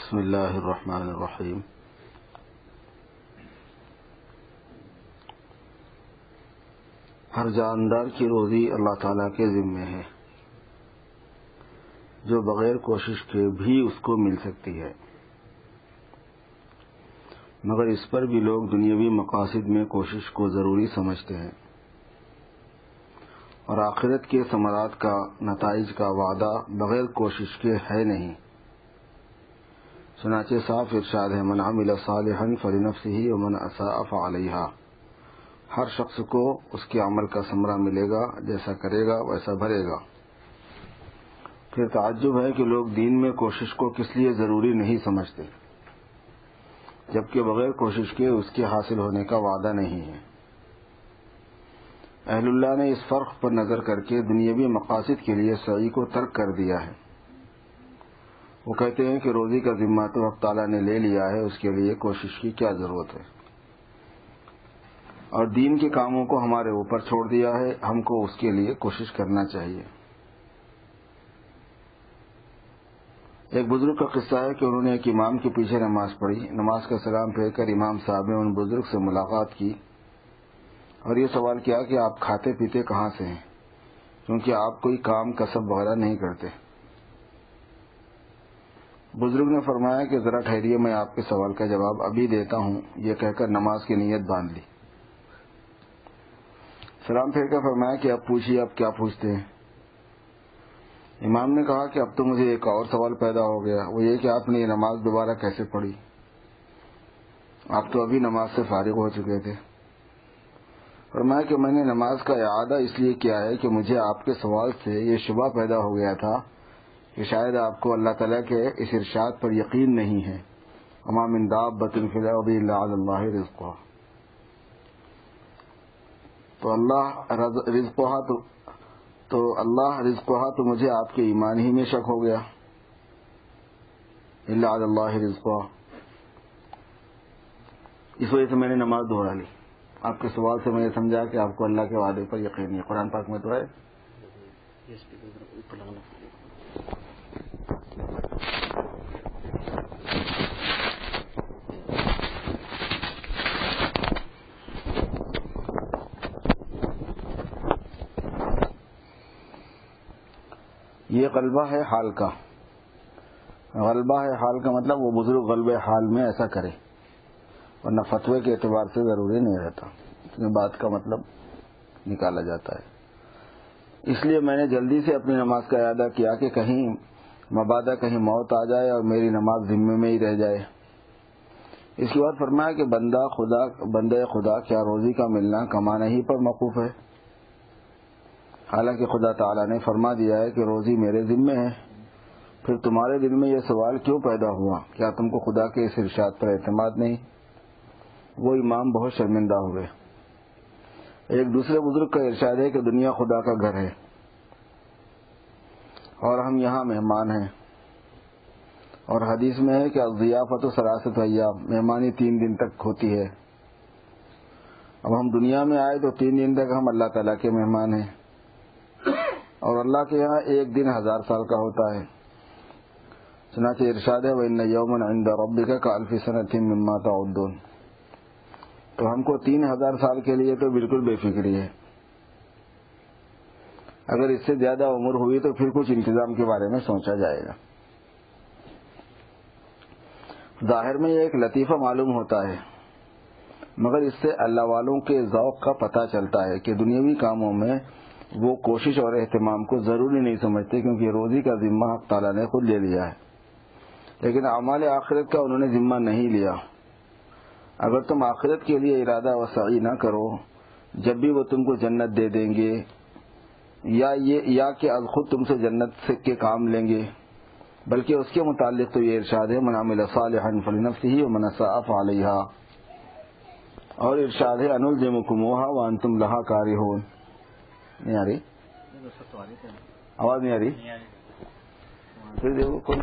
بسم اللہ الرحمن الرحیم۔ ہر جاندار کی روزی اللہ تعالیٰ کے ذمے ہے، جو بغیر کوشش کے بھی اس کو مل سکتی ہے، مگر اس پر بھی لوگ دنیاوی مقاصد میں کوشش کو ضروری سمجھتے ہیں، اور آخرت کے ثمرات کا نتائج کا وعدہ بغیر کوشش کے ہے نہیں۔ چنانچہ صاف ارشاد ہے، من عمل صالحا فلنفسہ ومن اساء فعلیہا۔ ہر شخص کو اس کے عمل کا ثمرہ ملے گا، جیسا کرے گا ویسا بھرے گا۔ پھر تعجب ہے کہ لوگ دین میں کوشش کو کس لیے ضروری نہیں سمجھتے، جبکہ بغیر کوشش کے اس کے حاصل ہونے کا وعدہ نہیں ہے۔ اہل اللہ نے اس فرق پر نظر کر کے دنیاوی مقاصد کے لیے سعی کو ترک کر دیا ہے۔ وہ کہتے ہیں کہ روزی کا ذمہ تو حق تعالیٰ نے لے لیا ہے، اس کے لیے کوشش کی کیا ضرورت ہے، اور دین کے کاموں کو ہمارے اوپر چھوڑ دیا ہے، ہم کو اس کے لیے کوشش کرنا چاہیے۔ ایک بزرگ کا قصہ ہے کہ انہوں نے ایک امام کے پیچھے نماز پڑھی۔ نماز کا سلام پھیر کر امام صاحب نے ان بزرگ سے ملاقات کی اور یہ سوال کیا کہ آپ کھاتے پیتے کہاں سے ہیں، کیونکہ آپ کوئی کام کسب وغیرہ نہیں کرتے۔ بزرگ نے فرمایا کہ ذرا ٹھہریے، میں آپ کے سوال کا جواب ابھی دیتا ہوں، یہ کہہ کر نماز کی نیت باندھ لی۔ سلام پھیر کر فرمایا کہ اب پوچھیے، آپ کیا پوچھتے ہیں؟ امام نے کہا کہ اب تو مجھے ایک اور سوال پیدا ہو گیا، وہ یہ کہ آپ نے یہ نماز دوبارہ کیسے پڑھی؟ آپ تو ابھی نماز سے فارغ ہو چکے تھے۔ فرمایا کہ میں نے نماز کا اعادہ اس لیے کیا ہے کہ مجھے آپ کے سوال سے یہ شبہ پیدا ہو گیا تھا کہ شاید آپ کو اللہ تعالیٰ کے اس ارشاد پر یقین نہیں ہے، وما من دابۃ فی الارض الا علی اللہ رزقها۔ اللہ رزقها تو مجھے آپ کے ایمان ہی میں شک ہو گیا، الا علی اللہ رزقها، اس وجہ سے میں نے نماز دوہرا لی۔ آپ کے سوال سے میں نے سمجھا کہ آپ کو اللہ کے وعدے پر یقین نہیں ہے۔ قرآن پاک میں تو ہے۔ یہ غلبہ ہے حال کا۔ غلبہ ہے حال کا مطلب وہ بزرگ غلبہ حال میں ایسا کرے، ورنہ فتوے کے اعتبار سے ضروری نہیں رہتا، اس میں بات کا مطلب نکالا جاتا ہے۔ اس لیے میں نے جلدی سے اپنی نماز کا اعادہ کیا کہ کہیں مبادا کہیں موت آ جائے اور میری نماز ذمے میں ہی رہ جائے۔ اس کے بعد فرمایا کہ بندہ خدا کیا روزی کا ملنا کمانا ہی پر موقوف ہے، حالانکہ خدا تعالیٰ نے فرما دیا ہے کہ روزی میرے ذمے ہے۔ پھر تمہارے دل میں یہ سوال کیوں پیدا ہوا؟ کیا تم کو خدا کے اس ارشاد پر اعتماد نہیں؟ وہ امام بہت شرمندہ ہوئے۔ ایک دوسرے بزرگ کا ارشاد ہے کہ دنیا خدا کا گھر ہے اور ہم یہاں مہمان ہیں، اور حدیث میں ہے کہ الضیافۃ ثلاثۃ ایام، مہمانی 3 دن تک ہوتی ہے۔ اب ہم دنیا میں آئے تو 3 دن تک ہم اللہ تعالیٰ کے مہمان ہیں، اور اللہ کے یہاں 1 دن 1000 سال کا ہوتا ہے۔ چنانچہ ارشاد ہے وَإِنَّ يَوْمًا عِندَ رَبِّكَ كَأَلْفِ سَنَةٍ مِّمَّا تَعُدُّونَ۔ تو ہم کو 3000 سال کے لیے تو بالکل بے فکری ہے، اگر اس سے زیادہ عمر ہوئی تو پھر کچھ انتظام کے بارے میں سوچا جائے گا۔ ظاہر میں یہ ایک لطیفہ معلوم ہوتا ہے، مگر اس سے اللہ والوں کے ذوق کا پتہ چلتا ہے کہ دنیاوی کاموں میں وہ کوشش اور اہتمام کو ضروری نہیں سمجھتے، کیونکہ روزی کا ذمہ حق تعالیٰ نے خود لے لیا ہے، لیکن اعمال آخرت کا انہوں نے ذمہ نہیں لیا۔ اگر تم آخرت کے لیے ارادہ و سعی نہ کرو، جب بھی وہ تم کو جنت دے دیں گے یا کہ از خود تم سے جنت کے کام لیں گے، بلکہ اس کے متعلق تو یہ ارشاد ہے من عمل صالحا فلنفسہ ومن اساء فعلیہا، اور ارشاد ہے انلزمکموہا وانتم لہا کارہون۔ نہیں آ رہی آواز؟ نہیں آ رہی؟ پھر دیکھو کون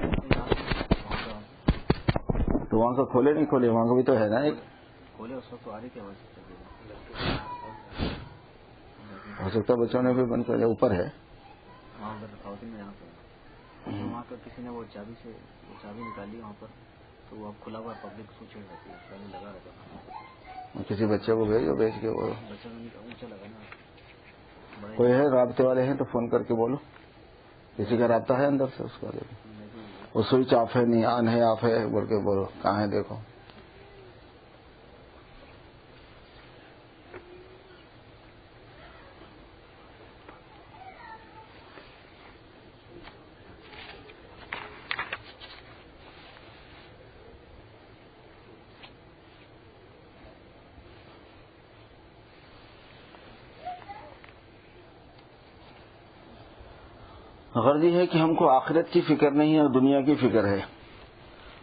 تو وہاں کا کھولے نہیں کھولے، وہاں کا بھی تو ہے نا ایک کھولے، اس وقت تو آ رہی تھی آواز، ہو سکتا ہے بچوں نے بھی بند کر لیا، اوپر ہے وہاں کا کسی نے وہ چابی نکالی وہاں پر، تو وہ اب کھلا ہوا پبلک سوچ رہتی ہے، چابی لگا رہتا تھا. کسی بچے کو بھیجو، بھیج کے وہ بچہ اونچا لگا نا. کوئی ہے رابطے والے ہیں تو فون کر کے بولو، کسی کا رابطہ ہے اندر سے اس کا دیکھو. وہ سوئچ آف ہے، نہیں آن ہے، آف ہے بول کے بولو کہاں ہے دیکھو. غرض یہ ہے کہ ہم کو آخرت کی فکر نہیں ہے اور دنیا کی فکر ہے،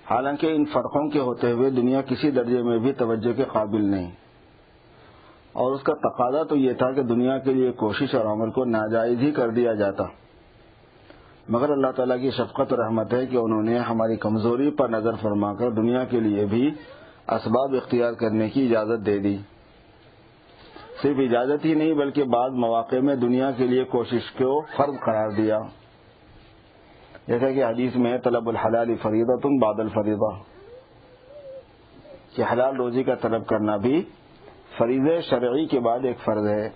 حالانکہ ان فرقوں کے ہوتے ہوئے دنیا کسی درجے میں بھی توجہ کے قابل نہیں، اور اس کا تقاضا تو یہ تھا کہ دنیا کے لیے کوشش اور عمل کو ناجائز ہی کر دیا جاتا، مگر اللہ تعالیٰ کی شفقت اور رحمت ہے کہ انہوں نے ہماری کمزوری پر نظر فرما کر دنیا کے لیے بھی اسباب اختیار کرنے کی اجازت دے دی. صرف اجازت ہی نہیں بلکہ بعض مواقع میں دنیا کے لیے کوشش کو فرض قرار دیا، جیسا کہ حدیث میں طلب الحلال فریضۃ بعد الفریضہ، کہ حلال روزی کا طلب کرنا بھی فریضہ شرعی کے بعد ایک فرض ہے.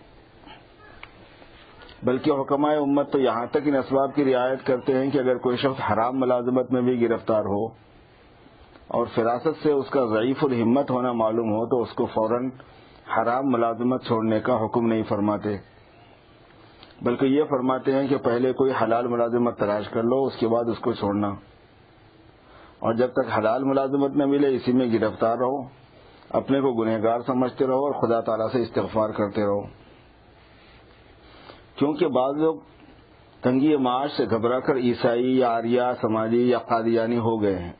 بلکہ حکمائے امت تو یہاں تک ان اسباب کی رعایت کرتے ہیں کہ اگر کوئی شخص حرام ملازمت میں بھی گرفتار ہو اور فراست سے اس کا ضعیف الہمت ہونا معلوم ہو تو اس کو فوراً حرام ملازمت چھوڑنے کا حکم نہیں فرماتے، بلکہ یہ فرماتے ہیں کہ پہلے کوئی حلال ملازمت تلاش کر لو، اس کے بعد اس کو چھوڑنا، اور جب تک حلال ملازمت نہ ملے اسی میں گرفتار رہو، اپنے کو گنہگار سمجھتے رہو اور خدا تعالیٰ سے استغفار کرتے رہو. کیونکہ بعض لوگ تنگی معاش سے گھبرا کر عیسائی یا آریہ سماجی یا قادیانی ہو گئے ہیں.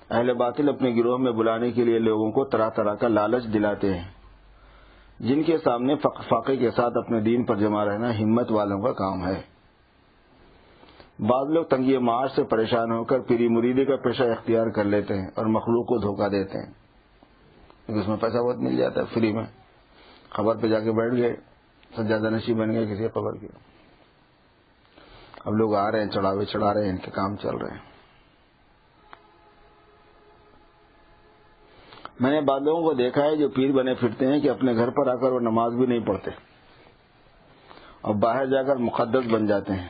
اہل باطل اپنے گروہ میں بلانے کے لیے لوگوں کو طرح طرح کا لالچ دلاتے ہیں، جن کے سامنے فاقے کے ساتھ اپنے دین پر جمع رہنا ہمت والوں کا کام ہے. بعض لوگ تنگی معاش سے پریشان ہو کر پیری مریدی کا پیشہ اختیار کر لیتے ہیں اور مخلوق کو دھوکہ دیتے ہیں، کیونکہ اس میں پیسہ بہت مل جاتا ہے فری میں. قبر پہ جا کے بیٹھ گئے، سجادہ نشی بن گئے کسی قبر کی، اب لوگ آ رہے ہیں چڑھاوے چڑھا رہے ہیں، ان کے کام چل رہے ہیں. میں نے بعض لوگوں کو دیکھا ہے جو پیر بنے پھرتے ہیں کہ اپنے گھر پر آ کر وہ نماز بھی نہیں پڑھتے اور باہر جا کر مقدس بن جاتے ہیں.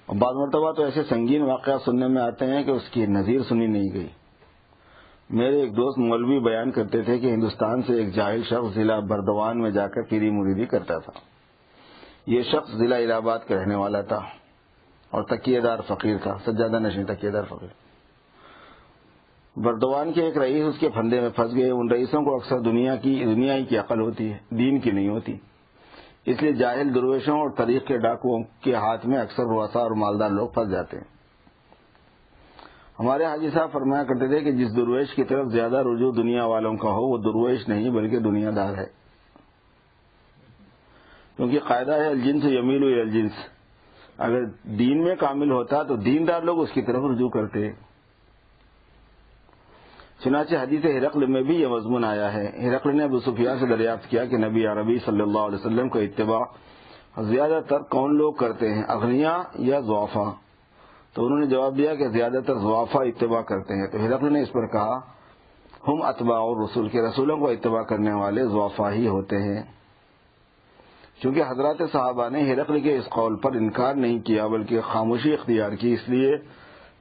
اور بعض مرتبہ تو ایسے سنگین واقعات سننے میں آتے ہیں کہ اس کی نظیر سنی نہیں گئی. میرے ایک دوست مولوی بیان کرتے تھے کہ ہندوستان سے ایک جاہل شخص ضلع بردوان میں جا کر پیری مریدی کرتا تھا. یہ شخص ضلع الہ آباد کا رہنے والا تھا اور تکیے دار فقیر تھا، سجادہ نشین تکیے دار فقیر. بردوان کے ایک رئیس اس کے پھندے میں پھنس گئے. ان رئیسوں کو اکثر دنیا ہی کی عقل ہوتی ہے، دین کی نہیں ہوتی، اس لیے جاہل درویشوں اور طریق کے ڈاکوؤں کے ہاتھ میں اکثر رؤسا اور مالدار لوگ پھنس جاتے ہیں. ہمارے حاجی صاحب فرمایا کرتے تھے کہ جس درویش کی طرف زیادہ رجوع دنیا والوں کا ہو وہ درویش نہیں بلکہ دنیا دار ہے، کیونکہ قاعدہ ہے الجنس یمیل الی الجنس. اگر دین میں کامل ہوتا تو دیندار لوگ اس کی طرف رجوع کرتے. چنانچہ حدیث ہرقل میں بھی یہ مضمون آیا ہے. ہرقل نے ابو سفیان سے دریافت کیا کہ نبی عربی صلی اللہ علیہ وسلم کا اتباع زیادہ تر کون لوگ کرتے ہیں، اغنیاء یا ضعفاء؟ تو انہوں نے جواب دیا کہ زیادہ تر ضعفاء اتباع کرتے ہیں. تو ہرقل نے اس پر کہا ہم اتباع الرسول، کے رسولوں کو اتباع کرنے والے ضعفاء ہی ہوتے ہیں. چونکہ حضرات صحابہ نے ہرقل کے اس قول پر انکار نہیں کیا بلکہ خاموشی اختیار کی، اس لیے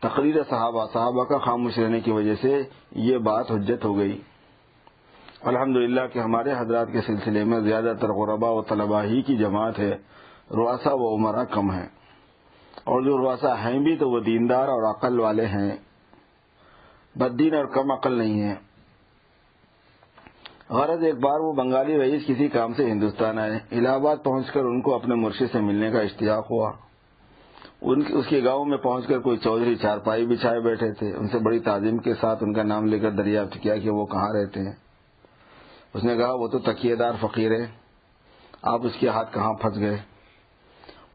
تقریر صحابہ کا خاموش رہنے کی وجہ سے یہ بات حجت ہو گئی. الحمدللہ کہ ہمارے حضرات کے سلسلے میں زیادہ تر غرباء و طلباء ہی کی جماعت ہے، رؤساء و امراء کم ہیں، اور جو رؤساء ہیں بھی تو وہ دیندار اور عقل والے ہیں، بددین اور کم عقل نہیں ہیں. غرض ایک بار وہ بنگالی رئیس کسی کام سے ہندوستان آئے. الہ آباد پہنچ کر ان کو اپنے مرشد سے ملنے کا اشتیاق ہوا. اس کے گاؤں میں پہنچ کر کوئی چودھری چارپائی بچھائے بیٹھے تھے. ان سے بڑی تعظیم کے ساتھ ان کا نام لے کر دریافت کیا کہ وہ کہاں رہتے ہیں. اس نے کہا وہ تو تکیے دار فقیر ہے، آپ اس کے ہاتھ کہاں پھنس گئے؟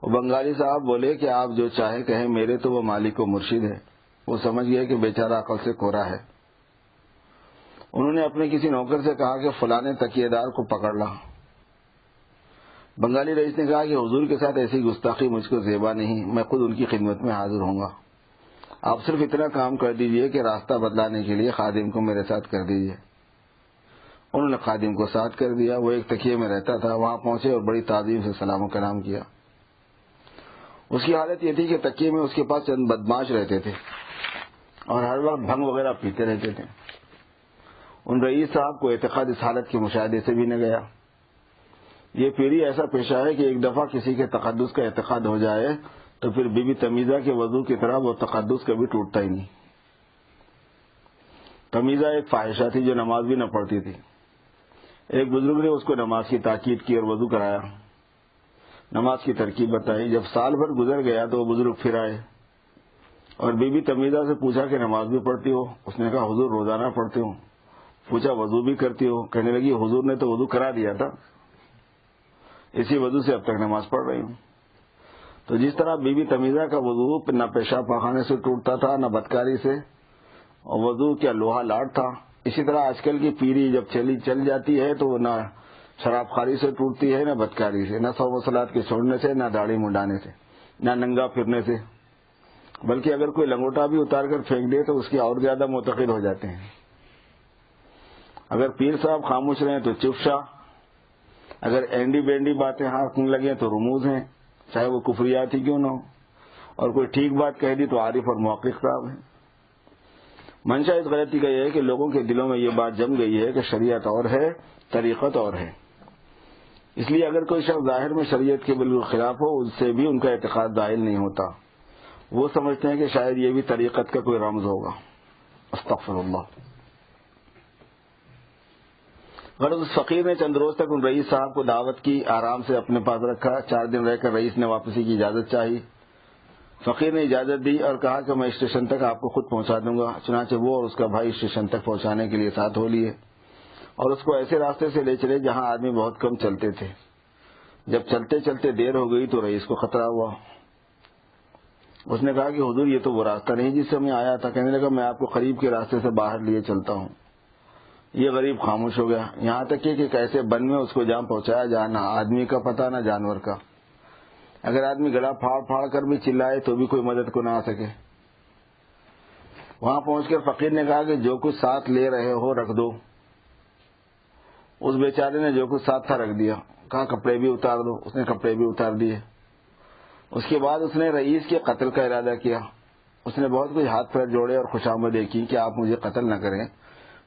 وہ بنگالی صاحب بولے کہ آپ جو چاہے کہیں، میرے تو وہ مالک و مرشد ہے. وہ سمجھ گئے کہ بیچارہ عقل سے کورا ہے. انہوں نے اپنے کسی نوکر سے کہا کہ فلاں تکیے دار کو پکڑ لا. بنگالی رئیس نے کہا کہ حضور کے ساتھ ایسی گستاخی مجھ کو زیبا نہیں، میں خود ان کی خدمت میں حاضر ہوں گا، آپ صرف اتنا کام کر دیجئے کہ راستہ بدلانے کے لیے خادم کو میرے ساتھ کر دیجئے۔ انہوں نے خادم کو ساتھ کر دیا، وہ ایک تکیے میں رہتا تھا، وہاں پہنچے اور بڑی تعظیم سے سلام و کلام کیا۔ اس کی حالت یہ تھی کہ تکیے میں اس کے پاس چند بدماش رہتے تھے اور ہر وقت بھنگ وغیرہ پیتے رہتے تھے۔ ان رئیس صاحب کو اعتقاد اس حالت کے مشاہدے سے بھی نہ گیا۔ یہ پیری ایسا پیشہ ہے کہ ایک دفعہ کسی کے تقدس کا اعتقاد ہو جائے تو پھر بی بی تمیزہ کے وضو کی طرح وہ تقدس کبھی ٹوٹتا ہی نہیں۔ تمیزہ ایک فاحشہ تھی جو نماز بھی نہ پڑھتی تھی۔ ایک بزرگ نے اس کو نماز کی تاکید کی اور وضو کرایا، نماز کی ترکیب بتائی۔ جب سال بھر گزر گیا تو وہ بزرگ پھر آئے اور بی بی تمیزہ سے پوچھا کہ نماز بھی پڑھتی ہو؟ اس نے کہا حضور روزانہ پڑھتی ہوں۔ پوچھا وضو بھی کرتی ہو؟ کہنے لگی حضور نے تو وضو کرا دیا تھا، اسی وضو سے اب تک نماز پڑھ رہی ہوں۔ تو جس طرح بی بی تمیزہ کا وضو نہ پیشاب پاخانے سے ٹوٹتا تھا نہ بدکاری سے، اور وضو کیا لوہا لاٹ تھا، اسی طرح آج کل کی پیری جب چل جاتی ہے تو نہ شراب خواری سے ٹوٹتی ہے نہ بدکاری سے، نہ صوم و صلات کے چھوڑنے سے، نہ داڑھی منڈانے سے، نہ ننگا پھرنے سے، بلکہ اگر کوئی لنگوٹا بھی اتار کر پھینک دے تو اس کے اور زیادہ معتقد ہو جاتے ہیں۔ اگر پیر صاحب خاموش رہیں تو چفشا، اگر اینڈی بینڈی باتیں ہانکنے لگیں تو رموز ہیں، چاہے وہ کفریات ہی کیوں نہ ہو، اور کوئی ٹھیک بات کہہ دی تو عارف اور محقق صاحب ہیں۔ منشا اس غلطی کا یہ ہے کہ لوگوں کے دلوں میں یہ بات جم گئی ہے کہ شریعت اور ہے، طریقت اور ہے، اس لیے اگر کوئی شخص ظاہر میں شریعت کے بالکل خلاف ہو اس سے بھی ان کا اعتقاد ظاہر نہیں ہوتا، وہ سمجھتے ہیں کہ شاید یہ بھی طریقت کا کوئی رمز ہوگا۔ استغفر اللہ۔ غرض اس فقیر نے چند روز تک ان رئیس صاحب کو دعوت کی، آرام سے اپنے پاس رکھا۔ 4 دن رہ کر رئیس نے واپسی کی اجازت چاہی۔ فقیر نے اجازت دی اور کہا کہ میں اسٹیشن تک آپ کو خود پہنچا دوں گا۔ چنانچہ وہ اور اس کا بھائی اسٹیشن تک پہنچانے کے لیے ساتھ ہو لیے اور اس کو ایسے راستے سے لے چلے جہاں آدمی بہت کم چلتے تھے۔ جب چلتے چلتے دیر ہو گئی تو رئیس کو خطرہ ہوا۔ اس نے کہا کہ حضور یہ تو وہ راستہ نہیں جس سے میں آیا تھا۔ کہنے لگا میں آپ کو قریب کے راستے سے باہر لیے چلتا ہوں۔ یہ غریب خاموش ہو گیا، یہاں تک کہ ایک ایسے بن میں اس کو جہاں پہنچایا جا نہ آدمی کا پتہ نہ جانور کا۔ اگر آدمی گلا پھاڑ پھاڑ کر بھی چلائے تو بھی کوئی مدد کو نہ آ سکے۔ وہاں پہنچ کر فقیر نے کہا کہ جو کچھ ساتھ لے رہے ہو رکھ دو۔ اس بیچارے نے جو کچھ ساتھ تھا رکھ دیا۔ کہا کپڑے بھی اتار دو، اس نے کپڑے بھی اتار دیے۔ اس کے بعد اس نے رئیس کے قتل کا ارادہ کیا۔ اس نے بہت کچھ ہاتھ پیر جوڑے اور خوشامدیں کی کہ آپ مجھے قتل نہ کریں،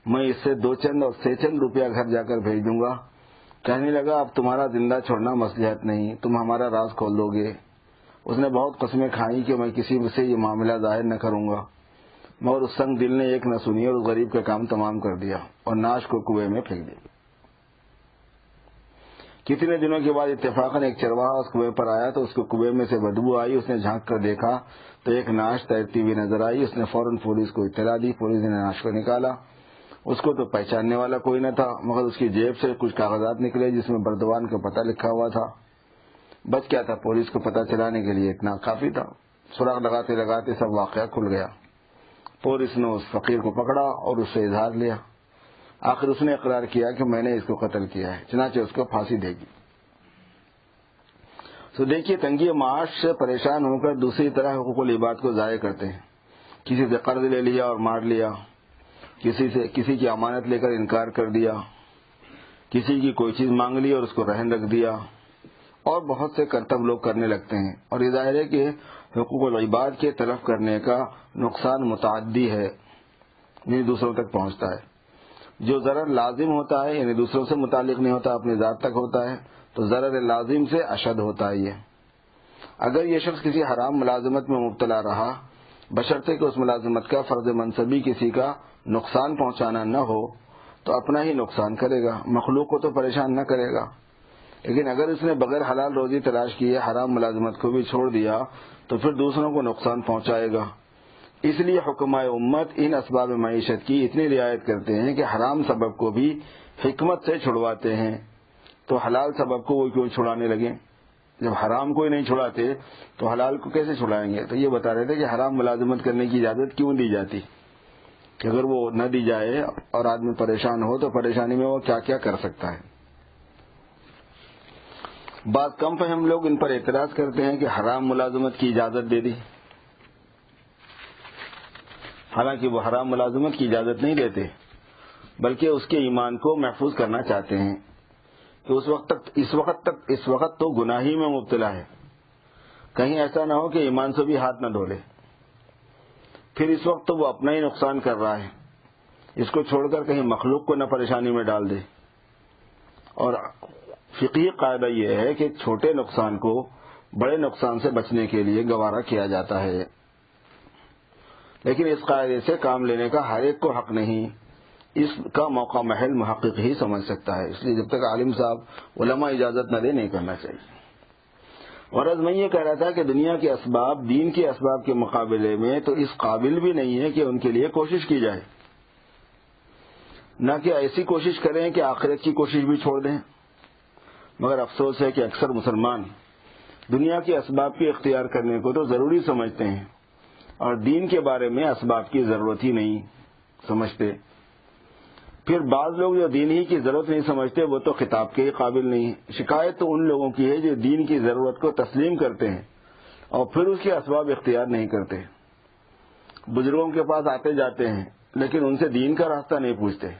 میں اس سے 2 چند اور 6 چند روپیہ گھر جا کر بھیج دوں گا۔ کہنے لگا اب تمہارا زندہ چھوڑنا مصلحت نہیں، تم ہمارا راز کھول دو گے۔ اس نے بہت قسمیں کھائیں کہ میں کسی سے یہ معاملہ ظاہر نہ کروں گا، مگر اس سنگ دل نے ایک نہ سنی اور اس غریب کا کام تمام کر دیا اور ناش کو کنویں میں پھینک دیا۔ کتنے دنوں کے بعد اتفاقاً ایک چرواہا اس کنویں پر آیا تو اس کو کنویں میں سے بدبو آئی۔ اس نے جھانک کر دیکھا تو ایک ناش تیرتی ہوئی نظر آئی۔ اس نے فوراً پولیس کو اطلاع دی۔ پولیس نے ناش کو نکالا۔ اس کو تو پہچاننے والا کوئی نہ تھا، مگر اس کی جیب سے کچھ کاغذات نکلے جس میں بردوان کا پتہ لکھا ہوا تھا۔ بچ کیا تھا، پولیس کو پتہ چلانے کے لیے اتنا کافی تھا۔ سراغ لگاتے لگاتے سب واقعہ کھل گیا۔ پولیس نے اس فقیر کو پکڑا اور اس سے اظہار لیا۔ آخر اس نے اقرار کیا کہ میں نے اس کو قتل کیا ہے، چنانچہ اس کو پھانسی دے گی۔ تو دیکھیے تنگی معاش سے پریشان ہو کر دوسری طرح حقوق العباد کو ضائع کرتے ہیں۔ کسی سے قرض لے لیا اور مار لیا، کسی کی امانت لے کر انکار کر دیا، کسی کی کوئی چیز مانگ لی اور اس کو رہن رکھ دیا، اور بہت سے کرتب لوگ کرنے لگتے ہیں۔ اور یہ ظاہر ہے کہ حقوق العباد کے تلف کرنے کا نقصان متعدی ہے، یعنی دوسروں تک پہنچتا ہے۔ جو ضرر لازم ہوتا ہے یعنی دوسروں سے متعلق نہیں ہوتا، اپنی ذات تک ہوتا ہے، تو ضرر لازم سے اشد ہوتا ہے۔ یہ اگر یہ شخص کسی حرام ملازمت میں مبتلا رہا، بشرطے کہ اس ملازمت کا فرض منصبی کسی کا نقصان پہنچانا نہ ہو، تو اپنا ہی نقصان کرے گا، مخلوق کو تو پریشان نہ کرے گا۔ لیکن اگر اس نے بغیر حلال روزی تلاش کیے حرام ملازمت کو بھی چھوڑ دیا تو پھر دوسروں کو نقصان پہنچائے گا۔ اس لیے حکمائے امت ان اسباب معیشت کی اتنی رعایت کرتے ہیں کہ حرام سبب کو بھی حکمت سے چھڑواتے ہیں، تو حلال سبب کو وہ کیوں چھڑانے لگے؟ جب حرام کو ہی نہیں چھڑاتے تو حلال کو کیسے چھڑائیں گے؟ تو یہ بتا رہے تھے کہ حرام ملازمت کرنے کی اجازت کیوں دی جاتی، کہ اگر وہ نہ دی جائے اور آدمی پریشان ہو تو پریشانی میں وہ کیا کیا کر سکتا ہے۔ بعض کم فہم لوگ ان پر اعتراض کرتے ہیں کہ حرام ملازمت کی اجازت دے دی، حالانکہ وہ حرام ملازمت کی اجازت نہیں دیتے، بلکہ اس کے ایمان کو محفوظ کرنا چاہتے ہیں کہ اس وقت تو گناہی میں مبتلا ہے، کہیں ایسا نہ ہو کہ ایمان سے بھی ہاتھ نہ دھو لے، پھر اس وقت تو وہ اپنا ہی نقصان کر رہا ہے، اس کو چھوڑ کر کہیں مخلوق کو نہ پریشانی میں ڈال دے۔ اور فقہی قاعدہ یہ ہے کہ چھوٹے نقصان کو بڑے نقصان سے بچنے کے لیے گوارا کیا جاتا ہے، لیکن اس قاعدے سے کام لینے کا ہر ایک کو حق نہیں، اس کا موقع محل محقق ہی سمجھ سکتا ہے، اس لیے جب تک عالم صاحب علماء اجازت نہ دے نہیں کرنا چاہیے۔ غرض میں یہ کہہ رہا تھا کہ دنیا کے اسباب دین کے اسباب کے مقابلے میں تو اس قابل بھی نہیں ہے کہ ان کے لیے کوشش کی جائے، نہ کہ ایسی کوشش کریں کہ آخرت کی کوشش بھی چھوڑ دیں۔ مگر افسوس ہے کہ اکثر مسلمان دنیا کے اسباب کی اختیار کرنے کو تو ضروری سمجھتے ہیں اور دین کے بارے میں اسباب کی ضرورت ہی نہیں سمجھتے۔ پھر بعض لوگ جو دین ہی کی ضرورت نہیں سمجھتے وہ تو خطاب کے ہی قابل نہیں ہیں۔ شکایت تو ان لوگوں کی ہے جو دین کی ضرورت کو تسلیم کرتے ہیں اور پھر اس کے اسباب اختیار نہیں کرتے، بزرگوں کے پاس آتے جاتے ہیں لیکن ان سے دین کا راستہ نہیں پوچھتے۔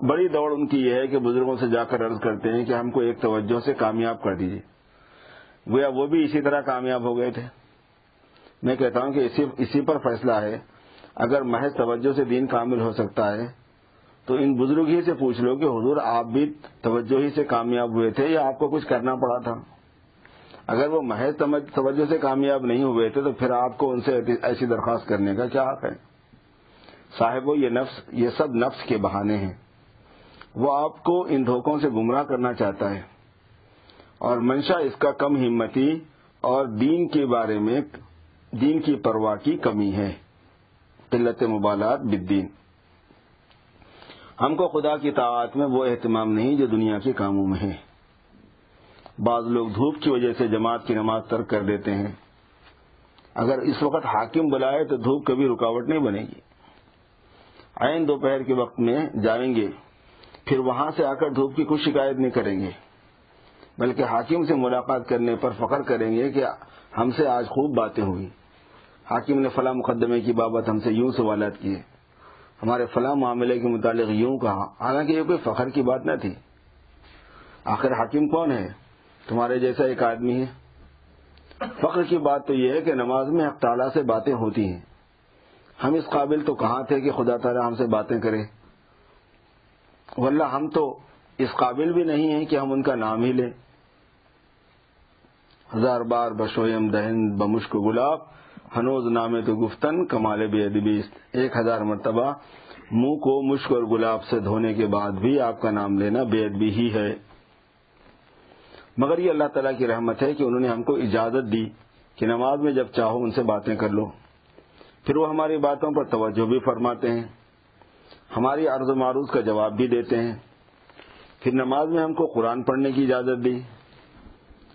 بڑی دوڑ ان کی یہ ہے کہ بزرگوں سے جا کر عرض کرتے ہیں کہ ہم کو ایک توجہ سے کامیاب کر دیجیے، گویا وہ بھی اسی طرح کامیاب ہو گئے تھے۔ میں کہتا ہوں کہ اسی پر فیصلہ ہے، اگر محض توجہ سے دین کامل ہو سکتا ہے تو ان بزرگ ہی سے پوچھ لو کہ حضور آپ بھی توجہ ہی سے کامیاب ہوئے تھے یا آپ کو کچھ کرنا پڑا تھا؟ اگر وہ محض توجہ سے کامیاب نہیں ہوئے تھے تو پھر آپ کو ان سے ایسی درخواست کرنے کا کیا حق ہے؟ صاحبو یہ سب نفس کے بہانے ہیں، وہ آپ کو ان دھوکوں سے گمراہ کرنا چاہتا ہے، اور منشا اس کا کم ہمتی اور دین کے بارے میں دین کی پرواہ کی کمی ہے، قلت مبالات بالدین۔ ہم کو خدا کی طاعت میں وہ اہتمام نہیں جو دنیا کے کاموں میں ہے۔ بعض لوگ دھوپ کی وجہ سے جماعت کی نماز ترک کر دیتے ہیں، اگر اس وقت حاکم بلائے تو دھوپ کبھی رکاوٹ نہیں بنے گی، عین دوپہر کے وقت میں جائیں گے، پھر وہاں سے آ کر دھوپ کی کچھ شکایت نہیں کریں گے، بلکہ حاکم سے ملاقات کرنے پر فخر کریں گے کہ ہم سے آج خوب باتیں ہوئی، حاکم نے فلاں مقدمے کی بابت ہم سے یوں سوالات کیے، ہمارے فلاں معاملے کے متعلق یوں کہا، حالانکہ یہ کوئی فخر کی بات نہ تھی۔ آخر حاکم کون ہے؟ تمہارے جیسا ایک آدمی ہے۔ فخر کی بات تو یہ ہے کہ نماز میں حق تعالیٰ سے باتیں ہوتی ہیں، ہم اس قابل تو کہاں تھے کہ خدا تعالیٰ ہم سے باتیں کرے، واللہ ہم تو اس قابل بھی نہیں ہیں کہ ہم ان کا نام ہی لیں۔ ہزار بار بشویم دہن بمشک گلاب، ہنوز نامے تو گفتن کمال بے ادبی، 1000 مرتبہ منہ کو مشک اور گلاب سے دھونے کے بعد بھی آپ کا نام لینا بے ادبی ہی ہے۔ مگر یہ اللہ تعالیٰ کی رحمت ہے کہ انہوں نے ہم کو اجازت دی کہ نماز میں جب چاہو ان سے باتیں کر لو، پھر وہ ہماری باتوں پر توجہ بھی فرماتے ہیں، ہماری عرض و معروض کا جواب بھی دیتے ہیں۔ پھر نماز میں ہم کو قرآن پڑھنے کی اجازت دی،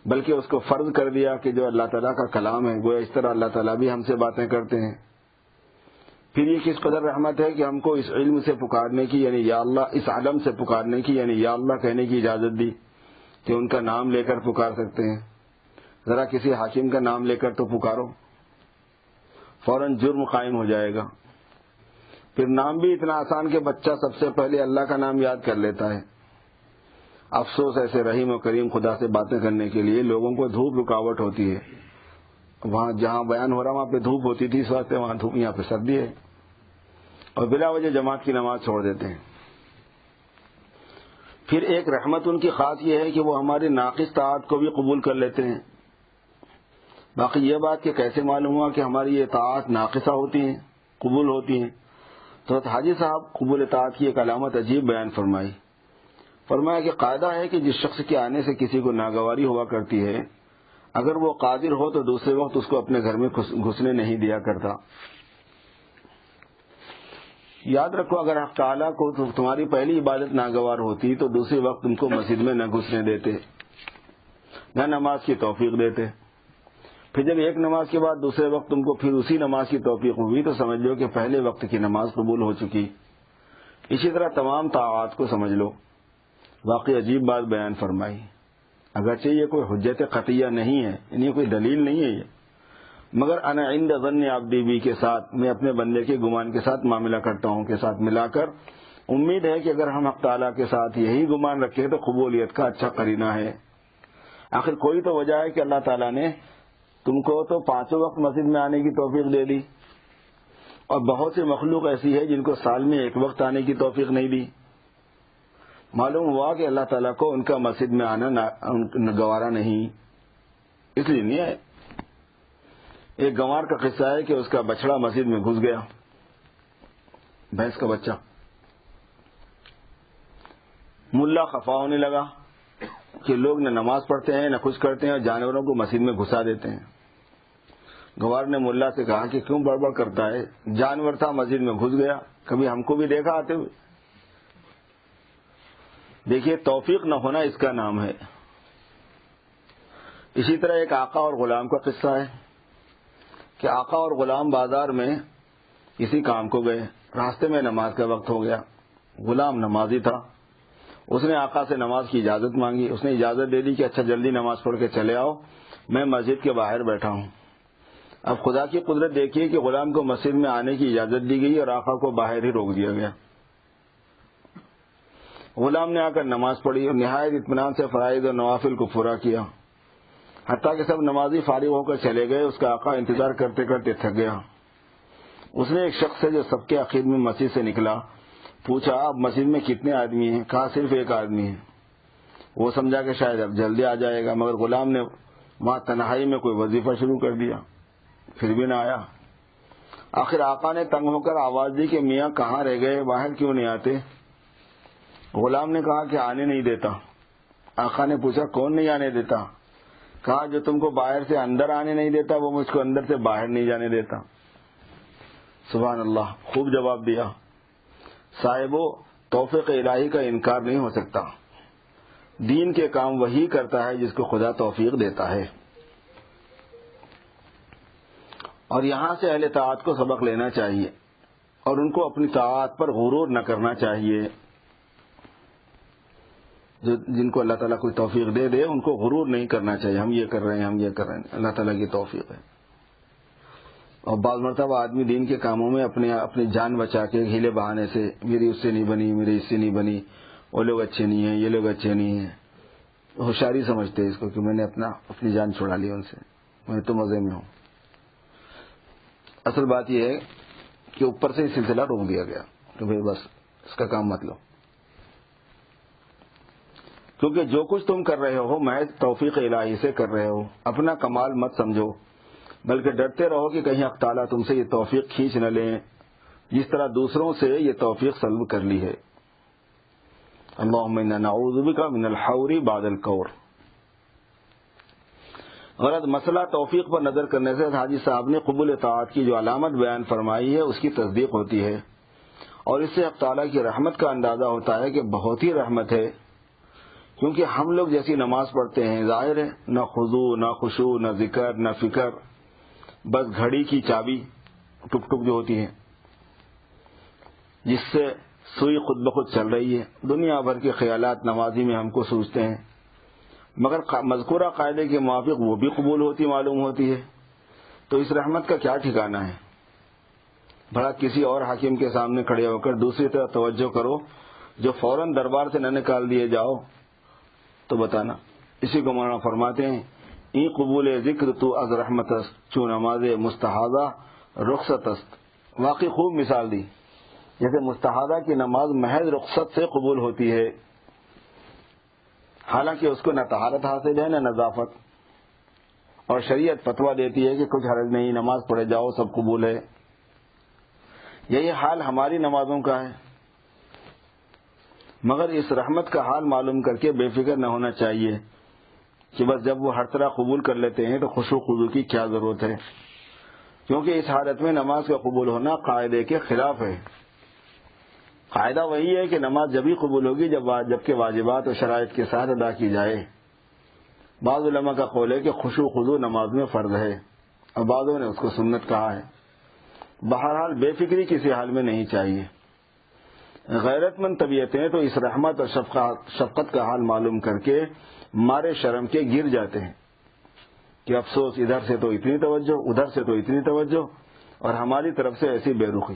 بلکہ اس کو فرض کر دیا کہ جو اللہ تعالیٰ کا کلام ہے گویا اس طرح اللہ تعالیٰ بھی ہم سے باتیں کرتے ہیں۔ پھر یہ کس قدر رحمت ہے کہ ہم کو اس علم سے پکارنے کی یعنی یا اللہ، اس عالم سے پکارنے کی یعنی یا اللہ کہنے کی اجازت دی کہ ان کا نام لے کر پکار سکتے ہیں۔ ذرا کسی حاکم کا نام لے کر تو پکارو، فوراً جرم قائم ہو جائے گا۔ پھر نام بھی اتنا آسان کہ بچہ سب سے پہلے اللہ کا نام یاد کر لیتا ہے۔ افسوس ایسے رحیم و کریم خدا سے باتیں کرنے کے لیے لوگوں کو دھوپ رکاوٹ ہوتی ہے، وہاں جہاں بیان ہو رہا وہاں پہ دھوپ ہوتی تھی، اس واسطے وہاں دھوپ، یہاں پہ سردی ہے، اور بلا وجہ جماعت کی نماز چھوڑ دیتے ہیں۔ پھر ایک رحمت ان کی خاص یہ ہے کہ وہ ہماری ناقص طاعت کو بھی قبول کر لیتے ہیں۔ باقی یہ بات کہ کیسے معلوم ہوا کہ ہماری یہ طاعت ناقصہ ہوتی ہیں، قبول ہوتی ہیں، تو حاجی صاحب قبول طاعت کی ایک علامت عجیب بیان فرمایا کہ قاعدہ ہے کہ جس شخص کے آنے سے کسی کو ناگواری ہوا کرتی ہے، اگر وہ قادر ہو تو دوسرے وقت اس کو اپنے گھر میں گھسنے نہیں دیا کرتا۔ یاد رکھو، اگر حق تعالیٰ کو تمہاری پہلی عبادت ناگوار ہوتی تو دوسرے وقت تم کو مسجد میں نہ گھسنے دیتے، نہ نماز کی توفیق دیتے۔ پھر جب ایک نماز کے بعد دوسرے وقت تم کو پھر اسی نماز کی توفیق ہوئی تو سمجھ لو کہ پہلے وقت کی نماز قبول ہو چکی۔ اسی طرح تمام طاعات کو سمجھ لو، واقعی عجیب بات بیان فرمائی. اگرچہ یہ کوئی حجت قطعیہ نہیں ہے، یعنی کوئی دلیل نہیں ہے یہ، مگر انا عند ظن عبدی بی کے ساتھ میں اپنے بندے کے گمان کے ساتھ معاملہ کرتا ہوں، کے ساتھ ملا کر امید ہے کہ اگر ہم حق تعالیٰ کے ساتھ یہی گمان رکھیں تو قبولیت کا اچھا قرینہ ہے. آخر کوئی تو وجہ ہے کہ اللہ تعالیٰ نے تم کو تو 5 وقت مسجد میں آنے کی توفیق دے دی، اور بہت سی مخلوق ایسی ہے جن کو سال میں 1 وقت آنے کی توفیق نہیں دی. معلوم ہوا کہ اللہ تعالیٰ کو ان کا مسجد میں آنا گوارا نہیں، اس لیے نہیں آئے. ایک گنوار کا قصہ ہے کہ اس کا بچڑا مسجد میں گھس گیا، بھینس کا بچہ. ملا خفا ہونے لگا کہ لوگ نہ نماز پڑھتے ہیں نہ کچھ کرتے ہیں اور جانوروں کو مسجد میں گھسا دیتے ہیں. گوار نے ملا سے کہا کہ کیوں بڑبڑ کرتا ہے، جانور تھا مسجد میں گھس گیا، کبھی ہم کو بھی دیکھا آتے ہوئے. دیکھیے توفیق نہ ہونا اس کا نام ہے. اسی طرح ایک آقا اور غلام کا قصہ ہے کہ آقا اور غلام بازار میں کسی کام کو گئے، راستے میں نماز کا وقت ہو گیا. غلام نمازی تھا، اس نے آقا سے نماز کی اجازت مانگی. اس نے اجازت دے دی کہ اچھا جلدی نماز پڑھ کے چلے آؤ، میں مسجد کے باہر بیٹھا ہوں. اب خدا کی قدرت دیکھیے کہ غلام کو مسجد میں آنے کی اجازت دی گئی اور آقا کو باہر ہی روک دیا گیا. غلام نے آ کر نماز پڑھی اور نہایت اطمینان سے فرائض اور نوافل کو پورا کیا، حتیٰ کہ سب نمازی فارغ ہو کر چلے گئے. اس کا آقا انتظار کرتے کرتے تھک گیا. اس نے ایک شخص سے جو سب کے آخر میں مسجد سے نکلا پوچھا، اب مسجد میں کتنے آدمی ہیں؟ کہا صرف 1 آدمی ہے. وہ سمجھا کہ شاید اب جلدی آ جائے گا، مگر غلام نے وہاں تنہائی میں کوئی وظیفہ شروع کر دیا، پھر بھی نہ آیا. آخر آقا نے تنگ ہو کر آواز دی کہ میاں کہاں رہ گئے، باہر کیوں نہیں آتے؟ غلام نے کہا کہ آنے نہیں دیتا. آقا نے پوچھا کون نہیں آنے دیتا؟ کہا جو تم کو باہر سے اندر آنے نہیں دیتا وہ مجھ کو اندر سے باہر نہیں جانے دیتا. سبحان اللہ، خوب جواب دیا. صاحبو، توفیق الہی کا انکار نہیں ہو سکتا. دین کے کام وہی کرتا ہے جس کو خدا توفیق دیتا ہے. اور یہاں سے اہل طاعت کو سبق لینا چاہیے اور ان کو اپنی طاعت پر غرور نہ کرنا چاہیے. جن کو اللہ تعالیٰ کوئی توفیق دے دے ان کو غرور نہیں کرنا چاہیے، ہم یہ کر رہے ہیں ہم یہ کر رہے ہیں، اللہ تعالیٰ کی توفیق ہے. اور بعض مرتبہ آدمی دین کے کاموں میں اپنی جان بچا کے ہیلے بہانے سے میری اس سے نہیں بنی، میری اس سے نہیں بنی، وہ لوگ اچھے نہیں ہیں، یہ لوگ اچھے نہیں ہیں، ہوشیاری سمجھتے ہیں اس کو کہ میں نے اپنی جان چھڑا لی ان سے، میں تو مزے میں ہوں. اصل بات یہ ہے کہ اوپر سے یہ سلسلہ روک دیا گیا کہ بھائی بس اس کا کام مت لو، کیونکہ جو کچھ تم کر رہے ہو محض توفیق الہی سے کر رہے ہو. اپنا کمال مت سمجھو، بلکہ ڈرتے رہو کہ کہیں حق تعالیٰ تم سے یہ توفیق کھینچ نہ لیں جس طرح دوسروں سے یہ توفیق سلب کر لی ہے. اللہم انا نعوذ بک من الحور بعد الکور. غرض مسئلہ توفیق پر نظر کرنے سے حاجی صاحب نے قبول طاعت کی جو علامت بیان فرمائی ہے اس کی تصدیق ہوتی ہے، اور اس سے حق تعالیٰ کی رحمت کا اندازہ ہوتا ہے کہ بہت ہی رحمت ہے. کیونکہ ہم لوگ جیسی نماز پڑھتے ہیں ظاہر ہے نہ خضوع نہ خشوع نہ ذکر نہ فکر، بس گھڑی کی چابی ٹک ٹک جو ہوتی ہے جس سے سوئی خود بخود چل رہی ہے. دنیا بھر کے خیالات نمازی میں ہم کو سوچتے ہیں، مگر مذکورہ قاعدے کے موافق وہ بھی قبول ہوتی معلوم ہوتی ہے. تو اس رحمت کا کیا ٹھکانہ ہے؟ بھلا کسی اور حاکم کے سامنے کھڑے ہو کر دوسری طرف توجہ کرو جو فوراً دربار سے نہ نکال دیے جاؤ تو بتانا. اسی کو مولانا فرماتے ہیں ای قبول ذکر تو از رحمت است چون نماز مستحاضہ رخصت است. واقعی خوب مثال دی، جیسے مستحاضہ کی نماز محض رخصت سے قبول ہوتی ہے، حالانکہ اس کو نہ طہارت حاصل ہے نہ نظافت، اور شریعت فتویٰ دیتی ہے کہ کچھ حرج نہیں، نماز پڑھے جاؤ سب قبول ہے. یہی حال ہماری نمازوں کا ہے، مگر اس رحمت کا حال معلوم کر کے بے فکر نہ ہونا چاہیے کہ بس جب وہ ہر طرح قبول کر لیتے ہیں تو خشوع خضوع کی کیا ضرورت ہے، کیونکہ اس حالت میں نماز کا قبول ہونا قاعدے کے خلاف ہے. قاعدہ وہی ہے کہ نماز جبھی قبول ہوگی جبکہ واجبات و شرائط کے ساتھ ادا کی جائے. بعض علماء کا قول ہے کہ خشوع خضوع نماز میں فرض ہے اور بعضوں نے اس کو سنت کہا ہے. بہرحال بے فکری کسی حال میں نہیں چاہیے. غیرت مند طبیعتیں تو اس رحمت اور شفقت کا حال معلوم کر کے مارے شرم کے گر جاتے ہیں کہ افسوس، ادھر سے تو اتنی توجہ، ادھر سے تو اتنی توجہ، اور ہماری طرف سے ایسی بے رخی،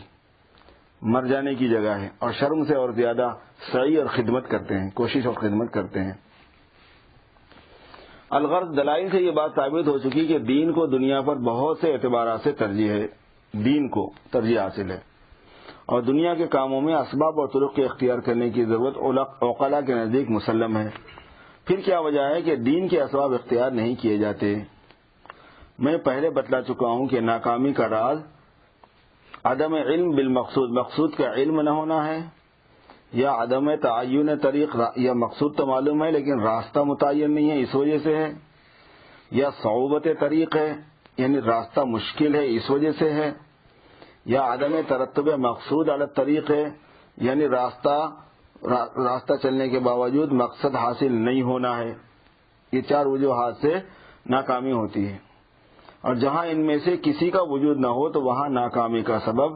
مر جانے کی جگہ ہے، اور شرم سے اور زیادہ سعی اور خدمت کرتے ہیں، کوشش اور خدمت کرتے ہیں۔ الغرض دلائل سے یہ بات ثابت ہو چکی کہ دین کو دنیا پر بہت سے اعتبارات سے ترجیح ہے، دین کو ترجیح حاصل ہے، اور دنیا کے کاموں میں اسباب اور طرق کے اختیار کرنے کی ضرورت عقلاء کے نزدیک مسلم ہے۔ پھر کیا وجہ ہے کہ دین کے اسباب اختیار نہیں کیے جاتے؟ میں پہلے بتلا چکا ہوں کہ ناکامی کا راز عدم علم بالمقصود، مقصود کا علم نہ ہونا ہے، یا عدم تعین طریق، یا مقصود تو معلوم ہے لیکن راستہ متعین نہیں ہے اس وجہ سے ہے، یا صعوبت طریق ہے یعنی راستہ مشکل ہے اس وجہ سے ہے، یا عدم ترتب مقصود علی الطریق ہے یعنی راستہ چلنے کے باوجود مقصد حاصل نہیں ہونا ہے۔ یہ چار وجوہات سے ناکامی ہوتی ہے، اور جہاں ان میں سے کسی کا وجود نہ ہو تو وہاں ناکامی کا سبب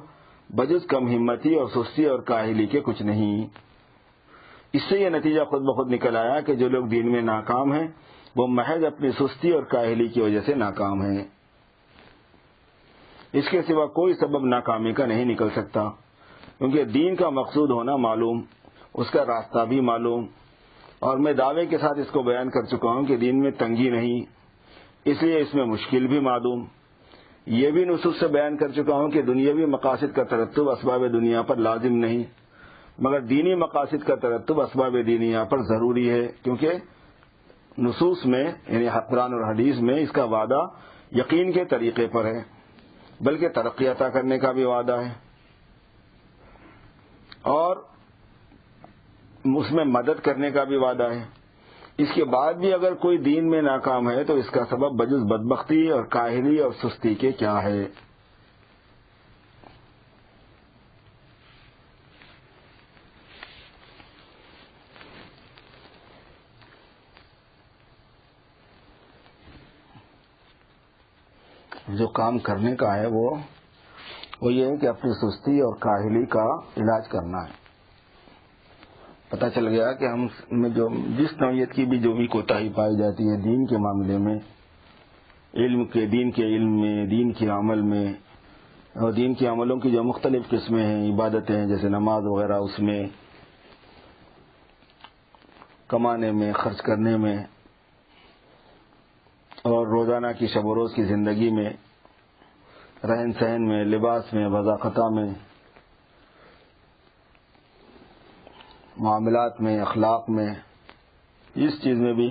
بجز کم ہمتی اور سستی اور کاہلی کے کچھ نہیں۔ اس سے یہ نتیجہ خود بخود نکل آیا کہ جو لوگ دین میں ناکام ہیں وہ محض اپنی سستی اور کاہلی کی وجہ سے ناکام ہیں، اس کے سوا کوئی سبب ناکامی کا نہیں نکل سکتا، کیونکہ دین کا مقصود ہونا معلوم، اس کا راستہ بھی معلوم، اور میں دعوے کے ساتھ اس کو بیان کر چکا ہوں کہ دین میں تنگی نہیں، اس لیے اس میں مشکل بھی معلوم۔ یہ بھی نصوص سے بیان کر چکا ہوں کہ دنیاوی مقاصد کا ترتب اسباب دنیا پر لازم نہیں، مگر دینی مقاصد کا ترتب اسباب دینیا پر ضروری ہے، کیونکہ نصوص میں یعنی قرآن اور حدیث میں اس کا وعدہ یقین کے طریقے پر ہے، بلکہ ترقی عطا کرنے کا بھی وعدہ ہے، اور اس میں مدد کرنے کا بھی وعدہ ہے۔ اس کے بعد بھی اگر کوئی دین میں ناکام ہے تو اس کا سبب بجز بدبختی اور کاہلی اور سستی کے کیا ہے؟ جو کام کرنے کا ہے وہ یہ ہے کہ اپنی سستی اور کاہلی کا علاج کرنا ہے۔ پتہ چل گیا کہ ہم میں جو جس نوعیت کی بھی جو بھی کوتاہی پائی جاتی ہے دین کے معاملے میں، دین کے علم میں، دین کے عمل میں، اور دین کے عملوں کی جو مختلف قسمیں ہیں، عبادتیں ہیں جیسے نماز وغیرہ، اس میں کمانے میں، خرچ کرنے میں، اور روزانہ کی شب و روز کی زندگی میں، رہن سہن میں، لباس میں، وضاقتہ میں، معاملات میں، اخلاق میں، جس چیز میں بھی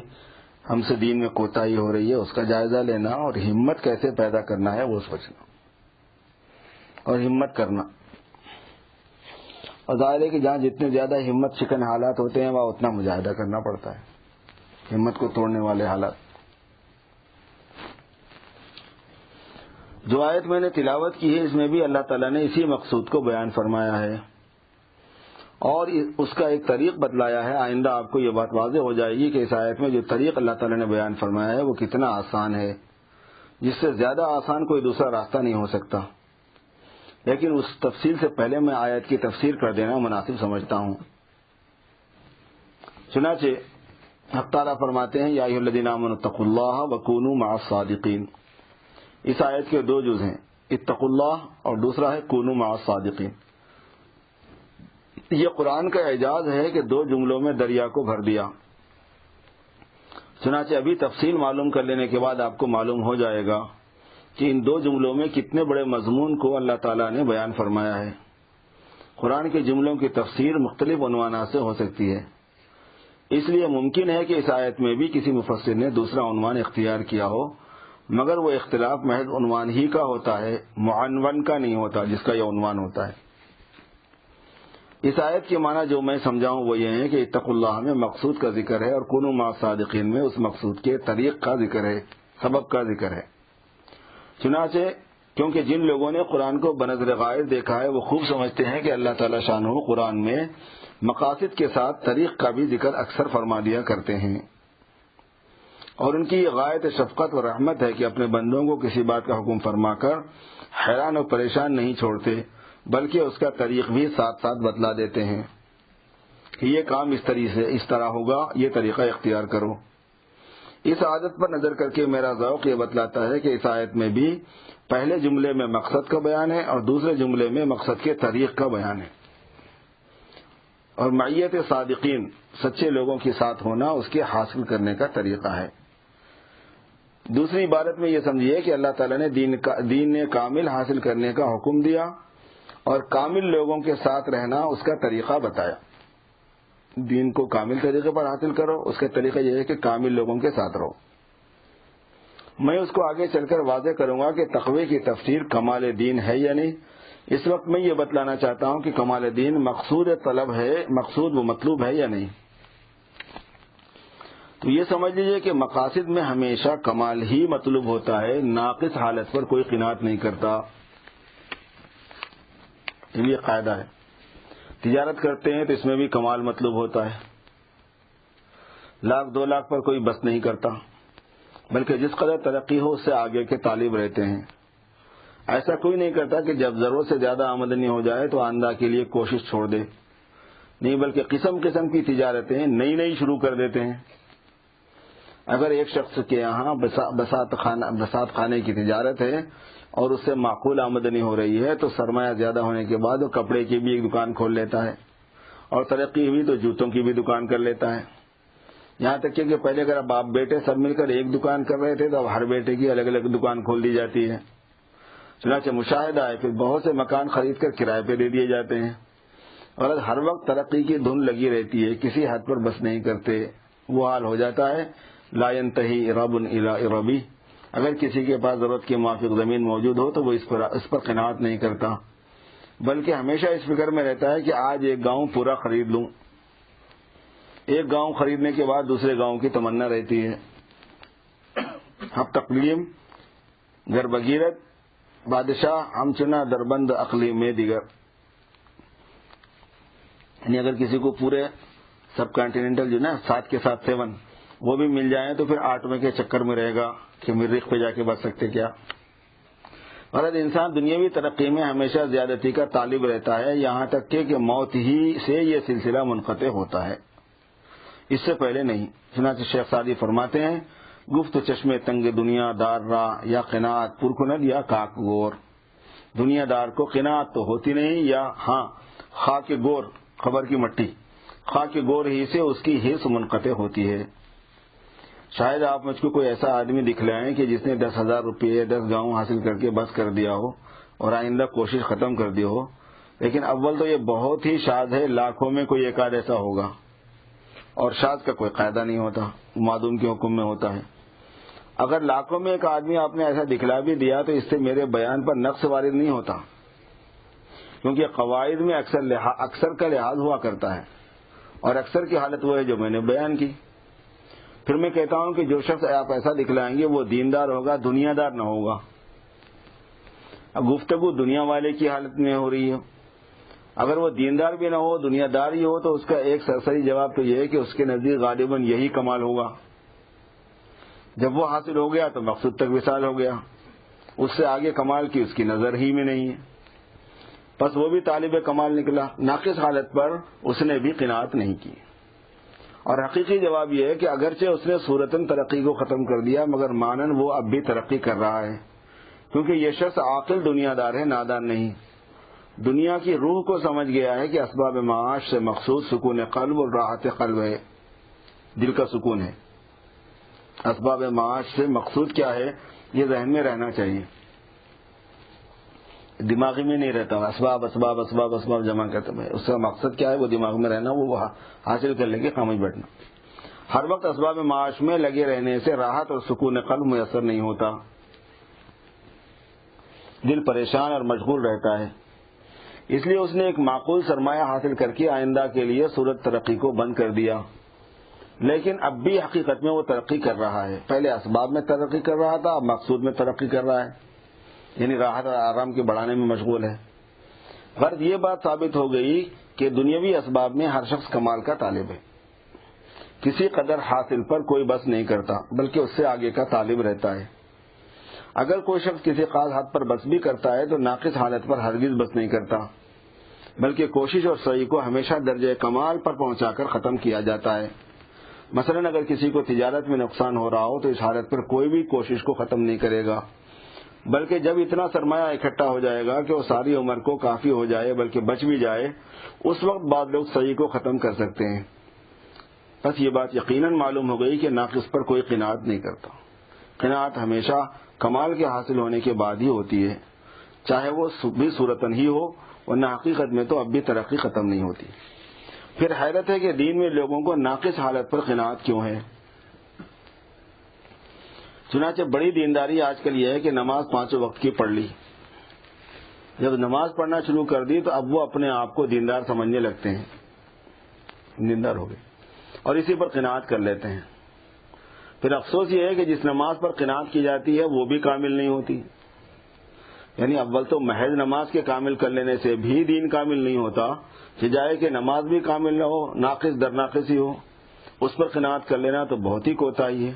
ہم سے دین میں کوتاہی ہو رہی ہے اس کا جائزہ لینا، اور ہمت کیسے پیدا کرنا ہے وہ سوچنا اور ہمت کرنا۔ اور ظاہر ہے کہ جہاں جتنے زیادہ ہمت شکن حالات ہوتے ہیں وہاں اتنا مجاہدہ کرنا پڑتا ہے، ہمت کو توڑنے والے حالات۔ جو آیت میں نے تلاوت کی ہے اس میں بھی اللہ تعالیٰ نے اسی مقصود کو بیان فرمایا ہے، اور اس کا ایک طریق بتلایا ہے۔ آئندہ آپ کو یہ بات واضح ہو جائے گی کہ اس آیت میں جو طریق اللہ تعالیٰ نے بیان فرمایا ہے وہ کتنا آسان ہے، جس سے زیادہ آسان کوئی دوسرا راستہ نہیں ہو سکتا۔ لیکن اس تفصیل سے پہلے میں آیت کی تفسیر کر دینا مناسب سمجھتا ہوں۔ چنانچہ حق تعالیٰ فرماتے ہیں یا ایھا الذین آمنوا اتقوا اللہ وکونوا مع الصادقین۔ اس آیت کے دو جز ہیں، اتقوا اللہ اور دوسرا ہے کونوا مع الصادقین۔ یہ قرآن کا اعجاز ہے کہ دو جملوں میں دریا کو بھر دیا۔ چنانچہ ابھی تفصیل معلوم کر لینے کے بعد آپ کو معلوم ہو جائے گا کہ ان دو جملوں میں کتنے بڑے مضمون کو اللہ تعالیٰ نے بیان فرمایا ہے۔ قرآن کے جملوں کی تفسیر مختلف عنوانات سے ہو سکتی ہے، اس لیے ممکن ہے کہ اس آیت میں بھی کسی مفسر نے دوسرا عنوان اختیار کیا ہو، مگر وہ اختلاف محض عنوان ہی کا ہوتا ہے، معنون کا نہیں ہوتا جس کا یہ عنوان ہوتا ہے۔ اس آیت کے معنی جو میں سمجھاؤں وہ یہ ہے کہ اتقوا اللہ میں مقصود کا ذکر ہے، اور کونوا مع الصادقین میں اس مقصود کے طریق کا ذکر ہے، سبب کا ذکر ہے۔ چنانچہ کیونکہ جن لوگوں نے قرآن کو بنظر غائب دیکھا ہے وہ خوب سمجھتے ہیں کہ اللہ تعالیٰ شانہ قرآن میں مقاصد کے ساتھ طریق کا بھی ذکر اکثر فرما دیا کرتے ہیں، اور ان کی یہ غایت شفقت و رحمت ہے کہ اپنے بندوں کو کسی بات کا حکم فرما کر حیران اور پریشان نہیں چھوڑتے، بلکہ اس کا طریق بھی ساتھ ساتھ بتلا دیتے ہیں کہ یہ کام اس طرح ہوگا، یہ طریقہ اختیار کرو۔ اس عادت پر نظر کر کے میرا ذوق یہ بتلاتا ہے کہ اس آیت میں بھی پہلے جملے میں مقصد کا بیان ہے اور دوسرے جملے میں مقصد کے طریق کا بیان ہے، اور معیت صادقین سچے لوگوں کے ساتھ ہونا اس کے حاصل کرنے کا طریقہ ہے۔ دوسری عبارت میں یہ سمجھیے کہ اللہ تعالیٰ نے دین کامل حاصل کرنے کا حکم دیا اور کامل لوگوں کے ساتھ رہنا اس کا طریقہ بتایا۔ دین کو کامل طریقے پر حاصل کرو، اس کا طریقہ یہ ہے کہ کامل لوگوں کے ساتھ رہو۔ میں اس کو آگے چل کر واضح کروں گا کہ تقوی کی تفسیر کمال دین ہے یا نہیں۔ اس وقت میں یہ بتلانا چاہتا ہوں کہ کمال دین مقصود طلب ہے، مقصود و مطلوب ہے یا نہیں۔ تو یہ سمجھ لیجئے کہ مقاصد میں ہمیشہ کمال ہی مطلوب ہوتا ہے، ناقص حالت پر کوئی قناعت نہیں کرتا، یہ قاعدہ ہے۔ تجارت کرتے ہیں تو اس میں بھی کمال مطلوب ہوتا ہے، 1,00,000 2,00,000 پر کوئی بس نہیں کرتا، بلکہ جس قدر ترقی ہو اس سے آگے کے طالب رہتے ہیں۔ ایسا کوئی نہیں کرتا کہ جب ضرورت سے زیادہ آمدنی ہو جائے تو آئندہ کے لیے کوشش چھوڑ دے، نہیں، بلکہ قسم قسم کی تجارتیں نئی شروع کر دیتے ہیں۔ اگر ایک شخص کے یہاں بسات خانے کی تجارت ہے اور اس سے معقول آمدنی ہو رہی ہے تو سرمایہ زیادہ ہونے کے بعد وہ کپڑے کی بھی ایک دکان کھول لیتا ہے، اور ترقی ہوئی تو جوتوں کی بھی دکان کر لیتا ہے۔ یہاں تک کہ پہلے اگر باپ بیٹے سب مل کر ایک دکان کر رہے تھے تو اب ہر بیٹے کی الگ الگ دکان کھول دی جاتی ہے۔ چنانچہ مشاہدہ ہے، پھر بہت سے مکان خرید کر کرائے پہ دے دیے جاتے ہیں، اور ہر وقت ترقی کی دھن لگی رہتی ہے، کسی حد پر بس نہیں کرتے۔ وہ حال ہو جاتا ہے لا ينتہی رب الی ربی، اگر کسی کے پاس ضرورت کے موافق زمین موجود ہو تو وہ اس پر قناعت نہیں کرتا، بلکہ ہمیشہ اس فکر میں رہتا ہے کہ آج ایک گاؤں پورا خرید لوں۔ ایک گاؤں خریدنے کے بعد دوسرے گاؤں کی تمنا رہتی ہے۔ اب تقلیم گر بغیرت بادشاہ ہم چنا دربند عقلی میں دیگر، یعنی اگر کسی کو پورے سب کانٹیننٹل جو نا 7 کے ساتھ 7 وہ بھی مل جائیں تو پھر 8ویں کے چکر میں رہے گا کہ مریخ پہ جا کے بچ سکتے کیا۔ اور انسان دنیاوی ترقی میں ہمیشہ زیادتی کا طالب رہتا ہے، یہاں تک کہ موت ہی سے یہ سلسلہ منقطع ہوتا ہے، اس سے پہلے نہیں۔ چنانچہ شیخ سعدی فرماتے ہیں، گفت چشمے تنگ دنیا دار را یا قناعت پرکند یا کاک گور۔ دنیا دار کو قناعت تو ہوتی نہیں، یا ہاں خاک گور، خبر کی مٹی، خاک گور ہی سے اس کی حرص منقطع ہوتی ہے۔ شاید آپ مجھ کو کوئی ایسا آدمی دکھلائیں کہ جس نے 10,000 روپے 10 گاؤں حاصل کر کے بس کر دیا ہو اور آئندہ کوشش ختم کر دی ہو، لیکن اول تو یہ بہت ہی شاذ ہے، لاکھوں میں کوئی ایک آدھ ایسا ہوگا، اور شاذ کا کوئی قاعدہ نہیں ہوتا، معدوم کے حکم میں ہوتا ہے۔ اگر لاکھوں میں ایک آدمی آپ نے ایسا دکھلا بھی دیا تو اس سے میرے بیان پر نقص وارد نہیں ہوتا، کیونکہ قواعد میں اکثر کا لحاظ ہوا کرتا ہے، اور اکثر کی حالت وہ ہے جو میں نے بیان کی۔ پھر میں کہتا ہوں کہ جو شخص آپ ایسا دکھلائیں گے وہ دیندار ہوگا، دنیا دار نہ ہوگا۔ اب گفتگو دنیا والے کی حالت میں ہو رہی ہے، اگر وہ دیندار بھی نہ ہو، دنیا دار ہی ہو، تو اس کا ایک سرسری جواب تو یہ ہے کہ اس کے نزدیک غالباً یہی کمال ہوگا۔ جب وہ حاصل ہو گیا تو مقصود تک وصال ہو گیا، اس سے آگے کمال کی اس کی نظر ہی میں نہیں ہے، بس وہ بھی طالب کمال نکلا۔ ناقص حالت پر اس نے بھی قناعت نہیں کی، اور حقیقی جواب یہ ہے کہ اگرچہ اس نے صورتاً ترقی کو ختم کر دیا مگر مانن وہ اب بھی ترقی کر رہا ہے، کیونکہ یہ شخص عاقل دنیا دار ہے، نادان نہیں۔ دنیا کی روح کو سمجھ گیا ہے کہ اسباب معاش سے مقصود سکون قلب اور راحت قلب ہے، دل کا سکون ہے۔ اسباب معاش سے مقصود کیا ہے یہ ذہن میں رہنا چاہیے، دماغی میں نہیں رہتا، اسباب اسباب اسباب اسباب جمع کرتا ہے، اس کا مقصد کیا ہے وہ دماغ میں رہنا، وہ حاصل کر لے کے خاموش بیٹھنا۔ ہر وقت اسباب معاش میں لگے رہنے سے راحت اور سکون قلب میسر نہیں ہوتا، دل پریشان اور مشغول رہتا ہے۔ اس لیے اس نے ایک معقول سرمایہ حاصل کر کے آئندہ کے لیے صورت ترقی کو بند کر دیا، لیکن اب بھی حقیقت میں وہ ترقی کر رہا ہے۔ پہلے اسباب میں ترقی کر رہا تھا، اب مقصود میں ترقی کر رہا ہے، یعنی راحت اور آرام کے بڑھانے میں مشغول ہے۔ غرض یہ بات ثابت ہو گئی کہ دنیاوی اسباب میں ہر شخص کمال کا طالب ہے، کسی قدر حاصل پر کوئی بس نہیں کرتا بلکہ اس سے آگے کا طالب رہتا ہے۔ اگر کوئی شخص کسی خاص حد پر بس بھی کرتا ہے تو ناقص حالت پر ہرگز بس نہیں کرتا، بلکہ کوشش اور سعی کو ہمیشہ درجہ کمال پر پہنچا کر ختم کیا جاتا ہے۔ مثلا اگر کسی کو تجارت میں نقصان ہو رہا ہو تو اس حالت پر کوئی بھی کوشش کو ختم نہیں کرے گا، بلکہ جب اتنا سرمایہ اکٹھا ہو جائے گا کہ وہ ساری عمر کو کافی ہو جائے بلکہ بچ بھی جائے، اس وقت بعض لوگ سعی کو ختم کر سکتے ہیں۔ بس یہ بات یقیناً معلوم ہو گئی کہ ناقص پر کوئی قناعت نہیں کرتا۔ قناعت ہمیشہ کمال کے حاصل ہونے کے بعد ہی ہوتی ہے، چاہے وہ بھی صورتاً ہی ہو، ورنہ حقیقت میں تو اب بھی ترقی ختم نہیں ہوتی۔ پھر حیرت ہے کہ دین میں لوگوں کو ناقص حالت پر قناعت کیوں ہے؟ چنانچہ بڑی دینداری آج کل یہ ہے کہ نماز 5 وقت کی پڑھ لی، جب نماز پڑھنا شروع کر دی تو اب وہ اپنے آپ کو دیندار سمجھنے لگتے ہیں، دیندار ہو گئے اور اسی پر قناعت کر لیتے ہیں۔ پھر افسوس یہ ہے کہ جس نماز پر قناعت کی جاتی ہے وہ بھی کامل نہیں ہوتی، یعنی اول تو محض نماز کے کامل کر لینے سے بھی دین کامل نہیں ہوتا، کہ جائے کہ نماز بھی کامل نہ ہو، ناقص در ناقص ہی ہو، اس پر قناعت کر لینا تو بہت ہی کوتاہی ہے۔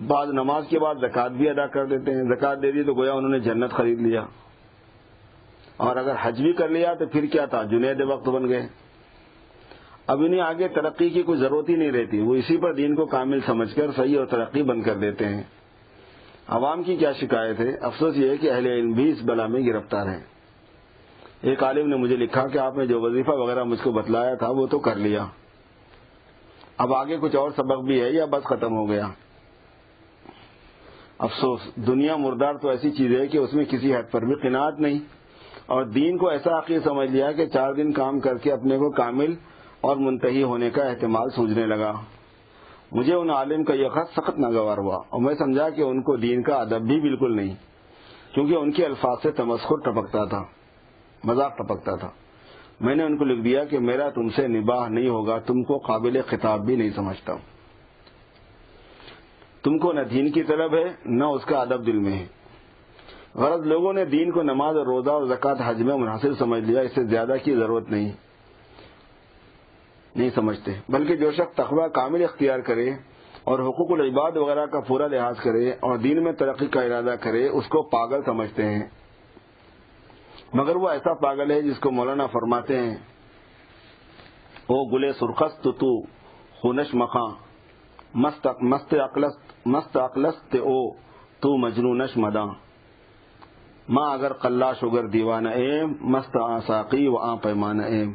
بعض نماز کے بعد زکوٰۃ بھی ادا کر دیتے ہیں، زکوٰۃ دے دی تو گویا انہوں نے جنت خرید لیا، اور اگر حج بھی کر لیا تو پھر کیا تھا، جنید وقت بن گئے۔ اب انہیں آگے ترقی کی کوئی ضرورت ہی نہیں رہتی، وہ اسی پر دین کو کامل سمجھ کر صحیح اور ترقی بند کر دیتے ہیں۔ عوام کی کیا شکایت ہے؟ افسوس یہ ہے کہ اہل علم بھی اس بلا میں گرفتار ہیں۔ ایک عالم نے مجھے لکھا کہ آپ نے جو وظیفہ وغیرہ مجھ کو بتلایا تھا وہ تو کر لیا، اب آگے کچھ اور سبق بھی ہے یا بس ختم ہو گیا؟ افسوس، دنیا مردار تو ایسی چیز ہے کہ اس میں کسی حد پر بھی قناعت نہیں، اور دین کو ایسا عقید سمجھ لیا کہ 4 دن کام کر کے اپنے کو کامل اور منتہی ہونے کا احتمال سوچنے لگا۔ مجھے ان عالم کا یہ خط سخت ناگوار ہوا، اور میں سمجھا کہ ان کو دین کا ادب بھی بالکل نہیں، کیونکہ ان کے الفاظ سے تمسخر ٹپکتا تھا، مذاق ٹپکتا تھا۔ میں نے ان کو لکھ دیا کہ میرا تم سے نباہ نہیں ہوگا، تم کو قابل خطاب بھی نہیں سمجھتا، تم کو نہ دین کی طلب ہے نہ اس کا ادب دل میں ہے۔ غرض لوگوں نے دین کو نماز اور روزہ اور زکوٰۃ حج میں منحصر سمجھ لیا، اس سے زیادہ کی ضرورت نہیں سمجھتے، بلکہ جو شخص تقویٰ کامل اختیار کرے اور حقوق العباد وغیرہ کا پورا لحاظ کرے اور دین میں ترقی کا ارادہ کرے اس کو پاگل سمجھتے ہیں، مگر وہ ایسا پاگل ہے جس کو مولانا فرماتے ہیں، او گلے سرخست تو خونش مخاں مست اقلست او تو مجنونش مداں، ماں اگر قلاش اگر دیوانہ ایم مست ساقی و آ پیمانہ ایم۔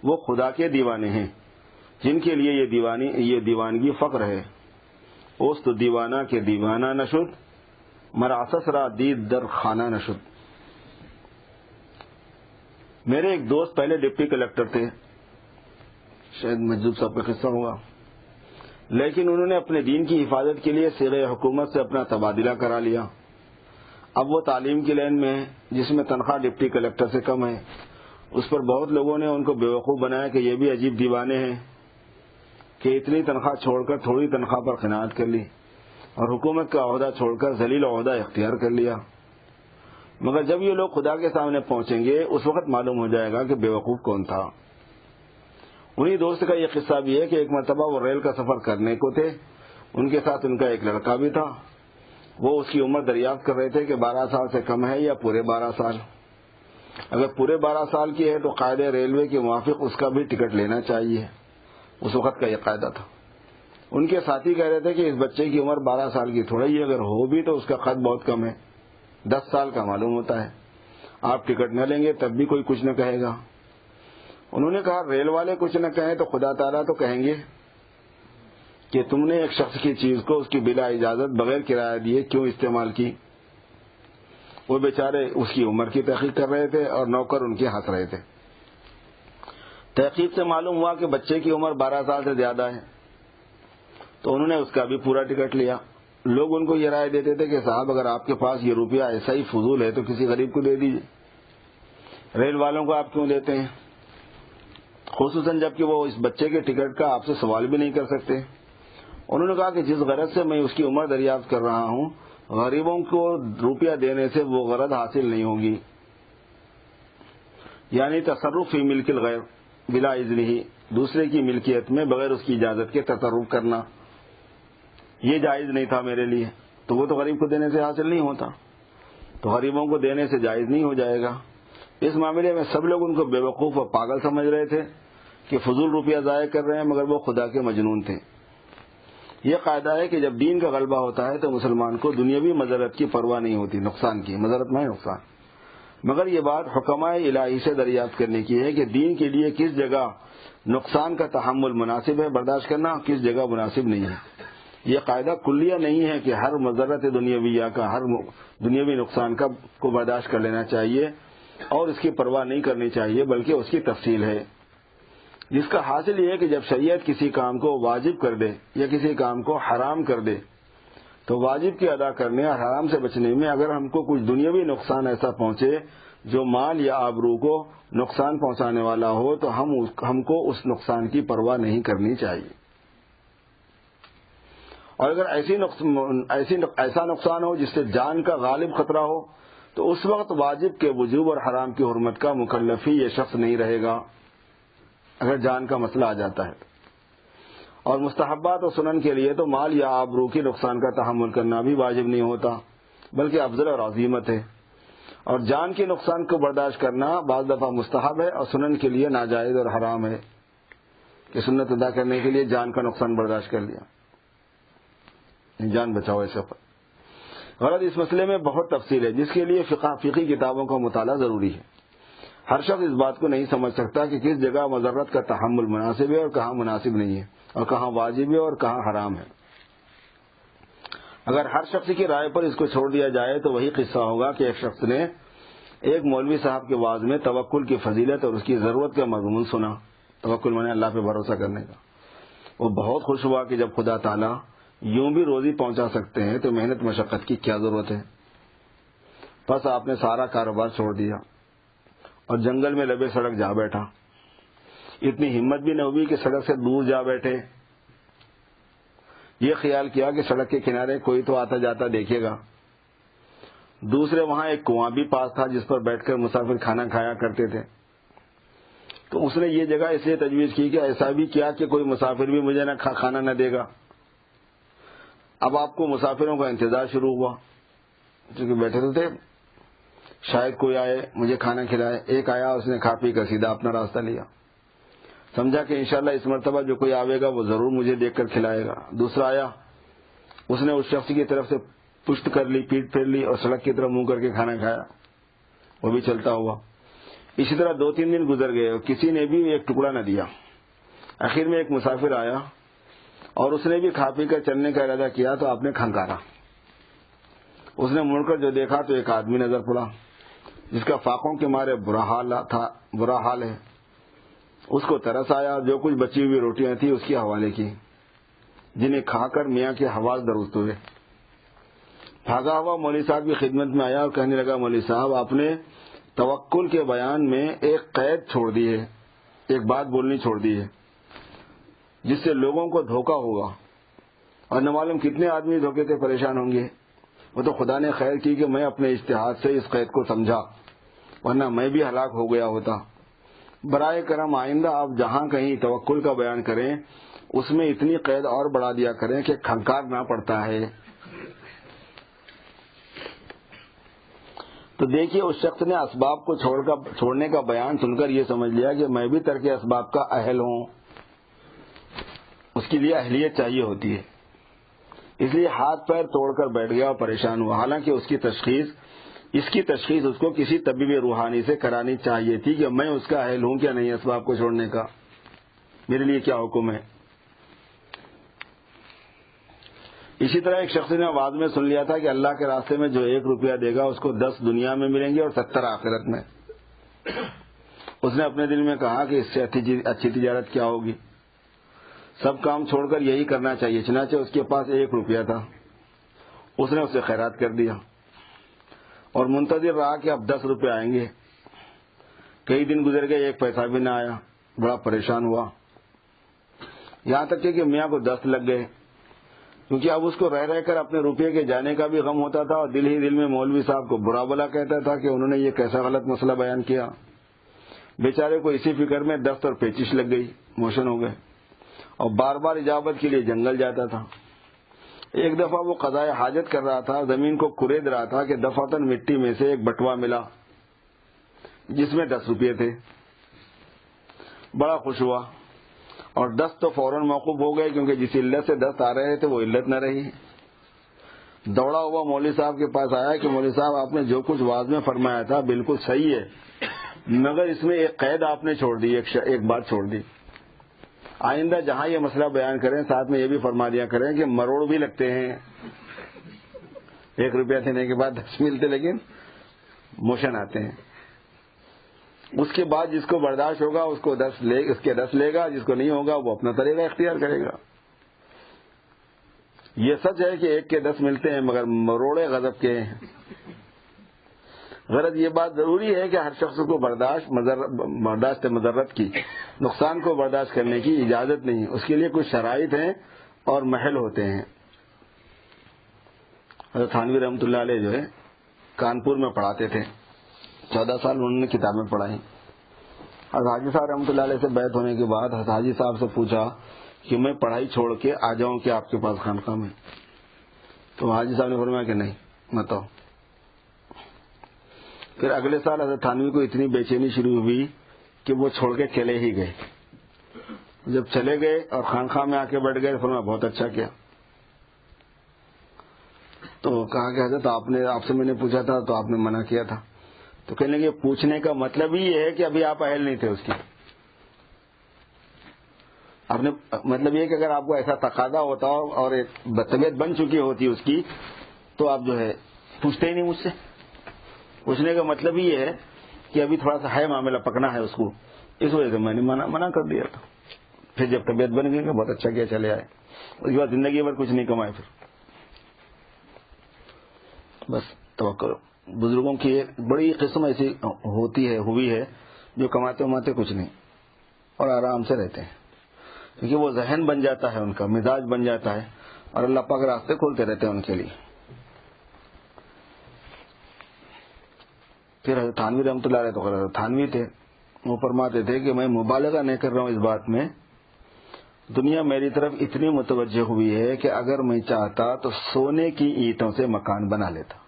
وہ خدا کے دیوانے ہیں جن کے لیے یہ دیوانگی فقر ہے، اوست دیوانہ کے دیوانہ نشد، مراسس را دید در خانہ نشد۔ میرے ایک دوست پہلے ڈپٹی کلکٹر تھے، شاید مجذوب صاحب کا قصہ ہوگا، لیکن انہوں نے اپنے دین کی حفاظت کے لیے صیغہ حکومت سے اپنا تبادلہ کرا لیا۔ اب وہ تعلیم کی لائن میں ہے جس میں تنخواہ ڈپٹی کلکٹر سے کم ہے۔ اس پر بہت لوگوں نے ان کو بیوقوف بنایا کہ یہ بھی عجیب دیوانے ہیں کہ اتنی تنخواہ چھوڑ کر تھوڑی تنخواہ پر قناعت کر لی اور حکومت کا عہدہ چھوڑ کر ذلیل عہدہ اختیار کر لیا۔ مگر جب یہ لوگ خدا کے سامنے پہنچیں گے اس وقت معلوم ہو جائے گا کہ بیوقوف کون تھا۔ انہی دوست کا یہ قصہ بھی ہے کہ ایک مرتبہ وہ ریل کا سفر کرنے کو تھے، ان کے ساتھ ان کا ایک لڑکا بھی تھا۔ وہ اس کی عمر دریافت کر رہے تھے کہ 12 سال سے کم ہے یا پورے 12 سال۔ اگر پورے 12 سال کی ہے تو قاعدے ریلوے کے موافق اس کا بھی ٹکٹ لینا چاہیے، اس وقت کا یہ قاعدہ تھا۔ ان کے ساتھی کہہ رہے تھے کہ اس بچے کی عمر 12 سال کی تھوڑا ہی، اگر ہو بھی تو اس کا قد بہت کم ہے، 10 سال کا معلوم ہوتا ہے، آپ ٹکٹ نہ لیں گے تب بھی کوئی کچھ نہ کہے گا۔ انہوں نے کہا ریل والے کچھ نہ کہیں تو خدا تعالیٰ تو کہیں گے کہ تم نے ایک شخص کی چیز کو اس کی بلا اجازت بغیر کرایہ دیے کیوں استعمال کی۔ وہ بیچارے اس کی عمر کی تحقیق کر رہے تھے اور نوکر ان کے ہنس رہے تھے۔ تحقیق سے معلوم ہوا کہ بچے کی عمر 12 سال سے زیادہ ہے، تو انہوں نے اس کا بھی پورا ٹکٹ لیا۔ لوگ ان کو یہ رائے دیتے تھے کہ صاحب اگر آپ کے پاس یہ روپیہ ایسا ہی فضول ہے تو کسی غریب کو دے دیجیے، ریل والوں کو آپ کیوں دیتے ہیں، خصوصاً جب کہ وہ اس بچے کے ٹکٹ کا آپ سے سوال بھی نہیں کر سکتے۔ انہوں نے کہا کہ جس غرض سے میں اس کی عمر دریافت کر رہا ہوں، غریبوں کو روپیہ دینے سے وہ غرض حاصل نہیں ہوگی، یعنی تصرف فی ملک الغیر بلا اذنہ، دوسرے کی ملکیت میں بغیر اس کی اجازت کے تصرف کرنا، یہ جائز نہیں تھا میرے لیے، تو وہ تو غریب کو دینے سے حاصل نہیں ہوتا، تو غریبوں کو دینے سے جائز نہیں ہو جائے گا۔ اس معاملے میں سب لوگ ان کو بیوقوف اور پاگل سمجھ رہے تھے کہ فضول روپیہ ضائع کر رہے ہیں، مگر وہ خدا کے مجنون تھے۔ یہ قاعدہ ہے کہ جب دین کا غلبہ ہوتا ہے تو مسلمان کو دنیاوی مضرت کی پرواہ نہیں ہوتی، نقصان کی، مضرت میں نقصان۔ مگر یہ بات حکمائے الہی سے دریافت کرنے کی ہے کہ دین کے لیے کس جگہ نقصان کا تحمل مناسب ہے، برداشت کرنا، کس جگہ مناسب نہیں ہے۔ یہ قاعدہ کلیہ نہیں ہے کہ ہر مضرت دنیاویہ کا، ہر دنیاوی نقصان کا کو برداشت کر لینا چاہیے اور اس کی پرواہ نہیں کرنی چاہیے، بلکہ اس کی تفصیل ہے، جس کا حاصل یہ ہے کہ جب شریعت کسی کام کو واجب کر دے یا کسی کام کو حرام کر دے تو واجب کی ادا کرنے اور حرام سے بچنے میں اگر ہم کو کچھ دنیاوی نقصان ایسا پہنچے جو مال یا آبرو کو نقصان پہنچانے والا ہو تو ہم کو اس نقصان کی پرواہ نہیں کرنی چاہیے، اور اگر ایسا نقصان ہو جس سے جان کا غالب خطرہ ہو تو اس وقت واجب کے وجوب اور حرام کی حرمت کا مکلف ہی یہ شخص نہیں رہے گا، اگر جان کا مسئلہ آ جاتا ہے۔ اور مستحبات و سنن کے لیے تو مال یا آبرو کے نقصان کا تحمل کرنا بھی واجب نہیں ہوتا، بلکہ افضل اور عظیمت ہے، اور جان کے نقصان کو برداشت کرنا بعض دفعہ مستحب ہے اور سنن کے لیے ناجائز اور حرام ہے، کہ سنت ادا کرنے کے لیے جان کا نقصان برداشت کر لیا، جان بچاؤ ایسے پر۔ غرض اس مسئلے میں بہت تفصیل ہے، جس کے لیے فقہی کتابوں کا مطالعہ ضروری ہے۔ ہر شخص اس بات کو نہیں سمجھ سکتا کہ کس جگہ مضرت کا تحمل مناسب ہے اور کہاں مناسب نہیں ہے، اور کہاں واجب ہے اور کہاں حرام ہے۔ اگر ہر شخص کی رائے پر اس کو چھوڑ دیا جائے تو وہی قصہ ہوگا کہ ایک شخص نے ایک مولوی صاحب کے وعظ میں توکل کی فضیلت اور اس کی ضرورت کا مضمون سنا، توکل مانے اللہ پہ بھروسہ کرنے کا۔ وہ بہت خوش ہوا کہ جب خدا تعالیٰ یوں بھی روزی پہنچا سکتے ہیں تو محنت مشقت کی کیا ضرورت ہے۔ بس آپ نے سارا کاروبار چھوڑ دیا اور جنگل میں لبے سڑک جا بیٹھا۔ اتنی ہمت بھی نہ ہوئی کہ سڑک سے دور جا بیٹھے، یہ خیال کیا کہ سڑک کے کنارے کوئی تو آتا جاتا دیکھے گا۔ دوسرے وہاں ایک کنواں بھی پاس تھا جس پر بیٹھ کر مسافر کھانا کھایا کرتے تھے، تو اس نے یہ جگہ اس لیے تجویز کی کہ ایسا بھی کیا کہ کوئی مسافر بھی مجھے نہ کھانا نہ دے گا۔ اب آپ کو مسافروں کا انتظار شروع ہوا، کیونکہ بیٹھے تو تھے، شاید کوئی آئے مجھے کھانا کھلائے۔ ایک آیا، اس نے کھا پی کر سیدھا اپنا راستہ لیا، سمجھا کہ انشاءاللہ اس مرتبہ جو کوئی آئے گا وہ ضرور مجھے دیکھ کر کھلائے گا۔ دوسرا آیا، اس نے اس شخص کی طرف سے پشت کر لی، پیٹ پھیر لی اور سڑک کی طرف منہ کر کے کھانا کھایا، وہ بھی چلتا ہوا۔ اسی طرح 2-3 دن گزر گئے اور کسی نے بھی ایک ٹکڑا نہ دیا۔ آخر میں ایک مسافر آیا اور اس نے بھی کھا پی کر چلنے کا ارادہ کیا تو آپ نے کھنکارا۔ اس نے مڑ کر جو دیکھا تو ایک آدمی نظر پڑا جس کا فاقوں کے مارے برا حال ہے۔ اس کو ترس آیا، جو کچھ بچی ہوئی روٹیاں تھیں اس کی حوالے کی، جنہیں کھا کر میاں کے حواس درست ہوئے۔ بھاگا ہوا مولوی صاحب کی خدمت میں آیا اور کہنے لگا، مولوی صاحب آپ نے توکل کے بیان میں ایک قید چھوڑ دی ہے، ایک بات بولنی چھوڑ دی ہے جس سے لوگوں کو دھوکہ ہوگا، اور نہ معلوم کتنے آدمی دھوکے سے پریشان ہوں گے۔ وہ تو خدا نے خیر کی کہ میں اپنے اجتہاد سے اس قید کو سمجھا، ورنہ میں بھی ہلاک ہو گیا ہوتا۔ برائے کرم آئندہ آپ جہاں کہیں توکل کا بیان کریں اس میں اتنی قید اور بڑھا دیا کریں کہ کھنکارنا پڑتا ہے۔ تو دیکھیے اس شخص نے اسباب کو چھوڑنے کا بیان سن کر یہ سمجھ لیا کہ میں بھی ترک اسباب کا اہل ہوں، اس کے لیے اہلیت چاہیے ہوتی ہے، اس لیے ہاتھ پیر توڑ کر بیٹھ گیا اور پریشان ہوا۔ حالانکہ اس کی تشخیص اس کو کسی طبیب روحانی سے کرانی چاہیے تھی کہ میں اس کا اہل ہوں کیا نہیں اسباب کو چھوڑنے کا، میرے لیے کیا حکم ہے۔ اسی طرح ایک شخص نے آواز میں سن لیا تھا کہ اللہ کے راستے میں جو 1 روپیہ دے گا اس کو 10 دنیا میں ملیں گے اور 70 آخرت میں۔ اس نے اپنے دل میں کہا کہ اس سے اچھی تجارت کیا ہوگی، سب کام چھوڑ کر یہی کرنا چاہیے۔ چنانچہ اس کے پاس 1 روپیہ تھا، اس نے اسے خیرات کر دیا اور منتظر رہا کہ اب 10 روپے آئیں گے۔ کئی دن گزر گئے، 1 پیسہ بھی نہ آیا، بڑا پریشان ہوا، یہاں تک کہ میاں کو 10 لگ گئے، کیونکہ اب اس کو رہ کر اپنے روپے کے جانے کا بھی غم ہوتا تھا اور دل ہی دل میں مولوی صاحب کو برا بلا کہتا تھا کہ انہوں نے یہ کیسا غلط مسئلہ بیان کیا۔ بیچارے کو اسی فکر میں دست اور پیچش لگ گئی، موشن ہو گئے، اور بار بار اجابت کے لیے جنگل جاتا تھا۔ ایک دفعہ وہ قضائے حاجت کر رہا تھا، زمین کو کورید رہا تھا کہ دفعتاً مٹی میں سے ایک بٹوا ملا جس میں 10 روپے تھے. بڑا خوش ہوا اور 10 تو فوراً موقوف ہو گئے کیونکہ جس علت سے 10 آ رہے تھے وہ علت نہ رہی. دوڑا ہوا مولوی صاحب کے پاس آیا کہ مولوی صاحب آپ نے جو کچھ واعظ میں فرمایا تھا بالکل صحیح ہے، مگر اس میں ایک قید آپ نے چھوڑ دی، ایک بات چھوڑ دی. آئندہ جہاں یہ مسئلہ بیان کریں ساتھ میں یہ بھی فرما دیا کریں کہ مروڑ بھی لگتے ہیں. 1 روپیہ دینے کے بعد 10 ملتے لیکن موشن آتے ہیں. اس کے بعد جس کو برداشت ہوگا اس کے 10 لے گا، جس کو نہیں ہوگا وہ اپنا طریقہ اختیار کرے گا. یہ سچ ہے کہ 1 کے 10 ملتے ہیں مگر مروڑے غضب کے ہیں. غرض یہ بات ضروری ہے کہ ہر شخص کو برداشت مضرت کی، نقصان کو برداشت کرنے کی اجازت نہیں. اس کے لیے کچھ شرائط ہیں اور محل ہوتے ہیں. حضرت تھانوی رحمۃ اللہ علیہ جو ہے کانپور میں پڑھاتے تھے، 14 سال انہوں نے کتابیں پڑھائی. حضرت حاجی صاحب رحمۃ اللہ علیہ سے بیعت ہونے کے بعد حضرت حاجی صاحب سے پوچھا کہ میں پڑھائی چھوڑ کے آ جاؤں کہ آپ کے پاس خانقاہ میں؟ تو حاجی صاحب نے فرمایا کہ نہیں مت آؤ. پھر اگلے سال حضرت تھانوی کو اتنی بے چینی شروع ہوئی کہ وہ چھوڑ کے چلے ہی گئے. جب چلے گئے اور خانقاہ میں آ کے بیٹھ گئے فرمایا بہت اچھا کیا. تو کہا کہ حضرت آپ سے میں نے پوچھا تھا تو آپ نے منع کیا تھا. تو کہنے لگے پوچھنے کا مطلب ہی یہ ہے کہ ابھی آپ اہل نہیں تھے اس کی. آپ نے مطلب یہ کہ اگر آپ کو ایسا تقاضا ہوتا اور ایک طبیعت بن چکی ہوتی اس کی تو آپ جو ہے پوچھتے ہی نہیں مجھ سے. پوچھنے کا مطلب ہی یہ ہے کہ ابھی تھوڑا سا ہے معاملہ پکنا ہے اس کو، اس وجہ سے میں نے منع کر دیا تھا. پھر جب طبیعت بن گئی کہ بہت اچھا کیا چلے آئے. اس کے بعد زندگی بھر کچھ نہیں کمائے. پھر بس توقع بزرگوں کی ایک بڑی قسم ایسی ہوئی ہے جو کماتے کچھ نہیں اور آرام سے رہتے ہیں، کیونکہ وہ ذہن بن جاتا ہے، ان کا مزاج بن جاتا ہے اور اللہ پاک راستے کھولتے رہتے ہیں ان کے لیے. پھر حضرت تھانوی رحمۃ اللہ علیہ تو حضرت تھانوی تھے، وہ فرماتے تھے کہ میں مبالغہ نہیں کر رہا ہوں اس بات میں، دنیا میری طرف اتنی متوجہ ہوئی ہے کہ اگر میں چاہتا تو سونے کی اینٹوں سے مکان بنا لیتا.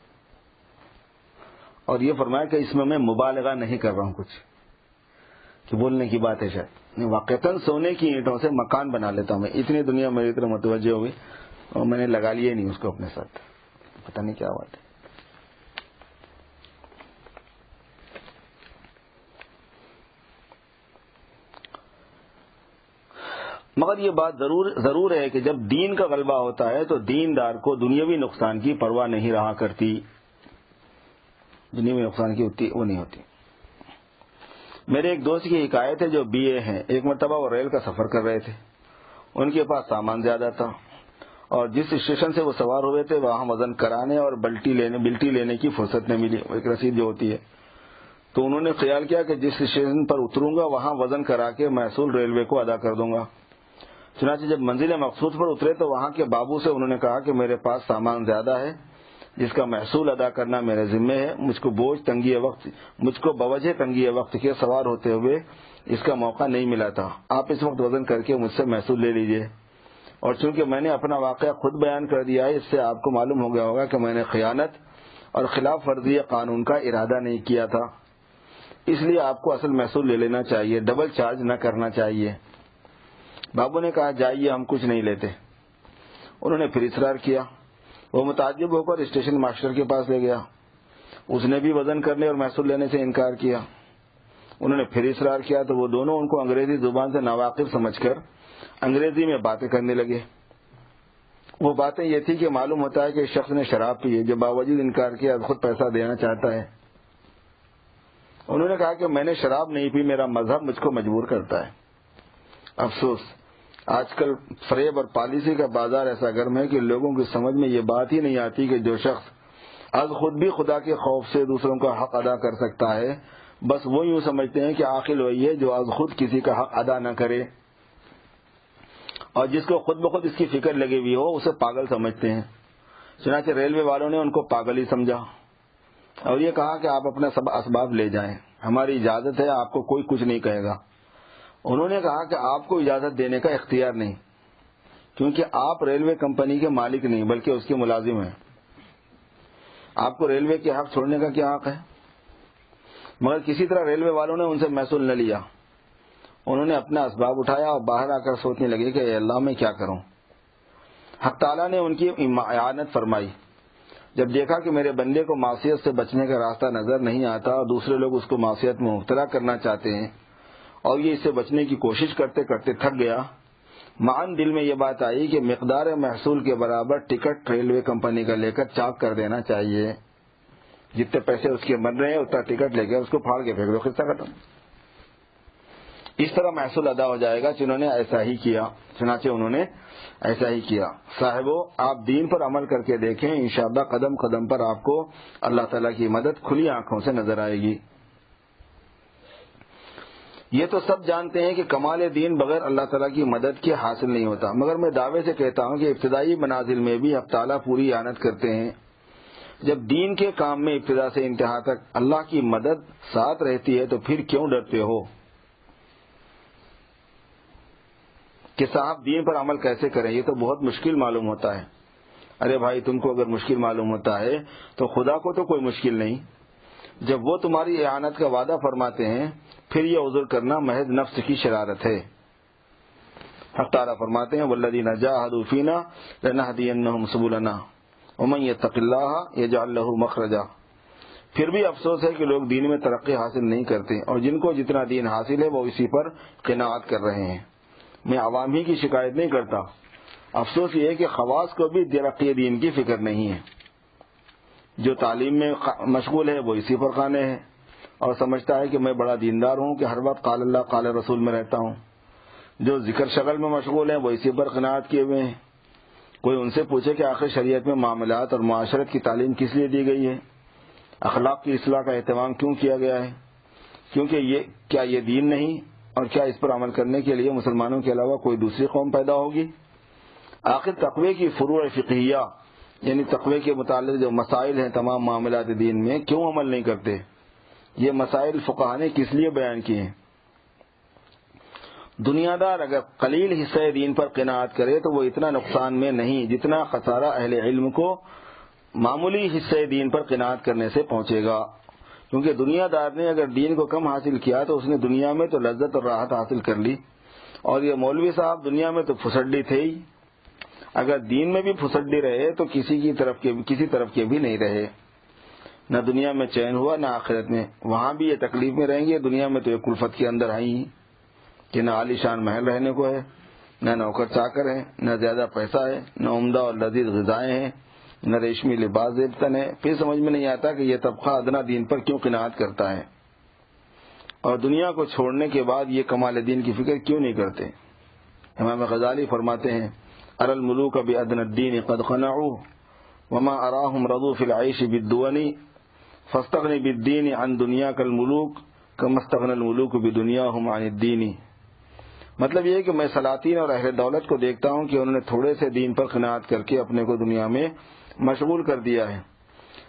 اور یہ فرمایا کہ اس میں مبالغہ نہیں کر رہا ہوں کچھ کہ بولنے کی بات ہے شاید، واقعتاً سونے کی اینٹوں سے مکان بنا لیتا ہوں میں. اتنی دنیا میری طرف متوجہ ہوئی اور میں نے لگا لیا ہی نہیں اس کو اپنے ساتھ. پتہ نہیں کیا بات ہے. مگر یہ بات ضرور ہے کہ جب دین کا غلبہ ہوتا ہے تو دیندار کو دنیاوی نقصان کی پرواہ نہیں رہا کرتی. دنیاوی نقصان کی وہ نہیں ہوتی. میرے ایک دوست کی حکایت ہے جو BA ہیں. ایک مرتبہ وہ ریل کا سفر کر رہے تھے، ان کے پاس سامان زیادہ تھا اور جس اسٹیشن سے وہ سوار ہوئے تھے وہاں وزن کرانے اور بلٹی لینے کی فرصت نہیں ملی. ایک رسید جو ہوتی ہے، تو انہوں نے خیال کیا کہ جس اسٹیشن پر اتروں گا وہاں وزن کرا کے محصول ریلوے کو ادا کر دوں گا. چنانچہ جب منزل مقصود پر اترے تو وہاں کے بابو سے انہوں نے کہا کہ میرے پاس سامان زیادہ ہے جس کا محصول ادا کرنا میرے ذمے ہے. مجھ کو بوجہ تنگی وقت کے سوار ہوتے ہوئے اس کا موقع نہیں ملا تھا. آپ اس وقت وزن کر کے مجھ سے محصول لے لیجئے. اور چونکہ میں نے اپنا واقعہ خود بیان کر دیا ہے، اس سے آپ کو معلوم ہو گیا ہوگا کہ میں نے خیانت اور خلاف ورزی قانون کا ارادہ نہیں کیا تھا. اس لیے آپ کو اصل محصول لے لینا چاہیے، ڈبل چارج نہ کرنا چاہیے. بابو نے کہا جائیے ہم کچھ نہیں لیتے. انہوں نے پھر اصرار کیا. وہ متعجب ہو کر اسٹیشن ماسٹر کے پاس لے گیا. اس نے بھی وزن کرنے اور محصول لینے سے انکار کیا. انہوں نے پھر اصرار کیا تو وہ دونوں ان کو انگریزی زبان سے ناواقف سمجھ کر انگریزی میں باتیں کرنے لگے. وہ باتیں یہ تھی کہ معلوم ہوتا ہے کہ شخص نے شراب پی ہے جو باوجود انکار کیا خود پیسہ دینا چاہتا ہے. انہوں نے کہا کہ میں نے شراب نہیں پی، میرا مذہب مجھ کو مجبور کرتا ہے. افسوس آج کل فریب اور پالیسی کا بازار ایسا گرم ہے کہ لوگوں کی سمجھ میں یہ بات ہی نہیں آتی کہ جو شخص از خود بھی خدا کے خوف سے دوسروں کا حق ادا کر سکتا ہے، بس وہ یوں سمجھتے ہیں کہ عاقل وہی ہے جو از خود کسی کا حق ادا نہ کرے، اور جس کو خود بخود اس کی فکر لگی ہوئی ہو اسے پاگل سمجھتے ہیں. چنانچہ ریلوے والوں نے ان کو پاگل ہی سمجھا اور یہ کہا کہ آپ اپنا سب اسباب لے جائیں، ہماری اجازت ہے، آپ کو کوئی کچھ نہیں کہے گا. انہوں نے کہا کہ آپ کو اجازت دینے کا اختیار نہیں، کیونکہ آپ ریلوے کمپنی کے مالک نہیں بلکہ اس کے ملازم ہیں. آپ کو ریلوے کے حق چھوڑنے کا کیا حق ہے؟ مگر کسی طرح ریلوے والوں نے ان سے محصول نہ لیا. انہوں نے اپنا اسباب اٹھایا اور باہر آ کر سوچنے لگے کہ اے اللہ میں کیا کروں. حق تعالیٰ نے ان کی اعانت فرمائی. جب دیکھا کہ میرے بندے کو معصیت سے بچنے کا راستہ نظر نہیں آتا اور دوسرے لوگ اس کو معصیت میں مبتلا کرنا چاہتے ہیں اور یہ اس سے بچنے کی کوشش کرتے کرتے تھک گیا، معاً دل میں یہ بات آئی کہ مقدار محصول کے برابر ٹکٹ ریلوے کمپنی کا لے کر چاک کر دینا چاہیے. جتنے پیسے اس کے بن رہے ہیں اتنا ٹکٹ لے کے اس کو پھاڑ کے پھینک دو، قصہ ختم. اس طرح محصول ادا ہو جائے گا. چنانچہ انہوں نے ایسا ہی کیا. صاحبو، آپ دین پر عمل کر کے دیکھیں، انشاءاللہ قدم قدم پر آپ کو اللہ تعالیٰ کی مدد کھلی آنکھوں سے نظر آئے گی. یہ تو سب جانتے ہیں کہ کمال دین بغیر اللہ تعالیٰ کی مدد کے حاصل نہیں ہوتا، مگر میں دعوے سے کہتا ہوں کہ ابتدائی منازل میں بھی حق تعالیٰ پوری اعانت کرتے ہیں. جب دین کے کام میں ابتدا سے انتہا تک اللہ کی مدد ساتھ رہتی ہے تو پھر کیوں ڈرتے ہو کہ صاحب دین پر عمل کیسے کریں، یہ تو بہت مشکل معلوم ہوتا ہے. ارے بھائی، تم کو اگر مشکل معلوم ہوتا ہے تو خدا کو تو کوئی مشکل نہیں. جب وہ تمہاری اعانت کا وعدہ فرماتے ہیں پھر یہ عذر کرنا محض نفس کی شرارت ہے. حق تعالیٰ فرماتے ہیں والذین جاہدوا فینا لنہدینہم سبلنا ومن یتق اللہ یجعل لہ مخرجا. پھر بھی افسوس ہے کہ لوگ دین میں ترقی حاصل نہیں کرتے اور جن کو جتنا دین حاصل ہے وہ اسی پر قناعت کر رہے ہیں. میں عوام ہی کی شکایت نہیں کرتا، افسوس یہ ہے کہ خواص کو بھی ترقی دین کی فکر نہیں ہے. جو تعلیم میں مشغول ہے وہ اسی پر قانے ہے اور سمجھتا ہے کہ میں بڑا دیندار ہوں کہ ہر وقت قال اللہ قال رسول میں رہتا ہوں. جو ذکر شغل میں مشغول ہیں وہ اسی پر قناعت کیے ہوئے ہیں. کوئی ان سے پوچھے کہ آخر شریعت میں معاملات اور معاشرت کی تعلیم کس لیے دی گئی ہے، اخلاق کی اصلاح کا اہتمام کیوں کیا گیا ہے؟ کیونکہ کیا یہ دین نہیں، اور کیا اس پر عمل کرنے کے لیے مسلمانوں کے علاوہ کوئی دوسری قوم پیدا ہوگی؟ آخر تقوی کی فروع فقہیہ یعنی تقوی کے متعلق جو مسائل ہیں تمام معاملات دین میں کیوں عمل نہیں کرتے؟ یہ مسائل فقہا نے کس لیے بیان کیے ہیں؟ دنیا دار اگر قلیل حصہ دین پر قناعت کرے تو وہ اتنا نقصان میں نہیں جتنا خسارہ اہل علم کو معمولی حصہ دین پر قناعت کرنے سے پہنچے گا. کیونکہ دنیا دار نے اگر دین کو کم حاصل کیا تو اس نے دنیا میں تو لذت اور راحت حاصل کر لی، اور یہ مولوی صاحب دنیا میں تو پھسڈی تھے ہی. اگر دین میں بھی پھسڈی رہے تو کسی طرف کے بھی نہیں رہے. نہ دنیا میں چین ہوا نہ آخرت میں. وہاں بھی یہ تکلیف میں رہیں گے، دنیا میں تو یہ کلفت کے اندر آئی ہی کہ نہ عالی شان محل رہنے کو ہے، نہ نوکر چاکر ہے، نہ زیادہ پیسہ ہے، نہ عمدہ اور لذیذ غذائیں ہیں، نہ ریشمی لباس زیبتن ہے. پھر سمجھ میں نہیں آتا کہ یہ طبقہ ادنا دین پر کیوں قناعت کرتا ہے اور دنیا کو چھوڑنے کے بعد یہ کمال دین کی فکر کیوں نہیں کرتے. امام غزالی فرماتے ہیں ارى الملوك بأدنى الدين قد قنعوا وما أراهم رضوا في العيش بالدون فاستغني بالدين عن دنياك الملوك كما استغنى الملوك بدنياهم عن الدين. مطلب یہ ہے کہ میں سلاطین اور اہل دولت کو دیکھتا ہوں کہ انہوں نے تھوڑے سے دین پر قناعت کر کے اپنے کو دنیا میں مشغول کر دیا ہے،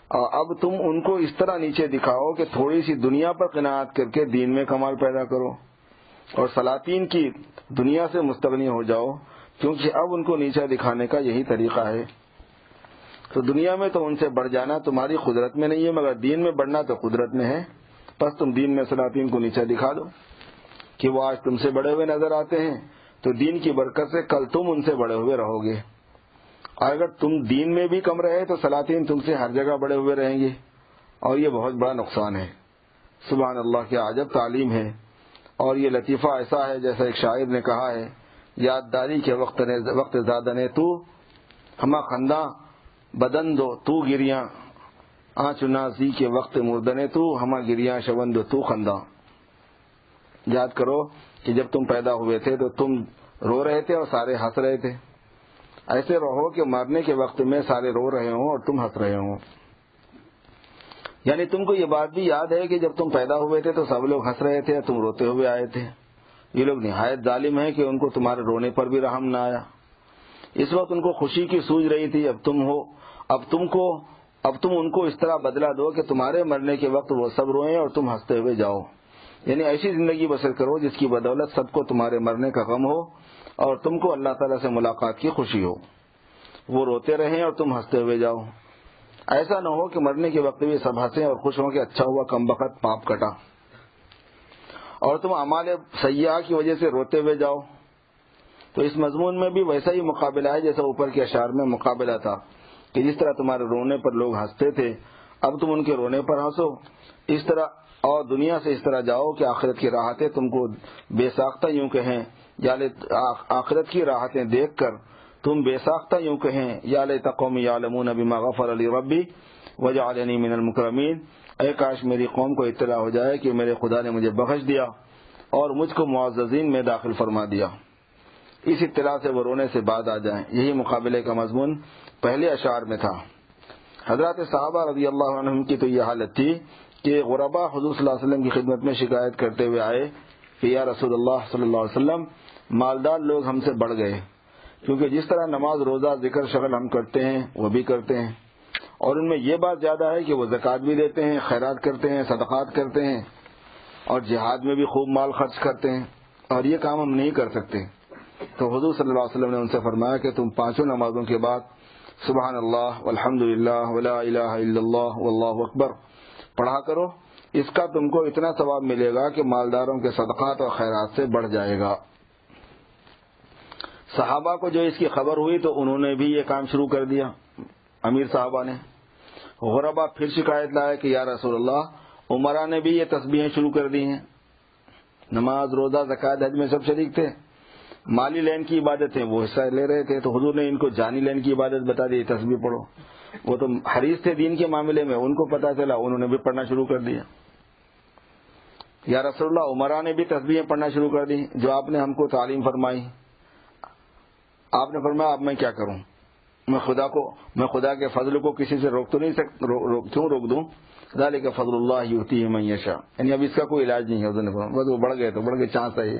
اور اب تم ان کو اس طرح نیچے دکھاؤ کہ تھوڑی سی دنیا پر قناعت کر کے دین میں کمال پیدا کرو اور سلاطین کی دنیا سے مستغنی ہو جاؤ، کیونکہ اب ان کو نیچا دکھانے کا یہی طریقہ ہے. تو دنیا میں تو ان سے بڑھ جانا تمہاری قدرت میں نہیں ہے، مگر دین میں بڑھنا تو قدرت میں ہے. بس تم دین میں سلاطین کو نیچا دکھا دو کہ وہ آج تم سے بڑے ہوئے نظر آتے ہیں، تو دین کی برکت سے کل تم ان سے بڑے ہوئے رہو گے. اور اگر تم دین میں بھی کم رہے تو سلاطین تم سے ہر جگہ بڑے ہوئے رہیں گے، اور یہ بہت بڑا نقصان ہے. سبحان اللہ، کیا عجب تعلیم ہے. اور یہ لطیفہ ایسا ہے جیسا ایک شاعر نے کہا ہے، یادداری کے وقت زادنے تو ہما خنداں بدن دو تو گریاں آنچ نازی کے وقت مردنے تو ہما گریاں شوند تو خنداں. یاد کرو کہ جب تم پیدا ہوئے تھے تو تم رو رہے تھے اور سارے ہنس رہے تھے. ایسے رہو کہ مرنے کے وقت میں سارے رو رہے ہوں اور تم ہنس رہے ہوں. یعنی تم کو یہ بات بھی یاد ہے کہ جب تم پیدا ہوئے تھے تو سب لوگ ہنس رہے تھے اور تم روتے ہوئے آئے تھے. یہ لوگ نہایت ظالم ہیں کہ ان کو تمہارے رونے پر بھی رحم نہ آیا. اس وقت ان کو خوشی کی سوج رہی تھی، اب تم ان کو اس طرح بدلا دو کہ تمہارے مرنے کے وقت وہ سب روئیں اور تم ہنستے ہوئے جاؤ. یعنی ایسی زندگی بسر کرو جس کی بدولت سب کو تمہارے مرنے کا غم ہو اور تم کو اللہ تعالیٰ سے ملاقات کی خوشی ہو. وہ روتے رہیں اور تم ہنستے ہوئے جاؤ. ایسا نہ ہو کہ مرنے کے وقت بھی سب ہنسیں اور خوش ہوں کہ اچھا ہوا کم بخت پاپ کٹا، اور تم اعمال سیئہ کی وجہ سے روتے ہوئے جاؤ۔ تو اس مضمون میں بھی ویسا ہی مقابلہ ہے جیسا اوپر کے اشعار میں مقابلہ تھا کہ جس طرح تمہارے رونے پر لوگ ہنستے تھے اب تم ان کے رونے پر ہنسو، اس طرح اور دنیا سے اس طرح جاؤ کہ آخرت کی راحتیں تم کو بے ساختہ یوں کہیں یا آخرت کی راحتیں دیکھ کر تم بے ساختہ یوں کہیں یا لیت قومی یعلمون بما غفر لی ربی وجعلنی من المکرمین، اے کاش میری قوم کو اطلاع ہو جائے کہ میرے خدا نے مجھے بخش دیا اور مجھ کو معززین میں داخل فرما دیا۔ اس اطلاع سے وہ رونے سے بعد آ جائیں۔ یہی مقابلے کا مضمون پہلے اشعار میں تھا۔ حضرات صحابہ رضی اللہ عنہم کی تو یہ حالت تھی کہ غربا حضور صلی اللہ علیہ وسلم کی خدمت میں شکایت کرتے ہوئے آئے کہ یا رسول اللہ صلی اللہ علیہ وسلم، مالدار لوگ ہم سے بڑھ گئے، کیونکہ جس طرح نماز روزہ ذکر شغل ہم کرتے ہیں وہ بھی کرتے ہیں، اور ان میں یہ بات زیادہ ہے کہ وہ زکوٰۃ بھی دیتے ہیں، خیرات کرتے ہیں، صدقات کرتے ہیں، اور جہاد میں بھی خوب مال خرچ کرتے ہیں، اور یہ کام ہم نہیں کر سکتے۔ تو حضور صلی اللہ علیہ وسلم نے ان سے فرمایا کہ تم پانچوں نمازوں کے بعد سبحان اللہ والحمد للہ ولا الہ الا اللہ واللہ اکبر پڑھا کرو، اس کا تم کو اتنا ثواب ملے گا کہ مالداروں کے صدقات اور خیرات سے بڑھ جائے گا۔ صحابہ کو جو اس کی خبر ہوئی تو انہوں نے بھی یہ کام شروع کر دیا۔ امیر صحابہ نے، غربا پھر شکایت لائے کہ یا رسول اللہ، عمرا نے بھی یہ تسبیحیں شروع کر دی ہیں، نماز روزہ زکوٰۃ حج میں سب شریک تھے، مالی لین کی عبادت ہے وہ حصہ لے رہے تھے، تو حضور نے ان کو جانی لین کی عبادت بتا دی، تسبیح پڑھو۔ وہ تو حریص تھے دین کے معاملے میں، ان کو پتا چلا، انہوں نے بھی پڑھنا شروع کر دیا۔ یا رسول اللہ، عمرا نے بھی تسبیحیں پڑھنا شروع کر دی جو آپ نے ہم کو تعلیم فرمائی۔ آپ نے فرمایا اب میں کیا کروں، میں خدا کے فضل کو کسی سے روک تو نہیں سکتا، کیوں روک دوں؟ ذالک فضل اللہ یؤتیہ من یشاء، یعنی اب اس کا کوئی علاج نہیں ہے۔ حضور نے فرمایا بس وہ بڑھ گئے تو بڑھ گئے، چانس ہے یہ۔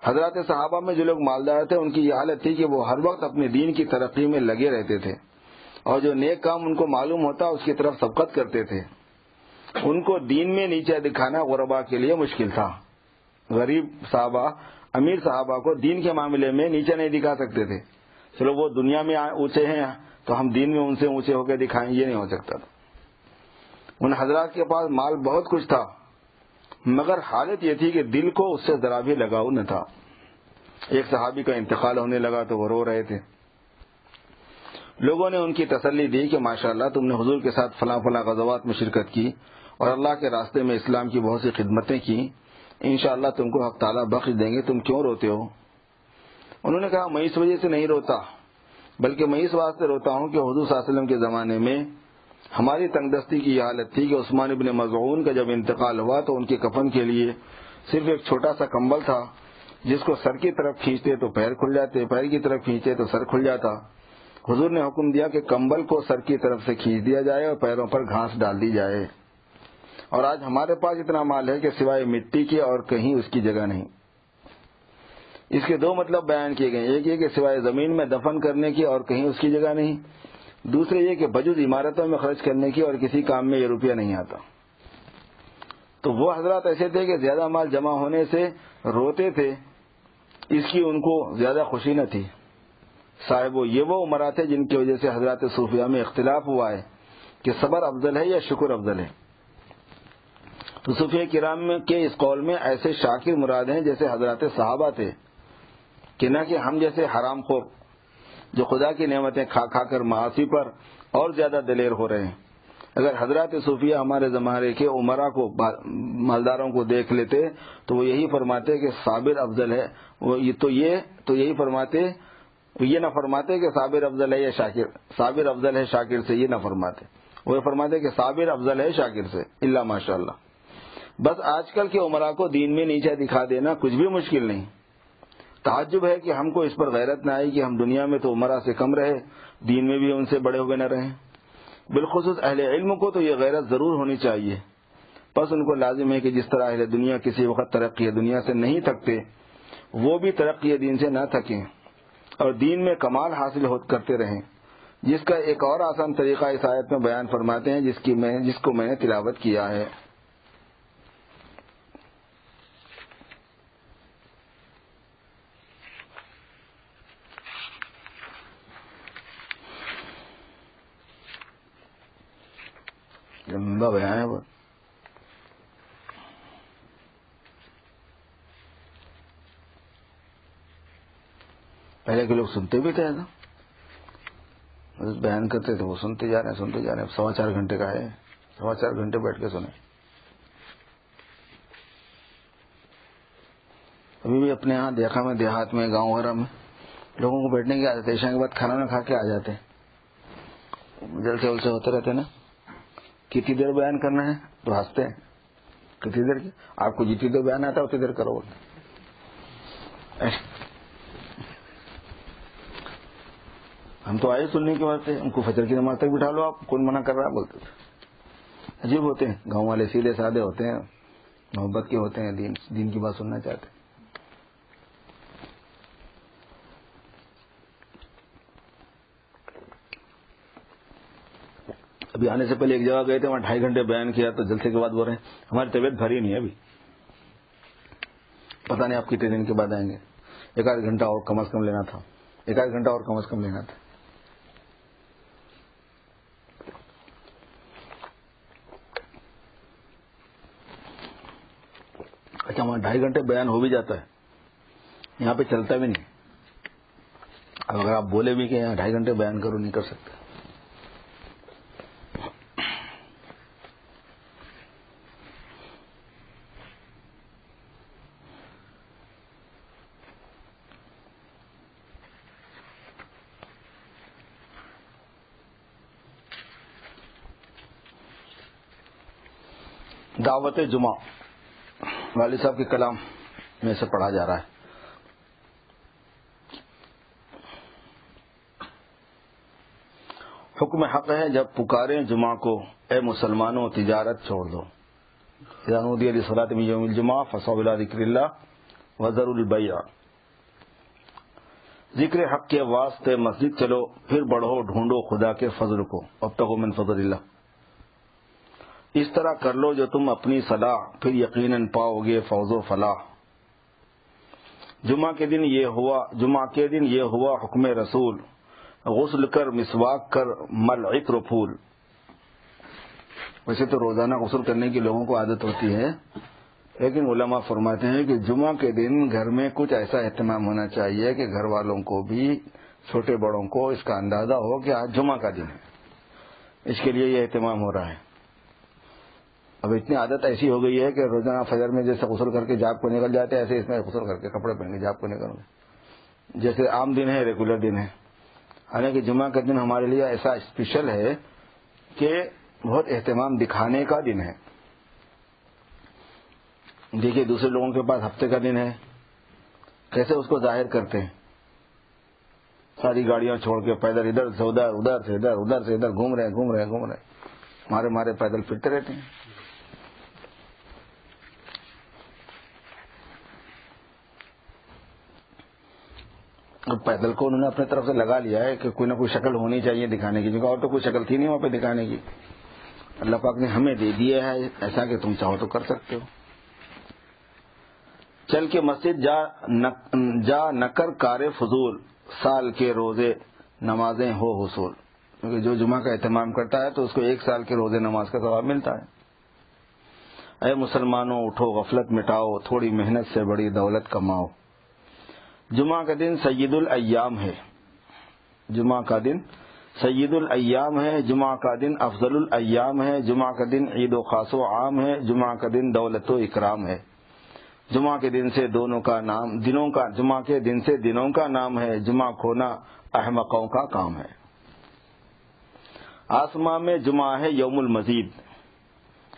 حضرات صحابہ میں جو لوگ مالدار تھے ان کی یہ حالت تھی کہ وہ ہر وقت اپنے دین کی ترقی میں لگے رہتے تھے، اور جو نیک کام ان کو معلوم ہوتا اس کی طرف سبقت کرتے تھے۔ ان کو دین میں نیچے دکھانا غربا کے لیے مشکل تھا۔ غریب صحابہ امیر صحابہ کو دین کے معاملے میں نیچے نہیں دکھا سکتے تھے، چلو وہ دنیا میں اونچے ہیں تو ہم دین میں ان سے اونچے ہو کے دکھائیں، یہ نہیں ہو سکتا تھا۔ ان حضرات کے پاس مال بہت کچھ تھا، مگر حالت یہ تھی کہ دل کو اس سے ذرا بھی لگاؤ نہ تھا۔ ایک صحابی کا انتقال ہونے لگا تو وہ رو رہے تھے۔ لوگوں نے ان کی تسلی دی کہ ماشاءاللہ تم نے حضور کے ساتھ فلاں فلاں غزوات میں شرکت کی اور اللہ کے راستے میں اسلام کی بہت سی خدمتیں کی، انشاءاللہ تم کو حق تعالیٰ بخش دیں گے، تم کیوں روتے ہو؟ انہوں نے کہا میں اس وجہ سے نہیں روتا، بلکہ میں اس واسطے روتا ہوں کہ حضور صلی اللہ علیہ وسلم کے زمانے میں ہماری تنگ دستی کی یہ حالت تھی کہ عثمان ابن مظعون کا جب انتقال ہوا تو ان کے کفن کے لیے صرف ایک چھوٹا سا کمبل تھا، جس کو سر کی طرف کھینچتے تو پیر کھل جاتے، پیر کی طرف کھینچتے تو سر کھل جاتا۔ حضور نے حکم دیا کہ کمبل کو سر کی طرف سے کھینچ دیا جائے اور پیروں پر گھاس ڈال دی جائے۔ اور آج ہمارے پاس اتنا مال ہے کہ سوائے مٹی کے اور کہیں اس کی جگہ نہیں۔ اس کے دو مطلب بیان کیے گئے، ایک یہ کہ سوائے زمین میں دفن کرنے کی اور کہیں اس کی جگہ نہیں، دوسرے یہ کہ بجز عمارتوں میں خرچ کرنے کی اور کسی کام میں یہ روپیہ نہیں آتا۔ تو وہ حضرات ایسے تھے کہ زیادہ مال جمع ہونے سے روتے تھے، اس کی ان کو زیادہ خوشی نہ تھی۔ صاحب یہ وہ عمرا تھے جن کی وجہ سے حضرات صوفیہ میں اختلاف ہوا ہے کہ صبر افضل ہے یا شکر افضل ہے۔ تو صوفیہ کرام کے اس قول میں ایسے شاکر مراد ہیں جیسے حضرات صحابہ تھے، کہ نہ کہ ہم جیسے حرام خور جو خدا کی نعمتیں کھا کھا کر معاصی پر اور زیادہ دلیر ہو رہے ہیں۔ اگر حضرات صوفیہ ہمارے زمانے کے عمرا کو مالداروں کو دیکھ لیتے تو وہ یہی فرماتے کہ صابر افضل ہے، تو یہی فرماتے، یہ نہ فرماتے کہ صابر افضل ہے یا شاکر، صابر افضل ہے شاکر سے، یہ نہ فرماتے، وہ فرماتے کہ صابر افضل ہے شاکر سے، الا ماشاءاللہ۔ بس آج کل کے عمرا کو دین میں نیچے دکھا دینا کچھ بھی مشکل نہیں۔ تعجب ہے کہ ہم کو اس پر غیرت نہ آئی کہ ہم دنیا میں تو عمرا سے کم رہے، دین میں بھی ان سے بڑے ہوئے نہ رہیں۔ بالخصوص اہل علم کو تو یہ غیرت ضرور ہونی چاہیے۔ بس ان کو لازم ہے کہ جس طرح اہل دنیا کسی وقت ترقی دنیا سے نہیں تھکتے، وہ بھی ترقی دین سے نہ تھکیں اور دین میں کمال حاصل کرتے رہیں، جس کا ایک اور آسان طریقہ اس آیت میں بیان فرماتے ہیں جس کو میں نے تلاوت کیا ہے۔ لمبا بیان ہے. پہلے کے لوگ سنتے بھی تھے ایسا, بیان کرتے تھے, وہ سنتے جا رہے ہیں 4.25 گھنٹے کا ہے, 4.25 گھنٹے بیٹھ کے سنے. ابھی بھی اپنے یہاں دیکھا میں, دیہات میں, گاؤں وغیرہ میں لوگوں کو بیٹھنے کی عادت ہے, عشاء کے بعد کھانا نہ کھا کے آ جاتے, جلسے ولسے ہوتے رہتے نا. کتنی دیر بیان کرنا ہے تو ہنستے ہیں, کتنی دیر کی, آپ کو جتنی دیر بیان آتا ہے اتنی دیر کرو. ہم تو آئے سننے کے واسطے, ان کو فجر کی نماز تک بٹھا لو, آپ کون منع کر رہا ہے بولتے تھے. عجیب ہوتے ہیں گاؤں والے, سیدھے سادے ہوتے ہیں, محبت کے ہوتے ہیں, دین کی بات سننا چاہتے ہیں. ابھی آنے سے پہلے ایک جگہ گئے تھے, وہاں 2.5 گھنٹے بیان کیا, تو جلسے کے بعد بول رہے ہیں ہماری طبیعت بھری نہیں ہے ابھی, پتہ نہیں آپ کتنے دن کے بعد آئیں گے. 1.5 گھنٹہ اور کم از کم لینا تھا, 1.5 گھنٹہ اور کم از کم لینا تھا. اچھا, وہاں 2.5 گھنٹے بیان ہو بھی جاتا ہے, یہاں پہ چلتا بھی نہیں. اب اگر آپ بولے بھی کہ یہاں 2.5 گھنٹے بیان کرو, نہیں کر سکتے. دعوت جمعہ والد صاحب کے کلام میں سے پڑھا جا رہا ہے. حکم حق ہے جب پکاریں جمعہ کو, اے مسلمانوں تجارت چھوڑ دو. اذا نودی للصلاۃ من یوم الجمعہ فاسعوا الی ذکر اللہ وذروا البیع. ذکر حق کے واسطے مسجد چلو, پھر بڑھو ڈھونڈو خدا کے فضل کو, وابتغوا من فضل اللہ. اس طرح کر لو جو تم اپنی صلاح, پھر یقیناً پاؤ گے فوز و فلاح. جمعہ کے دن یہ ہوا حکم رسول, غسل کر مسواک کر مل عطر پھول. ویسے تو روزانہ غسل کرنے کی لوگوں کو عادت ہوتی ہے, لیکن علماء فرماتے ہیں کہ جمعہ کے دن گھر میں کچھ ایسا اہتمام ہونا چاہیے کہ گھر والوں کو بھی, چھوٹے بڑوں کو اس کا اندازہ ہو کہ آج جمعہ کا دن ہے. اس کے لیے یہ اہتمام ہو رہا ہے. اب اتنی عادت ایسی ہو گئی ہے کہ روزانہ فجر میں جیسے غسل کر کے جاب کو نکل جاتے ہیں, ایسے اس میں غسل کر کے کپڑے پہن کے جاب کو نکل گئے, جیسے عام دن ہے, ریگولر دن ہے. حالانکہ جمعہ کا دن ہمارے لیے ایسا اسپیشل ہے کہ بہت اہتمام دکھانے کا دن ہے. دیکھیے دوسرے لوگوں کے پاس ہفتے کا دن ہے, کیسے اس کو ظاہر کرتے ہیں, ساری گاڑیاں چھوڑ کے پیدل ادھر سے ادھر, ادھر سے ادھر, ادھر سے ادھر گھوم رہے, مارے پیدل پھرتے رہتے ہیں. پیدل کو انہوں نے اپنے طرف سے لگا لیا ہے کہ کوئی نہ کوئی شکل ہونی چاہیے دکھانے کی, کیونکہ اور تو کوئی شکل تھی نہیں وہاں پہ دکھانے کی. اللہ پاک نے ہمیں دے دیا ہے ایسا کہ تم چاہو تو کر سکتے ہو. چل کے مسجد جا نہ کر کار فضول, سال کے روزے نمازیں ہو حصول. کیونکہ جو جمعہ کا اہتمام کرتا ہے تو اس کو 1 سال کے روزے نماز کا ثواب ملتا ہے. اے مسلمانوں اٹھو غفلت مٹاؤ, تھوڑی محنت سے بڑی دولت کماؤ. جمعہ کا دن سید الایام ہے, جمعہ کا دن سید الایام ہے, جمعہ کا دن افضل الایام ہے, جمعہ کا دن عید و خاص و عام ہے, جمعہ کا دن دولت و اکرام ہے. جمعہ کے دن سے جمعہ کے دن سے دنوں کا نام ہے, جمعہ کھونا احمقوں کا کام ہے. آسمان میں جمعہ ہے یوم المزید,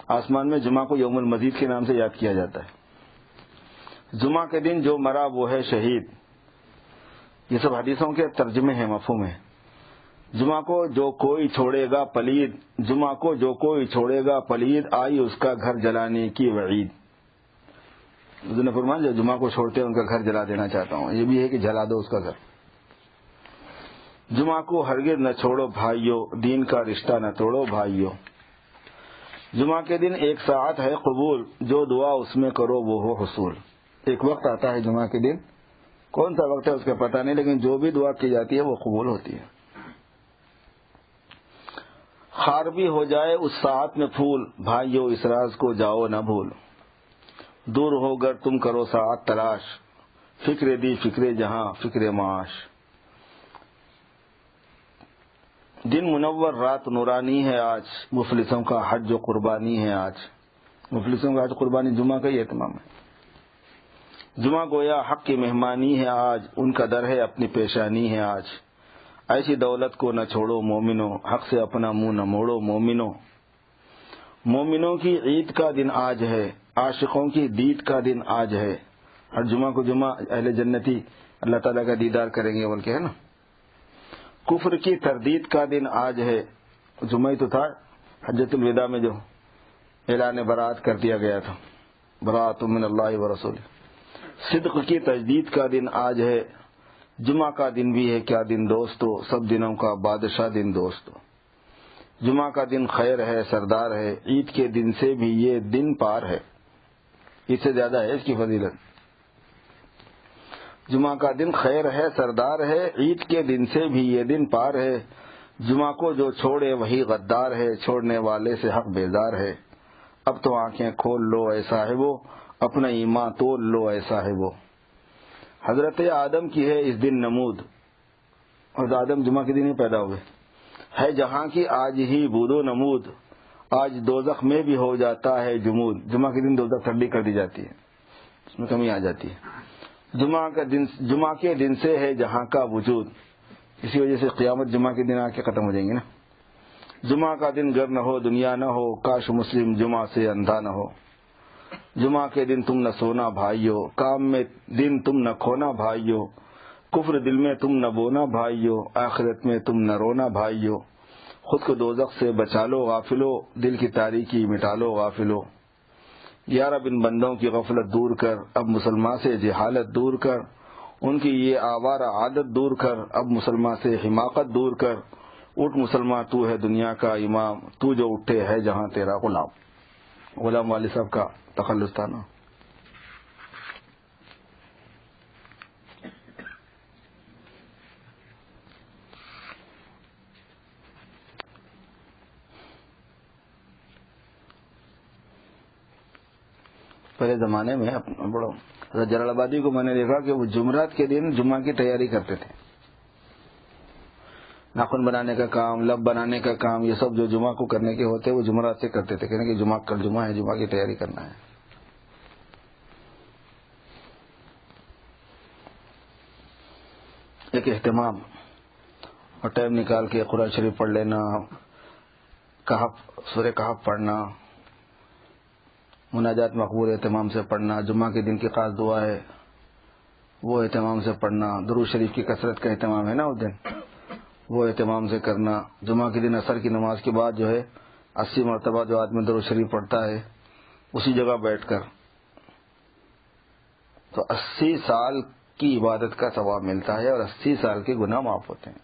آسمان میں جمعہ کو یوم المزید کے نام سے یاد کیا جاتا ہے. جمعہ کے دن جو مرا وہ ہے شہید. یہ سب حدیثوں کے ترجمے ہیں, مفہوم ہے. جمعہ کو جو کوئی چھوڑے گا پلید, جمعہ کو جو کوئی چھوڑے گا پلید, آئی اس کا گھر جلانے کی وعید. حضور نے فرمایا جو جمعہ کو چھوڑتے ہیں ان کا گھر جلا دینا چاہتا ہوں. یہ بھی ہے کہ جلا دو اس کا گھر. جمعہ کو ہرگز نہ چھوڑو بھائیو, دین کا رشتہ نہ توڑو بھائیو. جمعہ کے دن 1 ساعت ہے قبول, جو دعا اس میں کرو وہ ہو حصول. ایک وقت آتا ہے جمعہ کے دن, کون سا وقت ہے اس کا پتہ نہیں, لیکن جو بھی دعا کی جاتی ہے وہ قبول ہوتی ہے. خار بھی ہو جائے اس ساعت میں پھول، بھائیو اس راز کو جاؤ نہ بھول، دور ہو گر تم کرو ساعت تلاش، فکر دی فکر جہاں فکر معاش۔ دن منور رات نورانی ہے آج، مفلسوں کا حج و قربانی ہے آج۔ مفلسوں کا حج قربانی جمعہ کا ہی اہتمام ہے۔ جمعہ گویا حق کی مہمانی ہے آج، ان کا در ہے اپنی پیشانی ہے آج۔ ایسی دولت کو نہ چھوڑو مومنو، حق سے اپنا منہ نہ موڑو مومنو۔ مومنوں کی عید کا دن آج ہے، عاشقوں کی دید کا دن آج ہے۔ ہر جمعہ کو جمعہ اہل جنتی اللہ تعالیٰ کا دیدار کریں گے بول کے، ہے نا۔ کفر کی تردید کا دن آج ہے، جمعہ ہی تو تھا حجۃ الوداع میں جو اعلان برات کر دیا گیا تھا، برات من اللہ و رسول۔ صدق کی تجدید کا دن آج ہے، جمعہ کا دن بھی ہے کیا دن دوستو، سب دنوں کا بادشاہ دن دوستو۔ جمعہ کا دن خیر ہے سردار ہے، عید کے دن سے بھی یہ دن پار ہے، اس سے زیادہ ہے اس کی فضیلت۔ جمعہ کا دن خیر ہے سردار ہے، عید کے دن سے بھی یہ دن پار ہے۔ جمعہ کو جو چھوڑے وہی غدار ہے، چھوڑنے والے سے حق بیزار ہے۔ اب تو آنکھیں کھول لو اے صاحبو، اپنا ایمان تول لو اے صاحبو۔ حضرت آدم کی ہے اس دن نمود، اور آدم جمعہ کے دن ہی پیدا ہوئے، ہے جہاں کی آج ہی بود و نمود، آج دوزخ میں بھی ہو جاتا ہے جمود۔ جمعہ کے دن دوزخ ٹھنڈی کر دی جاتی ہے، اس میں کمی آ جاتی ہے۔ جمعہ کے دن سے ہے جہاں کا وجود، اسی وجہ سے قیامت جمعہ کے دن آ کے ختم ہو جائیں گے نا۔ جمعہ کا دن گر نہ ہو دنیا نہ ہو، کاش مسلم جمعہ سے اندھا نہ ہو۔ جمعہ کے دن تم نہ سونا بھائیو، کام میں دن تم نہ کھونا بھائیو، کفر دل میں تم نہ بونا بھائیو، آخرت میں تم نہ رونا بھائیو۔ خود کو دوزخ سے بچا لو غافلو، دل کی تاریکی مٹا لو غافلو۔ یا رب ان بندوں کی غفلت دور کر، اب مسلمان سے جہالت دور کر، ان کی یہ آوارہ عادت دور کر، اب مسلمان سے حماقت دور کر۔ اٹھ مسلمان تو ہے دنیا کا امام، تو جو اٹھے ہے جہاں تیرا غلام۔ غلام والی صاحب کا تخلص تھا نا۔ پہلے زمانے میں بڑا جلال آبادی کو میں نے دیکھا کہ وہ جمعرات کے دن جمعہ کی تیاری کرتے تھے، ناخن بنانے کا کام، لب بنانے کا کام، یہ سب جو جمعہ کو کرنے کے ہوتے وہ جمعرات سے کرتے تھے، کہنے کہ جمعہ کل جمعہ ہے، جمعہ کی تیاری کرنا ہے۔ ایک اہتمام اور ٹائم نکال کے قرآن شریف پڑھ لینا، سورہ کہف پڑھنا، مناجات مقبول اہتمام سے پڑھنا، جمعہ کے دن کی خاص دعا ہے وہ اہتمام سے پڑھنا، درود شریف کی کثرت کا اہتمام ہے نا اس دن، وہ اہتمام سے کرنا۔ جمعہ کے دن عصر کی نماز کے بعد جو ہے 80 مرتبہ جو آدمی درود شریف پڑھتا ہے اسی جگہ بیٹھ کر، تو 80 سال کی عبادت کا ثواب ملتا ہے اور 80 سال کے گناہ معاف ہوتے ہیں۔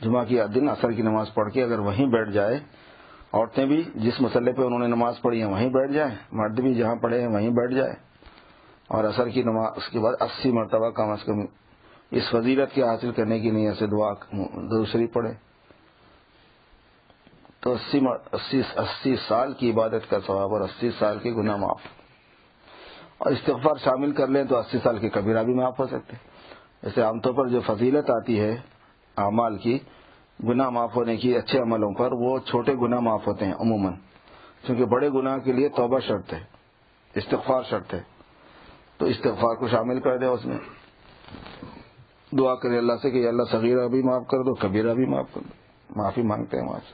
جمعہ کے دن عصر کی نماز پڑھ کے اگر وہیں بیٹھ جائے، عورتیں بھی جس مسئلے پہ انہوں نے نماز پڑھی ہے وہیں بیٹھ جائیں، مرد بھی جہاں پڑھے ہیں وہیں بیٹھ جائے، اور عصر کی نماز اس کے بعد 80 مرتبہ کم از کم اس فضیلت کے حاصل کرنے کی نیت سے دعا درود شریف پڑھے، تو 80 سال کی عبادت کا ثواب اور 80 سال کے گناہ معاف، اور استغفار شامل کر لیں تو 80 سال کے کبیرہ بھی معاف ہو سکتے۔ جیسے عام طور پر جو فضیلت آتی ہے اعمال کی، گناہ معاف ہونے کی اچھے عملوں پر، وہ چھوٹے گناہ معاف ہوتے ہیں عموماً، کیونکہ بڑے گناہ کے لیے توبہ شرط ہے، استغفار شرط ہے، تو استغفار کو شامل کر دے، اس میں دعا کرے اللہ سے کہ یا اللہ صغیرہ بھی معاف کر دو، کبیرہ بھی معاف کر دو، معافی مانگتے ہیں وہاں سے۔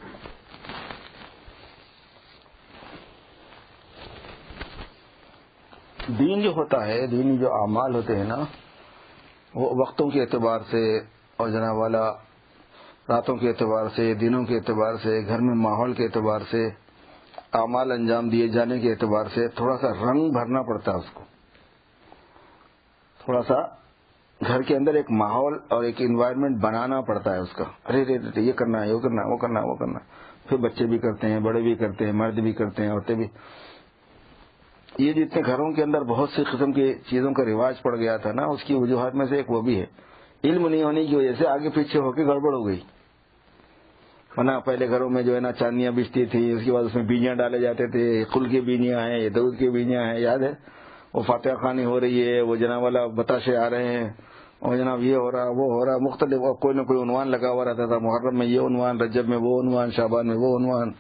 دین جو ہوتا ہے، دینی جو اعمال ہوتے ہیں نا، وہ وقتوں کے اعتبار سے اور جناب والا راتوں کے اعتبار سے، دنوں کے اعتبار سے، گھر میں ماحول کے اعتبار سے، اعمال انجام دیے جانے کے اعتبار سے تھوڑا سا رنگ بھرنا پڑتا ہے اس کو، تھوڑا سا گھر کے اندر ایک ماحول اور ایک انوائرمنٹ بنانا پڑتا ہے اس کا، ارے یہ کرنا ہے، وہ کرنا ہے، وہ کرنا ہے، وہ کرنا ہے، پھر بچے بھی کرتے ہیں، بڑے بھی کرتے ہیں، مرد بھی کرتے ہیں، عورتیں بھی۔ یہ جتنے گھروں کے اندر بہت سی قسم کی چیزوں کا رواج پڑ گیا تھا نا، اس کی وجوہات میں سے ایک وہ بھی ہے، علم نہیں ہونے کی وجہ سے آگے پیچھے ہو کے گڑبڑ ہو گئی۔ ورنہ پہلے گھروں میں جو ہے نا چاندیاں بچتی تھی، اس کے بعد اس میں بیجیاں ڈالے جاتے تھے، کل کی بیجیاں ہیں، یہ دودھ کی بیجیاں ہیں، یاد ہے؟ وہ فاتحہ خوانی ہو رہی ہے، وہ جناب والا بتاشے آ رہے ہیں، اور جناب یہ ہو رہا وہ ہو رہا، مختلف کوئی نہ کوئی عنوان لگا ہوا رہتا تھا، محرم میں یہ عنوان، رجب میں وہ عنوان، شعبان میں وہ عنوان،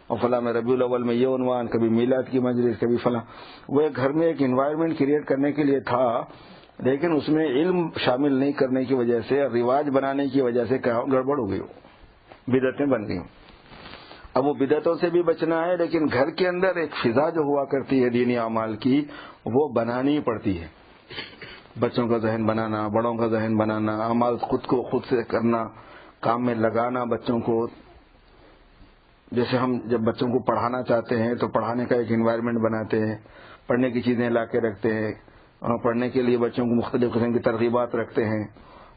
اور فلاں میں ربیع الاول میں یہ عنوان، کبھی میلاد کی مجلس، کبھی فلاں۔ وہ ایک گھر میں ایک انوائرمنٹ کریٹ کرنے کے لیے تھا، لیکن اس میں علم شامل نہیں کرنے کی وجہ سے، رواج بنانے کی وجہ سے گڑبڑ ہو گئی، بدعتیں بن گئی۔ اب وہ بدعتوں سے بھی بچنا ہے، لیکن گھر کے اندر ایک فضا جو ہوا کرتی ہے دینی اعمال کی، وہ بنانی پڑتی ہے۔ بچوں کا ذہن بنانا، بڑوں کا ذہن بنانا، اعمال خود کو خود سے کرنا، کام میں لگانا بچوں کو۔ جیسے ہم جب بچوں کو پڑھانا چاہتے ہیں تو پڑھانے کا ایک انوائرمنٹ بناتے ہیں، پڑھنے کی چیزیں لا کے رکھتے ہیں، اور پڑھنے کے لیے بچوں کو مختلف قسم کی ترغیبات رکھتے ہیں،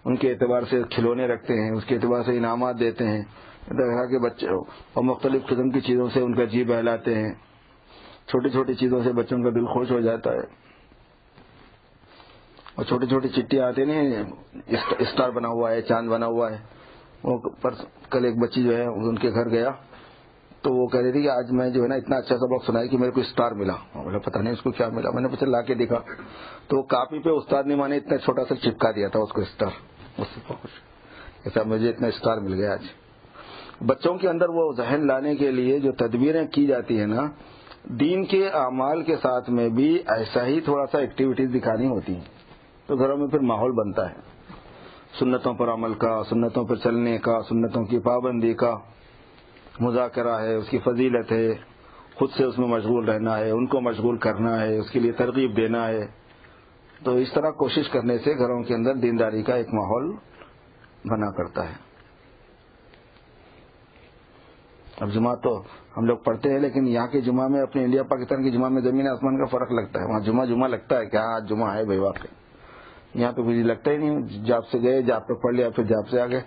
ان کے اعتبار سے کھلونے رکھتے ہیں، اس کے اعتبار سے انعامات دیتے ہیں، طرح کے بچے اور مختلف قسم کی چیزوں سے ان کا جی بہلاتے ہیں۔ چھوٹی چھوٹی چیزوں سے بچوں کا دل خوش ہو جاتا ہے، اور چھوٹی چھوٹی چٹیاں آتی نہیں، اسٹار بنا ہوا ہے، چاند بنا ہوا ہے۔ وہ کل ایک بچی جو ہے ان کے گھر گیا تو وہ کہہ رہی تھی کہ آج میں جو ہے نا اتنا اچھا سبق سنائی کہ میرے کو اسٹار ملا۔ بولا پتہ نہیں اس کو کیا ملا، میں نے پوچھا لا کے دکھا، تو کاپی پہ استاد نے مانے اتنا چھوٹا سا چپکا دیا تھا اس کو اسٹار، اس سے خوش ایسا مجھے اتنا اسٹار مل گیا آج۔ بچوں کے اندر وہ ذہن لانے کے لیے جو تدبیریں کی جاتی ہیں نا، دین کے اعمال کے ساتھ میں بھی ایسا ہی تھوڑا سا ایکٹیویٹیز دکھانی ہوتی ہیں، تو گھروں میں پھر ماحول بنتا ہے سنتوں پر عمل کا، سنتوں پر چلنے کا، سنتوں کی پابندی کا، مذاکرہ ہے، اس کی فضیلت ہے، خود سے اس میں مشغول رہنا ہے، ان کو مشغول کرنا ہے، اس کے لیے ترغیب دینا ہے۔ تو اس طرح کوشش کرنے سے گھروں کے اندر دینداری کا ایک ماحول بنا کرتا ہے۔ اب جمعہ تو ہم لوگ پڑھتے ہیں، لیکن یہاں کے جمعہ میں، اپنے انڈیا پاکستان کے جمعہ میں زمین آسمان کا فرق لگتا ہے۔ وہاں جمعہ لگتا ہے کہ ہاں آج جمعہ ہے بھائی واقعی، یہاں تو کچھ لگتا ہی نہیں، جاب سے گئے، جاب پہ پڑھ لیا، پھر جاب سے آگے۔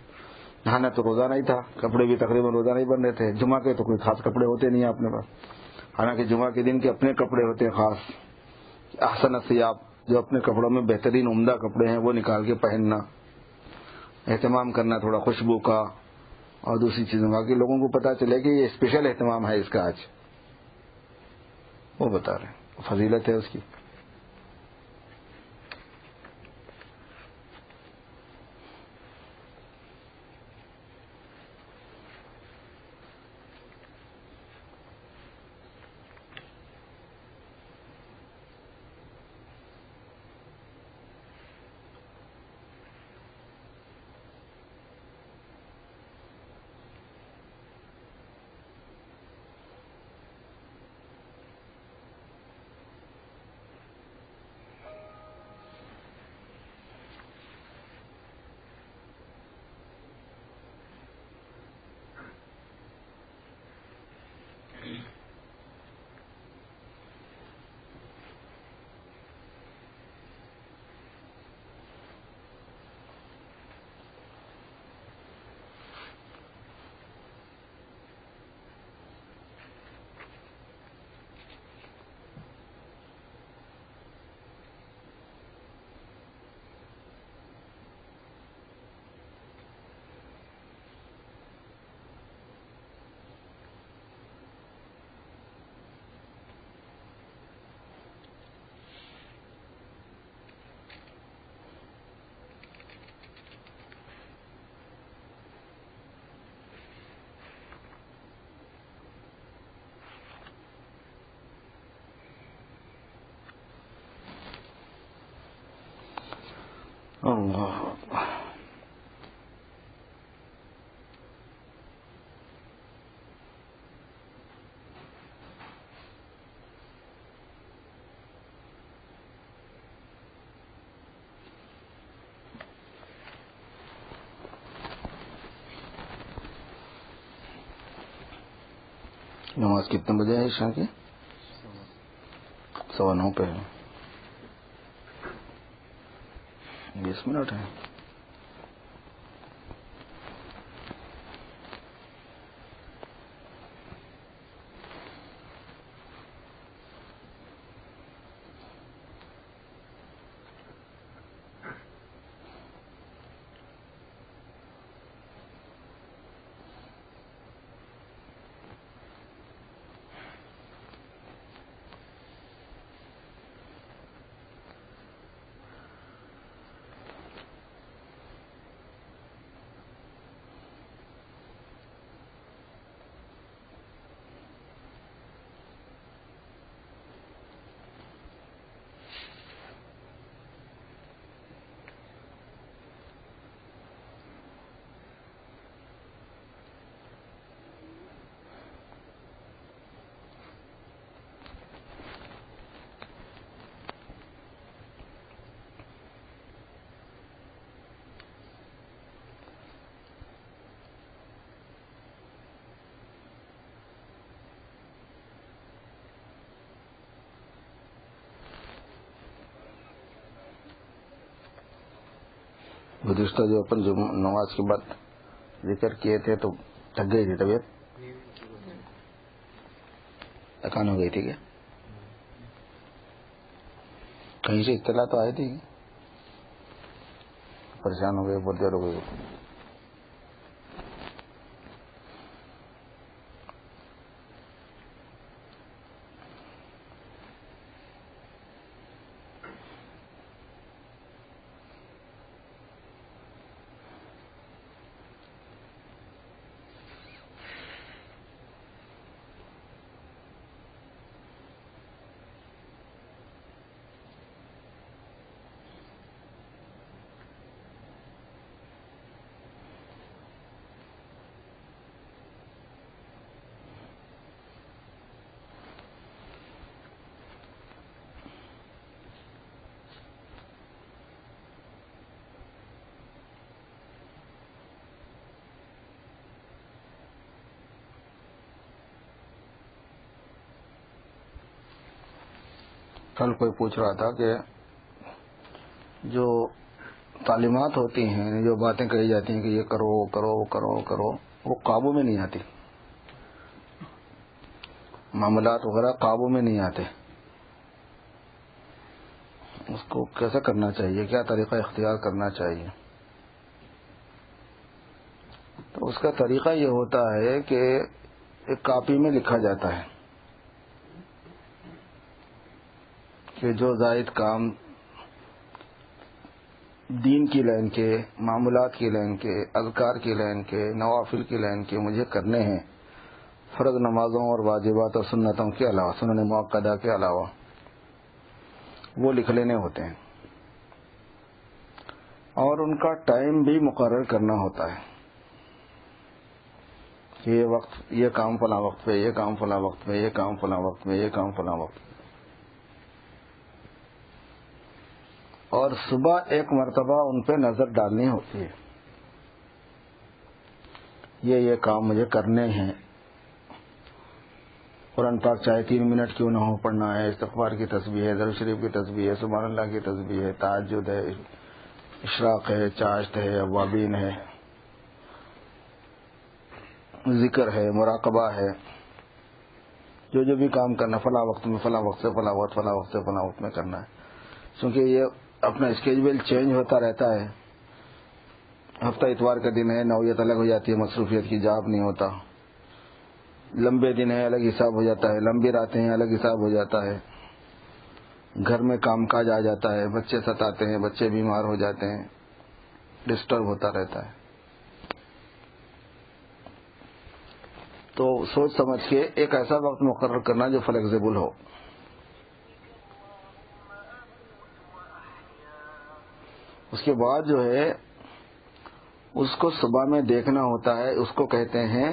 نہانا تو روزانہ ہی تھا، کپڑے بھی تقریباً روزانہ ہی بن رہے تھے، جمعہ کے تو کوئی خاص کپڑے ہوتے نہیں ہیں اپنے پاس، حالانکہ جمعہ کے دن کے اپنے کپڑے ہوتے ہیں خاص، احسن الثیاب، جو اپنے کپڑوں میں بہترین عمدہ کپڑے ہیں وہ نکال کے پہننا، اہتمام کرنا تھوڑا خوشبو کا اور دوسری چیزوں کا، کہ لوگوں کو پتہ چلے کہ یہ اسپیشل اہتمام ہے اس کا آج، وہ بتا رہے ہیں فضیلت ہے اس کی۔ اللہ نماز کتنے بجے ہے عشاء کی؟ 9:15 پہ ہے، 20 منٹ ہے۔ گزشتہ جو اپن نماز کے بعد ذکر کیے تھے تو تھک گئی تھی طبیعت, تھکان ہو گئی تھی کیا؟ کہیں سے اطلاع تو آئی تھی, پریشان ہو گئے, بہت دیر ہو گئی. کل کوئی پوچھ رہا تھا کہ جو تعلیمات ہوتی ہیں, جو باتیں کہی جاتی ہیں کہ یہ کرو وہ کرو وہ کرو وہ کرو, وہ قابو میں نہیں آتی, معاملات وغیرہ قابو میں نہیں آتے. اس کو کیسا کرنا چاہیے, کیا طریقہ اختیار کرنا چاہیے؟ تو اس کا طریقہ یہ ہوتا ہے کہ ایک کاپی میں لکھا جاتا ہے کہ جو زائد کام دین کی لائن کے, معمولات کی لائن کے, اذکار کی لائن کے, نوافل کی لائن کے مجھے کرنے ہیں, فرض نمازوں اور واجبات اور سنتوں کے علاوہ, سنن مؤکدہ کے علاوہ, وہ لکھ لینے ہوتے ہیں. اور ان کا ٹائم بھی مقرر کرنا ہوتا ہے کہ یہ وقت, یہ کام فلاں وقت پہ, یہ کام فلاں وقت پہ, یہ کام فلاں وقت پہ, یہ کام فلاں وقت پہ. اور صبح ایک مرتبہ ان پہ نظر ڈالنی ہوتی ہے, یہ کام مجھے کرنے ہیں. قرآن پاک چاہے 3 منٹ کیوں نہ ہو پڑھنا ہے, استغفار کی تسبیح ہے, درود شریف کی تسبیح ہے, سبحان اللہ کی تسبیح ہے, تہجد ہے, اشراق ہے, چاشت ہے, اوابین ہے, ذکر ہے, مراقبہ ہے, جو بھی کام کرنا فلاں وقت میں, فلاں وقت سے فلاں وقت, فلاں وقت سے فلاں وقت میں کرنا ہے. کیونکہ یہ اپنا اسکیجول چینج ہوتا رہتا ہے. ہفتہ اتوار کا دن ہے, نوعیت الگ ہو جاتی ہے, مصروفیت کی جاب نہیں ہوتا. لمبے دن ہے, الگ حساب ہو جاتا ہے. لمبی راتیں ہیں, الگ حساب ہو جاتا ہے. گھر میں کام کاج آ جاتا ہے, بچے ستاتے ہیں, بچے بیمار ہو جاتے ہیں, ڈسٹرب ہوتا رہتا ہے. تو سوچ سمجھ کے ایک ایسا وقت مقرر کرنا جو فلیکسیبل ہو. اس کے بعد جو ہے اس کو صبح میں دیکھنا ہوتا ہے. اس کو کہتے ہیں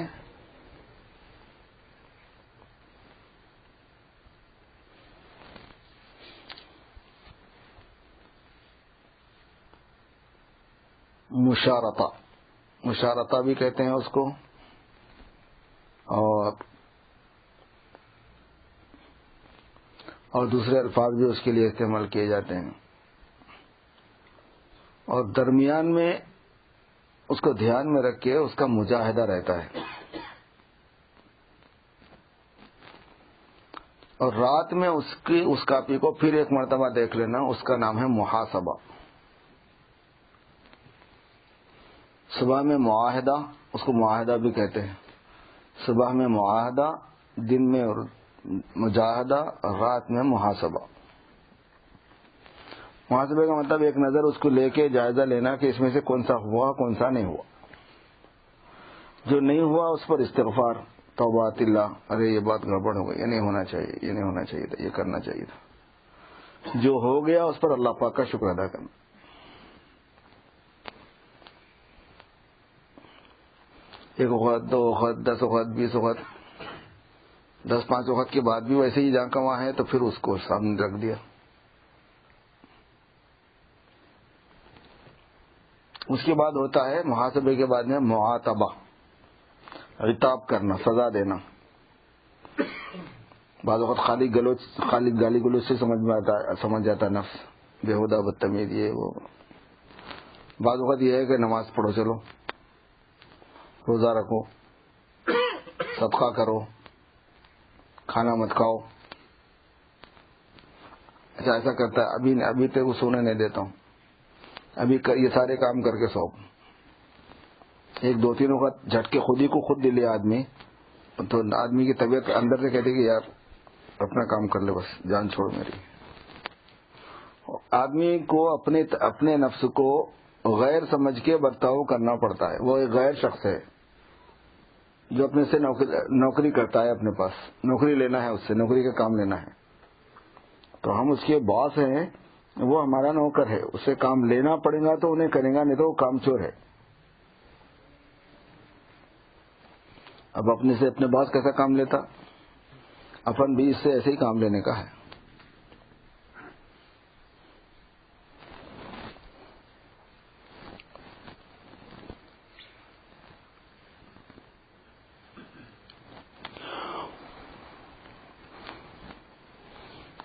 مشارطہ, مشارطہ بھی کہتے ہیں اس کو, اور دوسرے الفاظ بھی اس کے لیے استعمال کیے جاتے ہیں. اور درمیان میں اس کو دھیان میں رکھ کے اس کا مجاہدہ رہتا ہے. اور رات میں اس کاپی کو پھر ایک مرتبہ دیکھ لینا, اس کا نام ہے محاسبہ. صبح میں معاہدہ, اس کو معاہدہ بھی کہتے ہیں. صبح میں معاہدہ, دن میں مجاہدہ, اور رات میں محاسبہ. محاسبے کا مطلب ایک نظر اس کو لے کے جائزہ لینا کہ اس میں سے کون سا ہوا, کون سا نہیں ہوا. جو نہیں ہوا اس پر استغفار, توبۃ اللہ, ارے یہ بات گڑبڑ ہو گئی, یہ نہیں ہونا چاہیے, یہ نہیں ہونا چاہیے تھا, یہ کرنا چاہیے تھا. جو ہو گیا اس پر اللہ پاک کا شکر ادا کرنا. ایک وقت, 2 وقت, 10 وقت, 20 وقت, 10-5 وقت کے بعد بھی ویسے ہی جہاں کا وہاں ہے تو پھر اس کو سامنے رکھ دیا. اس کے بعد ہوتا ہے محاسبے کے بعد میں معاتبہ, عتاب کرنا, سزا دینا. بعض وقت خالی گالی گلوچ سے سمجھ جاتا نفس, بےہودہ بدتمیز, یہ وہ. بعض وقت یہ ہے کہ نماز پڑھو، چلو روزہ رکھو، صدقہ کرو، کھانا مت کھاؤ. اچھا ایسا کرتا ہے، ابھی تک سونے نہیں دیتا ہوں، ابھی یہ سارے کام کر کے سو. ایک دو تین وقت جھٹکے خود ہی کو خود دے لیا آدمی، تو آدمی کی طبیعت اندر سے کہتی کہ یار اپنا کام کر لے، بس جان چھوڑ میری. آدمی کو اپنے نفس کو غیر سمجھ کے برتاؤ کرنا پڑتا ہے. وہ ایک غیر شخص ہے جو اپنے سے نوکری کرتا ہے، اپنے پاس نوکری لینا ہے، اس سے نوکری کا کام لینا ہے. تو ہم اس کے باس ہیں، وہ ہمارا نوکر ہے، اسے کام لینا پڑے گا تو انہیں کرے گا، نہیں تو وہ کام چور ہے. اب اپنے سے اپنے باس کیسا کام لیتا، اپن بھی اس سے ایسے ہی کام لینے کا ہے.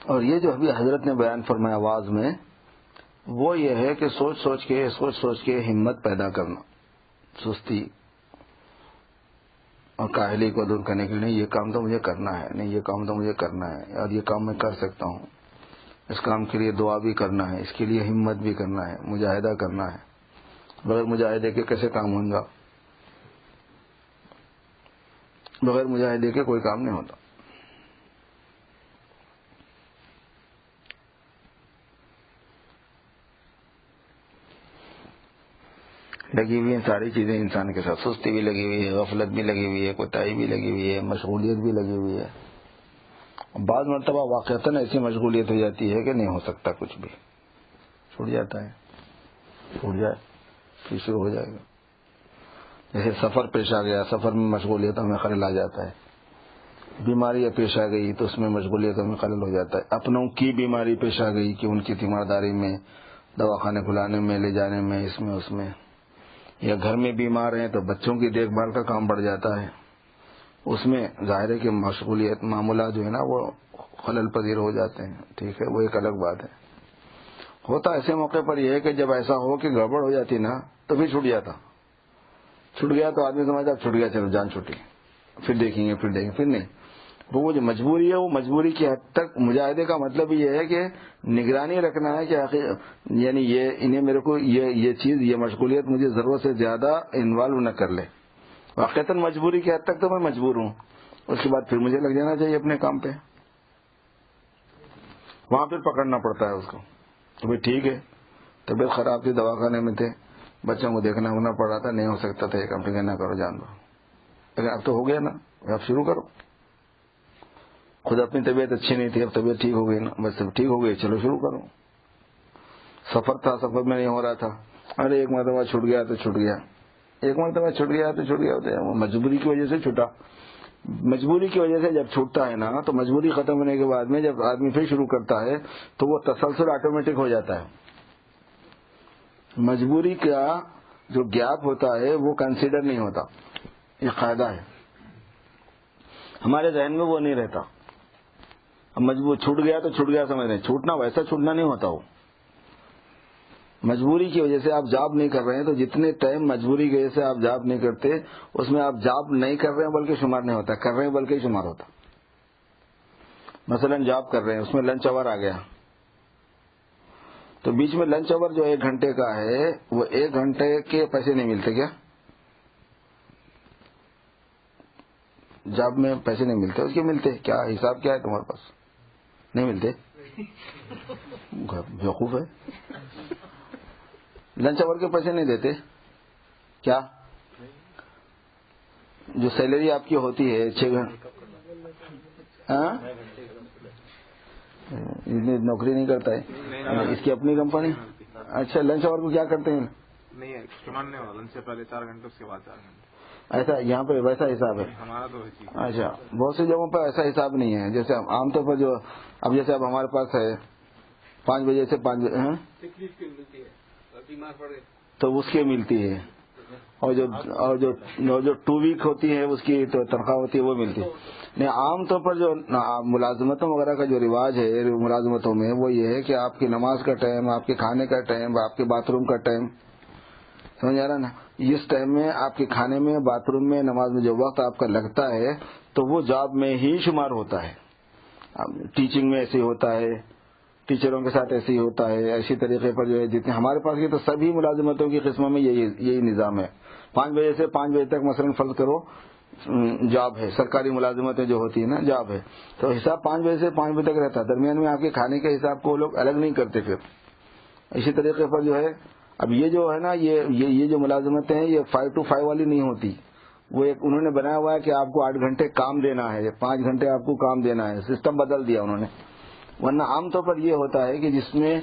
اور یہ جو ابھی حضرت نے بیان فرمایا آواز میں، وہ یہ ہے کہ سوچ سوچ کے ہمت پیدا کرنا، سستی اور کاہلی کو دور کرنے کے لیے. یہ کام تو مجھے کرنا ہے، نہیں یہ کام تو مجھے کرنا ہے، اور یہ کام میں کر سکتا ہوں. اس کام کے لیے دعا بھی کرنا ہے، اس کے لیے ہمت بھی کرنا ہے، مجاہدہ کرنا ہے. بغیر مجاہدے کے کیسے کام ہوگا؟ بغیر مجاہدے کے کوئی کام نہیں ہوتا. لگی ہوئی ہیں ساری چیزیں انسان کے ساتھ، سستی بھی لگی ہوئی ہے، غفلت بھی لگی ہوئی ہے، کوتاہی بھی لگی ہوئی ہے، مشغولیت بھی لگی ہوئی ہے. بعض مرتبہ واقعتاً ایسی مشغولیت ہو جاتی ہے کہ نہیں ہو سکتا، کچھ بھی چھوٹ جاتا ہے، چھوٹ جائے پھر شروع ہو جائے گا. جیسے سفر پیش آ گیا، سفر میں مشغولیتوں میں خلل آ جاتا ہے. بیماری پیش آ گئی تو اس میں مشغولیتوں میں خلل ہو جاتا ہے. اپنوں کی بیماری پیش آ گئی کہ ان کی تیمارداری میں، دواخانے کھلانے میں، لے جانے میں، اس میں یا گھر میں بیمار ہیں تو بچوں کی دیکھ بھال کا کام بڑھ جاتا ہے. اس میں ظاہر ہے کہ مشغولیت معاملات جو ہے نا وہ خلل پذیر ہو جاتے ہیں. ٹھیک ہے، وہ ایک الگ بات ہے. ہوتا ایسے موقع پر یہ ہے کہ جب ایسا ہو کہ گڑبڑ ہو جاتی نا تو پھر چھوٹ گیا تو آدمی سمجھتا اب چھوٹ گیا، چلو جان چھوٹی، پھر دیکھیں گے پھر نہیں. وہ جو مجبوری ہے، وہ مجبوری کی حد تک مجاہدے کا مطلب یہ ہے کہ نگرانی رکھنا ہے کہ یعنی انہیں میرے کو یہ چیز، یہ مشغولیت مجھے ضرورت سے زیادہ انوالو نہ کر لے. واقعتاً مجبوری کی حد تک تو میں مجبور ہوں، اس کے بعد پھر مجھے لگ جانا چاہیے اپنے کام پہ. وہاں پھر پکڑنا پڑتا ہے اس کو. تو بھائی ٹھیک ہے، طبیعت خراب تھی، دواخانے میں تھے، بچوں کو دیکھنا ہونا پڑ رہا تھا، نہیں ہو سکتا تھا یہ کام، ٹھیک ہے نہ کرو، جان دو. لیکن اب تو ہو گیا نا، اب شروع کرو. خود اپنی طبیعت اچھی نہیں تھی، اب طبیعت ٹھیک ہو گئی نا، بس ٹھیک ہو گئی، چلو شروع کرو. سفر تھا، سفر میں نہیں ہو رہا تھا، ارے ایک مرتبہ چھوٹ گیا تو چھوٹ گیا، وہ مجبوری کی وجہ سے چھوٹا. مجبوری کی وجہ سے جب چھوٹتا ہے نا تو مجبوری ختم ہونے کے بعد میں جب آدمی پھر شروع کرتا ہے تو وہ تسلسل آٹومیٹک ہو جاتا ہے. مجبوری کا جو گیپ ہوتا ہے وہ کنسیڈر نہیں ہوتا، یہ قاعدہ ہے. ہمارے ذہن میں وہ نہیں رہتا. اب مجبور چھوٹ گیا تو چھوٹ گیا سمجھ رہے ہیں، چھوٹنا ویسا چھوٹنا نہیں ہوتا. وہ مجبوری کی وجہ سے آپ جاب نہیں کر رہے ہیں تو جتنے ٹائم مجبوری کی وجہ سے آپ جاب نہیں کرتے اس میں آپ جاب نہیں کر رہے ہیں بلکہ شمار نہیں ہوتا، کر رہے ہیں بلکہ شمار ہوتا. مثلا جاب کر رہے ہیں، اس میں لنچ آور آ گیا تو بیچ میں لنچ آور جو 1 گھنٹے کا ہے وہ 1 گھنٹے کے پیسے نہیں ملتے. کیا جاب میں پیسے نہیں ملتے؟ اس کے ملتے. کیا حساب کیا ہے تمہارے پاس؟ نہیں ملتے؟ بیوقوف ہے. لنچ آور کے پیسے نہیں دیتے کیا؟ جو سیلری آپ کی ہوتی ہے 6 گھنٹے، نوکری نہیں کرتا ہے، اس کی اپنی کمپنی. اچھا لنچ آور کو کیا کرتے ہیں؟ نہیں لنچ سے پہلے 4 گھنٹے، اس کے بعد 4 گھنٹے. ایسا یہاں پہ ویسا حساب ہے ہمارا تو. اچھا بہت سی جگہوں پر ایسا حساب نہیں ہے. جیسے عام طور پر جو اب جیسے اب ہمارے پاس ہے 5 بجے سے 5 بجے تو اس کی ملتی ہے، اور جو 2 ویک ہوتی ہے اس کی تو تنخواہ ہوتی ہے وہ ملتی ہے. نہیں عام طور پر جو ملازمتوں وغیرہ کا جو رواج ہے ملازمتوں میں وہ یہ ہے کہ آپ کی نماز کا ٹائم، آپ کے کھانے کا ٹائم، آپ کے باتھ روم کا ٹائم سمجھ آ رہا نا. اس ٹائم میں آپ کے کھانے میں، باتھ روم میں، نماز میں جو وقت آپ کا لگتا ہے تو وہ جاب میں ہی شمار ہوتا ہے. ٹیچنگ میں ایسے ہی ہوتا ہے، ٹیچروں کے ساتھ ایسے ہی ہوتا ہے. اسی طریقے پر جو ہے جتنے ہمارے پاس یہ تو سبھی ملازمتوں کی قسموں میں یہی نظام ہے. 5 بجے سے 5 بجے تک مثلا فرض کرو جاب ہے، سرکاری ملازمتیں جو ہوتی ہیں نا جاب ہے، تو حساب 5 بجے سے 5 بجے تک رہتا ہے. درمیان میں آپ کے کھانے کے حساب کو لوگ الگ نہیں کرتے. پھر اسی طریقے پر جو ہے اب یہ جو ہے نا یہ جو ملازمتیں ہیں یہ 5 to 5 والی نہیں ہوتی. وہ ایک انہوں نے بنایا ہوا ہے کہ آپ کو 8 گھنٹے کام دینا ہے، 5 گھنٹے آپ کو کام دینا ہے. سسٹم بدل دیا انہوں نے. ورنہ عام طور پر یہ ہوتا ہے کہ جس میں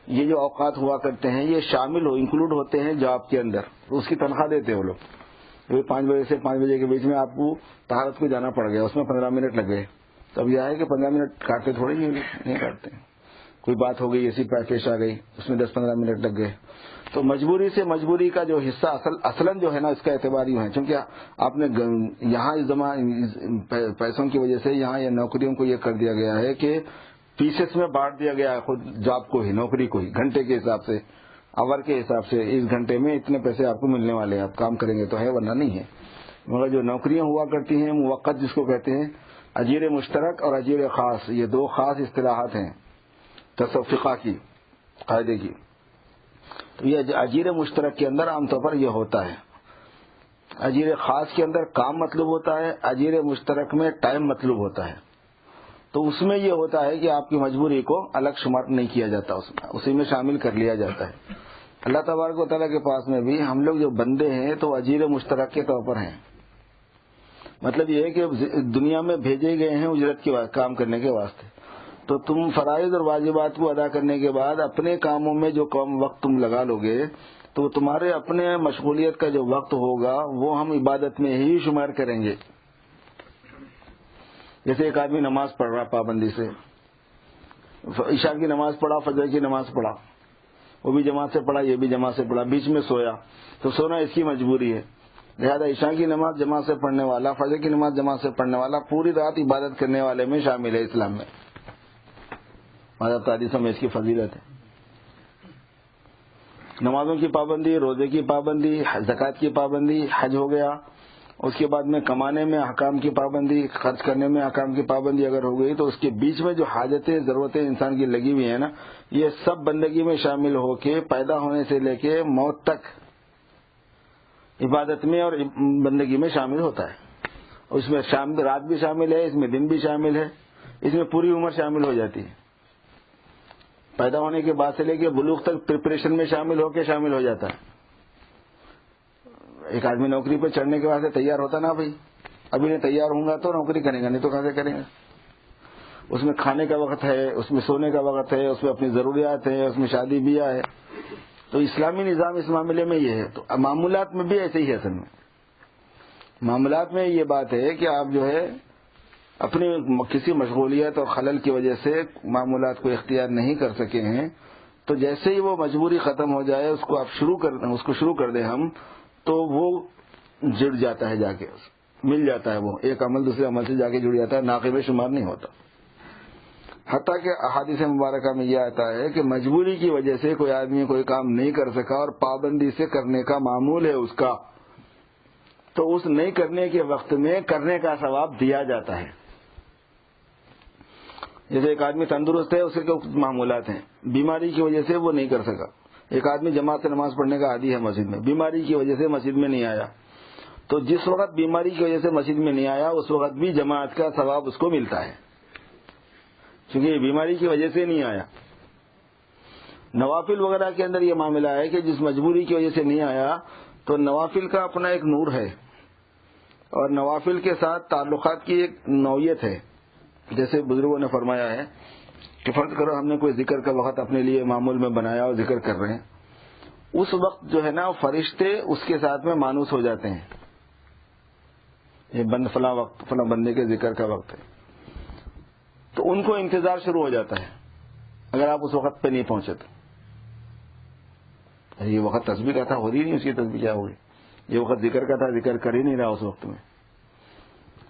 یہ جو اوقات ہوا کرتے ہیں یہ شامل انکلوڈ ہوتے ہیں جاب کے اندر، اس کی تنخواہ دیتے ہیں وہ لوگ. 5 بجے سے 5 بجے کے بیچ میں آپ کو طہارت کو جانا پڑ گیا، اس میں 15 منٹ لگ گئے. تو اب یہ ہے کہ 15 منٹ کاٹتے تھوڑے نہیں کاٹتے. کوئی بات ہو گئی ایسی پیش آ گئی، اس میں 10-15 منٹ لگ گئے. تو مجبوری کا جو حصہ اصلاً جو ہے نا اس کا اعتبار یوں ہے، چونکہ آپ نے یہاں اس پیسوں کی وجہ سے یہاں یہ نوکریوں کو یہ کر دیا گیا ہے کہ پیسز میں بانٹ دیا گیا ہے خود جاب کو ہی، نوکری کو ہی، گھنٹے کے حساب سے، آور کے حساب سے. اس گھنٹے میں اتنے پیسے آپ کو ملنے والے ہیں، آپ کام کریں گے تو ہے، ورنہ نہیں ہے. مگر جو نوکریاں ہوا کرتی ہیں موقت جس کو کہتے ہیں، اجیر مشترک اور اجیر خاص، یہ 2 خاص اصطلاحات ہیں تصوفقہ کی قاعدے کی. تو یہ اجیر مشترک کے اندر عام طور پر یہ ہوتا ہے. اجیر خاص کے اندر کام مطلوب ہوتا ہے، اجیر مشترک میں ٹائم مطلوب ہوتا ہے. تو اس میں یہ ہوتا ہے کہ آپ کی مجبوری کو الگ شمار نہیں کیا جاتا، اسی میں شامل کر لیا جاتا ہے. اللہ تبارک و تعالیٰ کے پاس میں بھی ہم لوگ جو بندے ہیں تو اجیر مشترک کے طور پر ہیں. مطلب یہ ہے کہ دنیا میں بھیجے گئے ہیں اجرت کے کام کرنے کے واسطے. تو تم فرائض اور واجبات کو ادا کرنے کے بعد اپنے کاموں میں جو کم وقت تم لگا لو گے تو تمہارے اپنے مشغولیت کا جو وقت ہوگا وہ ہم عبادت میں ہی شمار کریں گے. جیسے ایک آدمی نماز پڑھ رہا پابندی سے، عشاء کی نماز پڑھا، فجر کی نماز پڑھا، وہ بھی جماعت سے پڑھا، یہ بھی جماعت سے پڑھا، بیچ میں سویا تو سونا اس کی مجبوری ہے. لہذا عشاء کی نماز جماعت سے پڑھنے والا، فجر کی نماز جماعت سے پڑھنے والا پوری رات عبادت کرنے والے میں شامل ہے اسلام میں. مذہب حدیثوں میں اس کی فضیلت ہے. نمازوں کی پابندی، روزے کی پابندی، زکوٰۃ کی پابندی، حج ہو گیا. اس کے بعد میں کمانے میں احکام کی پابندی، خرچ کرنے میں احکام کی پابندی اگر ہو گئی تو اس کے بیچ میں جو حاجتیں ضرورتیں انسان کی لگی ہوئی ہیں نا، یہ سب بندگی میں شامل ہو کے پیدا ہونے سے لے کے موت تک عبادت میں اور بندگی میں شامل ہوتا ہے. اس میں رات بھی شامل ہے، اس میں دن بھی شامل ہے، اس میں پوری عمر شامل ہو جاتی ہے. پیدا ہونے کے بعد سے لے کے بلوغ تک پریپریشن میں شامل ہو جاتا ہے. ایک آدمی نوکری پہ چڑھنے کے بعد سے تیار ہوتا نا، بھائی ابھی نہیں تیار ہوں گا تو نوکری کرے گا، نہیں تو کہاں سے کرے گا. اس میں کھانے کا وقت ہے، اس میں سونے کا وقت ہے، اس میں اپنی ضروریات ہے، اس میں شادی بیاہ ہے. تو اسلامی نظام اس معاملے میں یہ ہے. تو معمولات میں بھی ایسے ہی ہے. اصل میں معاملات میں یہ بات ہے کہ آپ جو ہے اپنی کسی مشغولیت اور خلل کی وجہ سے معمولات کو اختیار نہیں کر سکے ہیں، تو جیسے ہی وہ مجبوری ختم ہو جائے اس کو شروع کر دیں ہم، تو وہ جڑ جاتا ہے، جا کے مل جاتا ہے. وہ ایک عمل دوسرے عمل سے جا کے جڑ جاتا ہے، ناقب شمار نہیں ہوتا. حتیٰ کہ احادیث مبارکہ میں یہ آتا ہے کہ مجبوری کی وجہ سے کوئی آدمی کوئی کام نہیں کر سکا اور پابندی سے کرنے کا معمول ہے اس کا، تو اس نہیں کرنے کے وقت میں کرنے کا ثواب دیا جاتا ہے. جیسے ایک آدمی تندرست ہے، اس کے کچھ معمولات ہیں، بیماری کی وجہ سے وہ نہیں کر سکا. ایک آدمی جماعت سے نماز پڑھنے کا عادی ہے مسجد میں، بیماری کی وجہ سے مسجد میں نہیں آیا، تو جس وقت بیماری کی وجہ سے مسجد میں نہیں آیا اس وقت بھی جماعت کا ثواب اس کو ملتا ہے، کیونکہ یہ بیماری کی وجہ سے نہیں آیا. نوافل وغیرہ کے اندر یہ معاملہ ہے کہ جس مجبوری کی وجہ سے نہیں آیا تو نوافل کا اپنا ایک نور ہے اور نوافل کے ساتھ تعلقات کی ایک نوعیت ہے. جیسے بزرگوں نے فرمایا ہے کہ فرض کرو ہم نے کوئی ذکر کا وقت اپنے لیے معمول میں بنایا اور ذکر کر رہے ہیں، اس وقت جو ہے نا فرشتے اس کے ساتھ میں مانوس ہو جاتے ہیں. یہ فلاں وقت فلاں بندے کے ذکر کا وقت ہے، تو ان کو انتظار شروع ہو جاتا ہے اگر آپ اس وقت پہ نہیں پہنچے تو. یہ وقت تسبیح کا تھا، ہو رہی نہیں اس کی تسبیح، کیا ہوئی؟ یہ وقت ذکر کا تھا، ذکر کر ہی نہیں رہا اس وقت میں.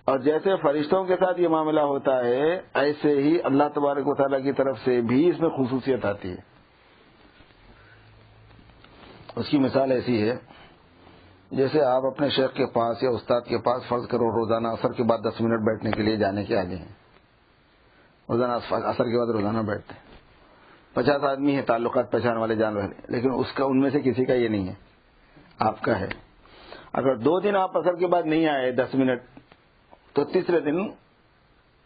اور جیسے فرشتوں کے ساتھ یہ معاملہ ہوتا ہے ایسے ہی اللہ تبارک و تعالیٰ کی طرف سے بھی اس میں خصوصیت آتی ہے. اس کی مثال ایسی ہے جیسے آپ اپنے شیخ کے پاس یا استاد کے پاس فرض کرو روزانہ عصر کے بعد 10 منٹ بیٹھنے کے لیے جانے کے عادی ہیں. روزانہ عصر کے بعد روزانہ بیٹھتے ہیں. 50 آدمی ہیں تعلقات پہچان والے جان والے, لیکن ان میں سے کسی کا یہ نہیں ہے, آپ کا ہے. اگر 2 دن آپ عصر کے بعد نہیں آئے 10 منٹ, تو تیسرے دن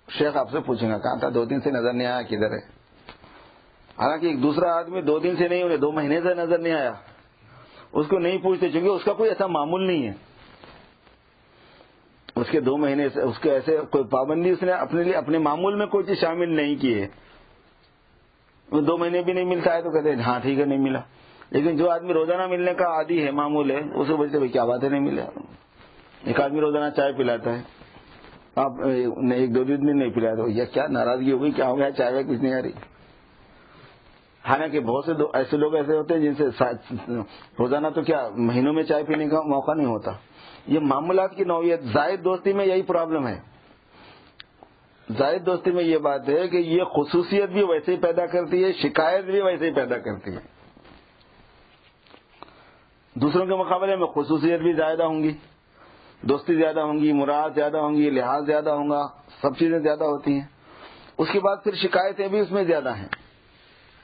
شیخ آپ سے پوچھیں گا کہاں تھا, 2 دن سے نظر نہیں آیا, کدھر ہے. حالانکہ ایک دوسرا آدمی 2 دن سے نہیں, انہیں 2 مہینے سے نظر نہیں آیا, اس کو نہیں پوچھتے, چونکہ اس کا کوئی ایسا معمول نہیں ہے. اس کے 2 مہینے سے اس کے ایسے کوئی پابندی اس نے اپنے لیے اپنے معمول میں کوئی چیز شامل نہیں کی ہے. 2 مہینے بھی نہیں ملتا ہے تو کہتے ہیں ہاں ٹھیک ہے نہیں ملا. لیکن جو آدمی روزانہ ملنے کا عادی ہے, معمول ہے, اس کو بولتے بھائی کیا بات ہے نہیں ملا. ایک آدمی روزانہ چائے پلاتا ہے, آپ 1-2 دن میں نہیں پلایا تو یا کیا ناراضگی ہو گئی, کیا ہو گیا, چائے وائے کچھ نہیں آ رہی. حالانکہ بہت سے ایسے لوگ ایسے ہوتے ہیں جن سے روزانہ تو کیا مہینوں میں چائے پینے کا موقع نہیں ہوتا. یہ معاملات کی نوعیت. زائد دوستی میں یہی پرابلم ہے. زائد دوستی میں یہ بات ہے کہ یہ خصوصیت بھی ویسے ہی پیدا کرتی ہے, شکایت بھی ویسے ہی پیدا کرتی ہے. دوسروں کے مقابلے میں خصوصیت بھی زیادہ ہوں گی, دوستی زیادہ ہوں گی, مراد زیادہ ہوں گی, لحاظ زیادہ ہوگا, سب چیزیں زیادہ ہوتی ہیں. اس کے بعد پھر شکایتیں بھی اس میں زیادہ ہیں.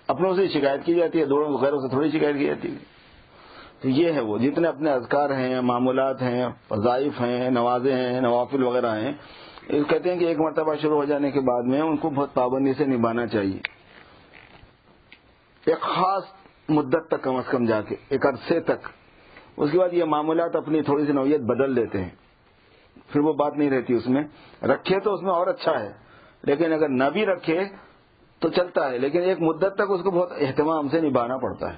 اپنوں سے شکایت کی جاتی ہے, غیروں سے تھوڑی شکایت کی جاتی ہے. تو یہ ہے وہ جتنے اپنے اذکار ہیں, معمولات ہیں, وظائف ہیں, نوازے ہیں, نوافل وغیرہ ہیں, کہتے ہیں کہ ایک مرتبہ شروع ہو جانے کے بعد میں ان کو بہت پابندی سے نبھانا چاہیے. ایک خاص مدت تک کم از کم جا کے, ایک عرصے تک. اس کے بعد یہ معمولات اپنی تھوڑی سی نوعیت بدل دیتے ہیں, پھر وہ بات نہیں رہتی. اس میں رکھے تو اس میں اور اچھا ہے, لیکن اگر نہ بھی رکھے تو چلتا ہے, لیکن ایک مدت تک اس کو بہت اہتمام سے نبھانا پڑتا ہے.